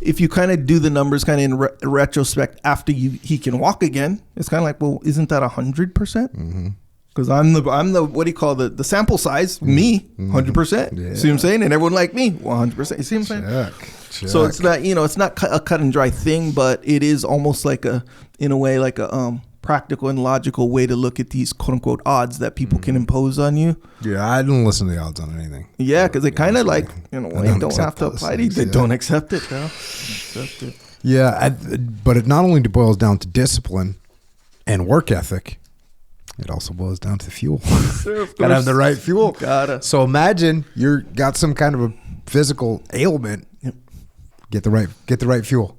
if you kind of do the numbers kind of in retrospect after he can walk again, it's kind of like, well, isn't that 100%? Because I'm the what do you call the sample size? Me, 100%. Yeah. See what I'm saying? And everyone like me, 100%. You see what I'm saying? Check. So it's not it's not a cut and dry thing, but it is almost like in a way like a practical and logical way to look at these quote unquote odds that people can impose on you. Yeah, I don't listen to the odds on anything. Yeah, because they kind of like they don't have to apply to you. They don't accept it, though. Accept it. Yeah, but it not only boils down to discipline and work ethic, it also boils down to fuel. Gotta have the right fuel. Gotta. So imagine you're got some kind of a physical ailment. Yep. Get the right fuel.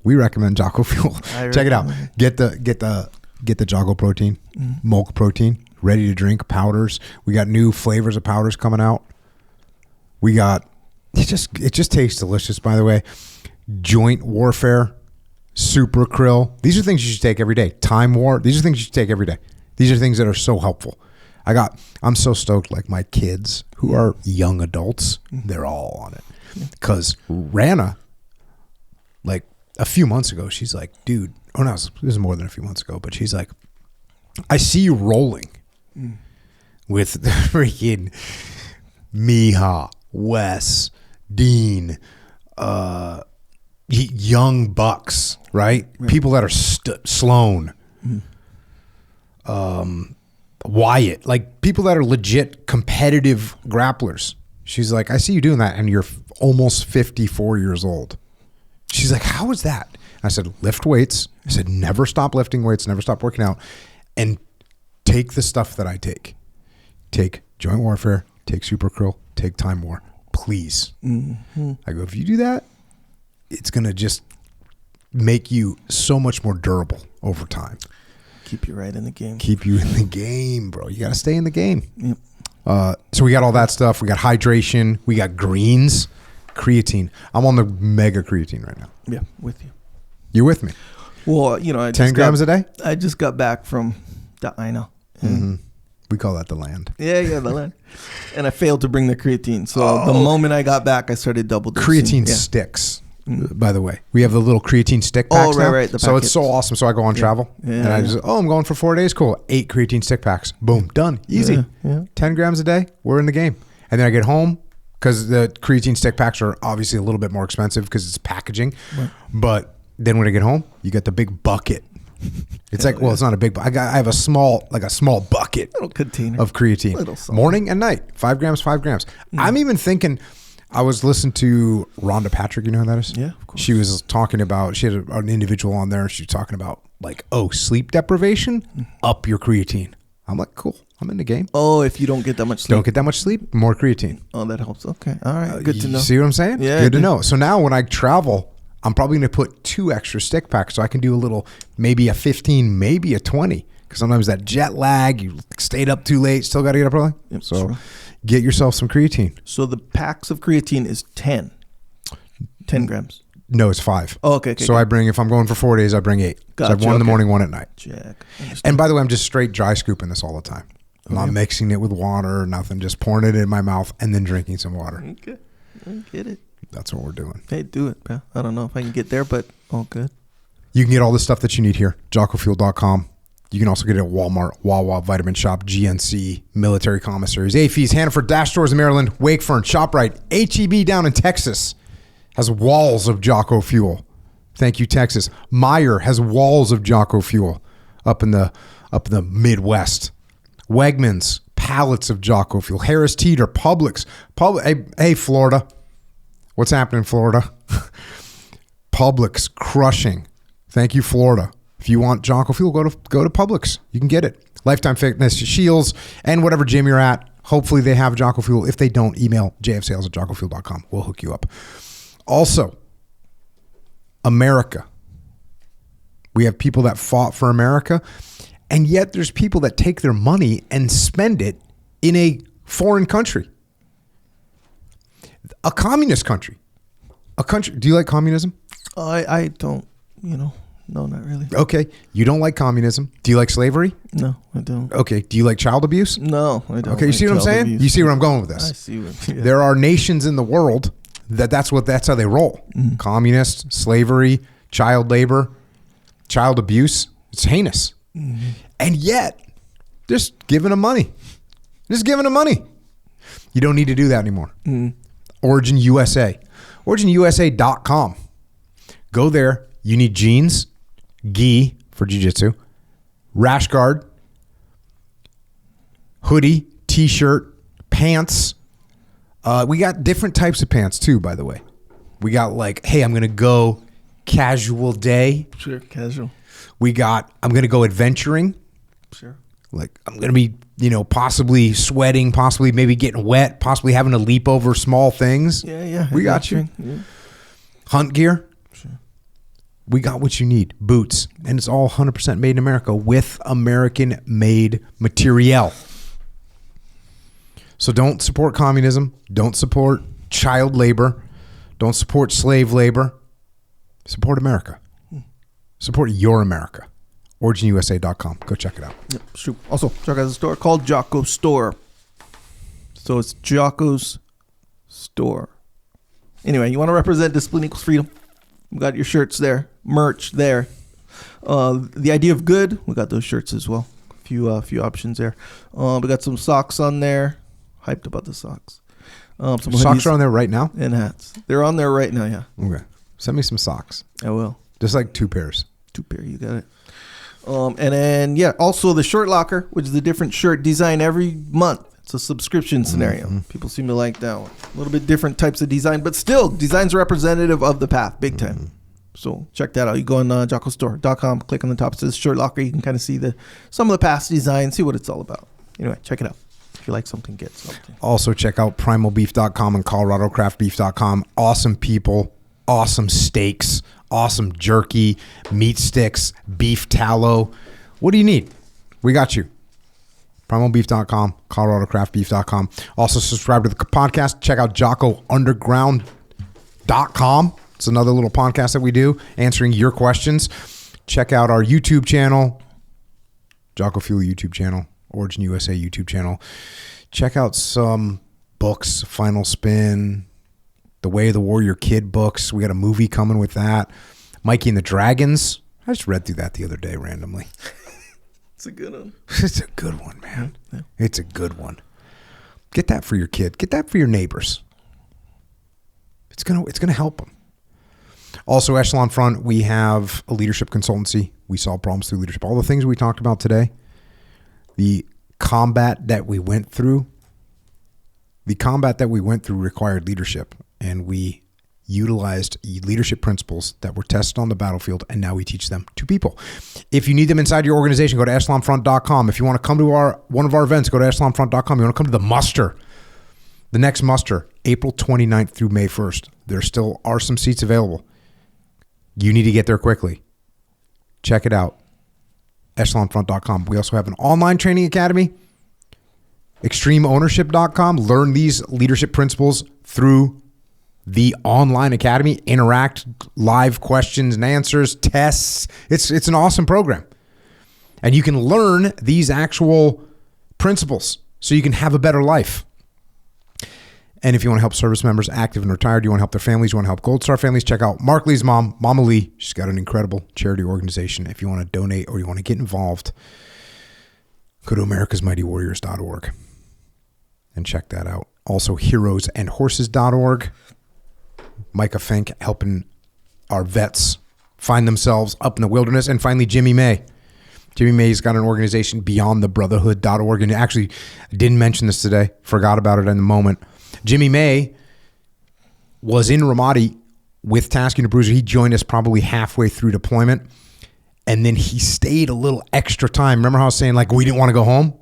We recommend Jocko Fuel. Check it out. Get the Jocko protein, milk protein, ready to drink powders. We got new flavors of powders coming out. We got it just tastes delicious, by the way. Joint warfare, super krill. These are things you should take every day. Time war. These are things you should take every day. These are things that are so helpful. I'm so stoked. Like my kids who are young adults, they're all on it. Because Rana, like a few months ago, she's like, dude, this is more than a few months ago, but she's like, I see you rolling with the freaking Miha, Wes, Dean, young bucks, right? People that are Sloan, Wyatt, like people that are legit competitive grapplers. She's like, I see you doing that and you're almost 54 years old. She's like, how is that? I said, lift weights. I said, never stop lifting weights, never stop working out, and take the stuff that I take. Take joint warfare, take super krill, take time war, please. I go, if you do that, it's going to just make you so much more durable over time. Keep you right in the game. Keep you in the game, bro. You got to stay in the game. Yep. So we got all that stuff. We got hydration. We got greens. Creatine. I'm on the mega creatine right now. Yeah, with you. You with me? Well, I 10 grams a day? I just got back from I know. We call that the land. Yeah, the land. And I failed to bring the creatine. So the moment I got back, I started double dosing. Creatine sticks, by the way. We have the little creatine stick packs now. Right. So it's so awesome. So I go on travel and I just, I'm going for 4 days. Cool. 8 creatine stick packs. Boom. Done. Easy. Yeah. 10 grams a day. We're in the game. And then I get home because the creatine stick packs are obviously a little bit more expensive because it's packaging. Right. But then when I get home, you get the big bucket. It's like, it's not a big, I have a small bucket little container of creatine, morning and night, 5 grams. I'm even thinking, I was listening to Rhonda Patrick. You know who that is? Yeah, of course. She was talking about, she had an individual on there. She was talking about like, sleep deprivation, up your creatine. I'm like, cool. I'm in the game. If you don't get that much sleep. Don't get that much sleep, more creatine. Oh, that helps. Okay. All right. Good to know. See what I'm saying? Yeah. Good to know. So now when I travel, I'm probably going to put 2 extra stick packs so I can do a little, maybe a 15, maybe a 20. Because sometimes that jet lag, you stayed up too late, still got to get up early. Yep, so true. Get yourself some creatine. So the packs of creatine is 10 grams. No, it's 5. Oh, okay. So I bring, if I'm going for 4 days, I bring 8. Gotcha, So I have 1 in the morning, 1 at night. Check. And by the way, I'm just straight dry scooping this all the time. I'm not mixing it with water or nothing, just pouring it in my mouth and then drinking some water. Okay. I get it. That's what we're doing. Hey, do it, bro. I don't know if I can get there, but all good. You can get all the stuff that you need here. JockoFuel.com. You can also get it at Walmart, Wawa, Vitamin Shop, GNC, Military Commissaries, AFES, Hannaford, Dash Stores in Maryland, Wakefern, ShopRite, HEB down in Texas has walls of Jocko Fuel. Thank you, Texas. Meyer has walls of Jocko Fuel up in the up in the Midwest. Wegmans, pallets of Jocko fuel. Harris Teeter, Publix. Hey, Florida. What's happening in Florida? Publix crushing. Thank you, Florida. If you want Jocko fuel, go to Publix. You can get it. Lifetime Fitness, Shields, and whatever gym you're at. Hopefully they have Jocko fuel. If they don't, email jfsales@jockofuel.com. We'll hook you up. Also, America. We have people that fought for America, and yet there's people that take their money and spend it in a foreign country. A communist country. A country. Do you like communism? I don't, no, not really. Okay. You don't like communism. Do you like slavery? No, I don't. Okay. Do you like child abuse? No, I don't. Okay. You see what I'm saying? Abuse. You see where I'm going with this? I see what, yeah. There are nations in the world that's how they roll. Mm-hmm. Communist, slavery, child labor, child abuse. It's heinous. Mm-hmm. And yet, just giving them money. You don't need to do that anymore. Mm-hmm. Origin USA. OriginUSA.com. Go there. You need jeans, gi for jiu-jitsu, rash guard, hoodie, t-shirt, pants. We got different types of pants too, by the way. We got like, hey, I'm going to go casual day. Sure, casual. We got, I'm going to go adventuring. Sure. Like, I'm going to be, possibly sweating, possibly maybe getting wet, possibly having to leap over small things. Yeah. We got you. Yeah. Hunt gear. Sure. We got what you need. Boots. And it's all 100% made in America with American-made material. So don't support communism. Don't support child labor. Don't support slave labor. Support America. Support your America. OriginUSA.com. Go check it out. Yep, true. Also, Jocko has a store called Jocko Store. So it's Jocko's Store. Anyway, you want to represent Discipline Equals Freedom? We got your shirts there, merch there. The Idea of Good, we got those shirts as well. A few options there. We got some socks on there. Hyped about the socks. Some socks are on there right now? And hats. They're on there right now, yeah. Okay. Send me some socks. I will. Just like 2 pairs. 2 pair, you got it. And then, also the Shirt Locker, which is a different shirt design every month. It's a subscription scenario. Mm-hmm. People seem to like that one. A little bit different types of design, but still, design's representative of the path, big time. Mm-hmm. So check that out. You go on jockostore.com, click on the top, it says Shirt Locker. You can kind of see some of the past designs, see what it's all about. Anyway, check it out. If you like something, get something. Also, check out primalbeef.com and coloradocraftbeef.com. Awesome people, awesome steaks, awesome jerky, meat sticks, beef tallow. What do you need? We got you. Primalbeef.com, coloradocraftbeef.com. Also, subscribe to the podcast. Check out JockoUnderground.com. It's another little podcast that we do, answering your questions. Check out our YouTube channel, Jocko Fuel YouTube channel, Origin USA YouTube channel. Check out some books, Final Spin, The Way of the Warrior Kid books. We got a movie coming with that. Mikey and the Dragons. I just read through that the other day randomly. It's a good one. It's a good one, man. Yeah. It's a good one. Get that for your kid. Get that for your neighbors. It's gonna help them. Also, Echelon Front, we have a leadership consultancy. We solve problems through leadership. All the things we talked about today, the combat that we went through required leadership, and we utilized leadership principles that were tested on the battlefield, and now we teach them to people. If you need them inside your organization, go to echelonfront.com. If you want to come to one of our events, go to echelonfront.com. You want to come to the muster, the next muster, April 29th through May 1st. There still are some seats available. You need to get there quickly. Check it out. echelonfront.com. We also have an online training academy, extremeownership.com. Learn these leadership principles through the online academy. Interact, live questions and answers, tests. It's an awesome program. And you can learn these actual principles so you can have a better life. And if you want to help service members, active and retired, you want to help their families, you want to help Gold Star families, check out Mark Lee's mom, Mama Lee. She's got an incredible charity organization. If you want to donate or you want to get involved, go to americasmightywarriors.org and check that out. Also, heroesandhorses.org. Micah Fink helping our vets find themselves up in the wilderness. And finally, Jimmy May, Jimmy May's got an organization, beyondthebrotherhood.org. And actually, I didn't mention this today. Forgot about it in the moment. Jimmy May was in Ramadi with Task Unit Bruiser. He joined us probably halfway through deployment. And then he stayed a little extra time. Remember how I was saying, like, we didn't want to go home?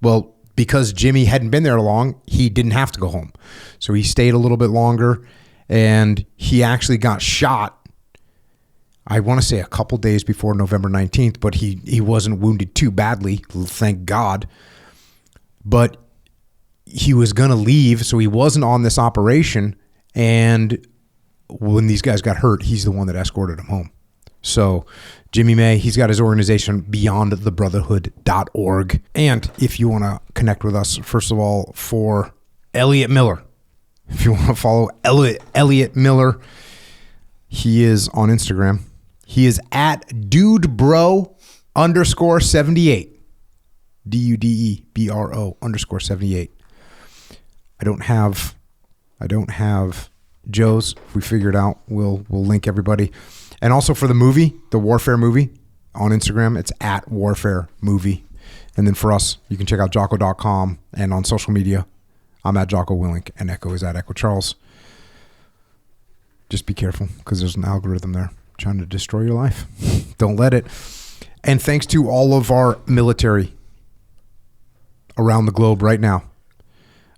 Well, because Jimmy hadn't been there long, he didn't have to go home. So he stayed a little bit longer, and he actually got shot, I want to say a couple days before November 19th, but he wasn't wounded too badly, thank God. But he was going to leave, so he wasn't on this operation. And when these guys got hurt, he's the one that escorted him home. So Jimmy May, he's got his organization, beyondthebrotherhood.org. And if you want to connect with us, first of all, for Elliott Miller, if you want to follow Elliott Miller, he is on Instagram. He is at dudebro_78. DUDEBRO_78. I don't have Joe's. If we figure it out, we'll link everybody. And also for the movie, the Warfare movie, on Instagram, it's at Warfare Movie. And then for us, you can check out Jocko.com, and on social media, I'm at Jocko Willink, and Echo is at Echo Charles. Just be careful, because there's an algorithm there trying to destroy your life. Don't let it. And thanks to all of our military around the globe right now.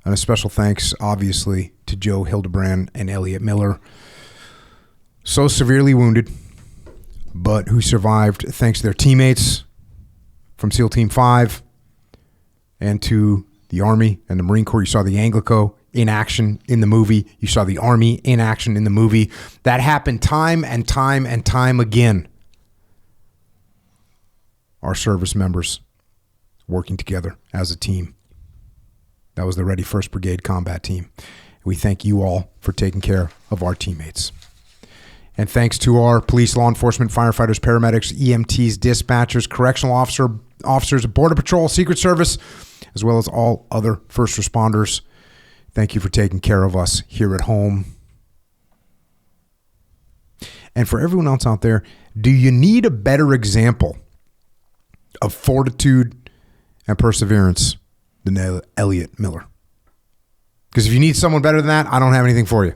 And a special thanks, obviously, to Joe Hildebrand and Elliott Miller. So severely wounded, but who survived thanks to their teammates from SEAL Team 5 and to the Army and the Marine Corps. You saw the Anglico in action in the movie. You saw the Army in action in the movie. That happened time and time and time again. Our service members working together as a team. That was the Ready 1st Brigade Combat Team. We thank you all for taking care of our teammates. And thanks to our police, law enforcement, firefighters, paramedics, EMTs, dispatchers, correctional officers, Border Patrol, Secret Service, as well as all other first responders. Thank you for taking care of us here at home. And for everyone else out there, do you need a better example of fortitude and perseverance than Elliott Miller? Because if you need someone better than that, I don't have anything for you.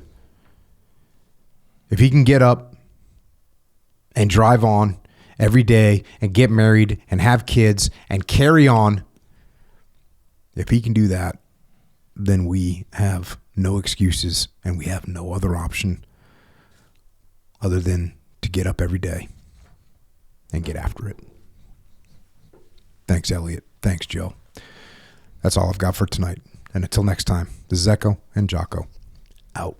If he can get up and drive on every day and get married and have kids and carry on, if he can do that, then we have no excuses and we have no other option other than to get up every day and get after it. Thanks, Elliott. Thanks, Joe. That's all I've got for tonight. And until next time, this is Echo and Jocko out.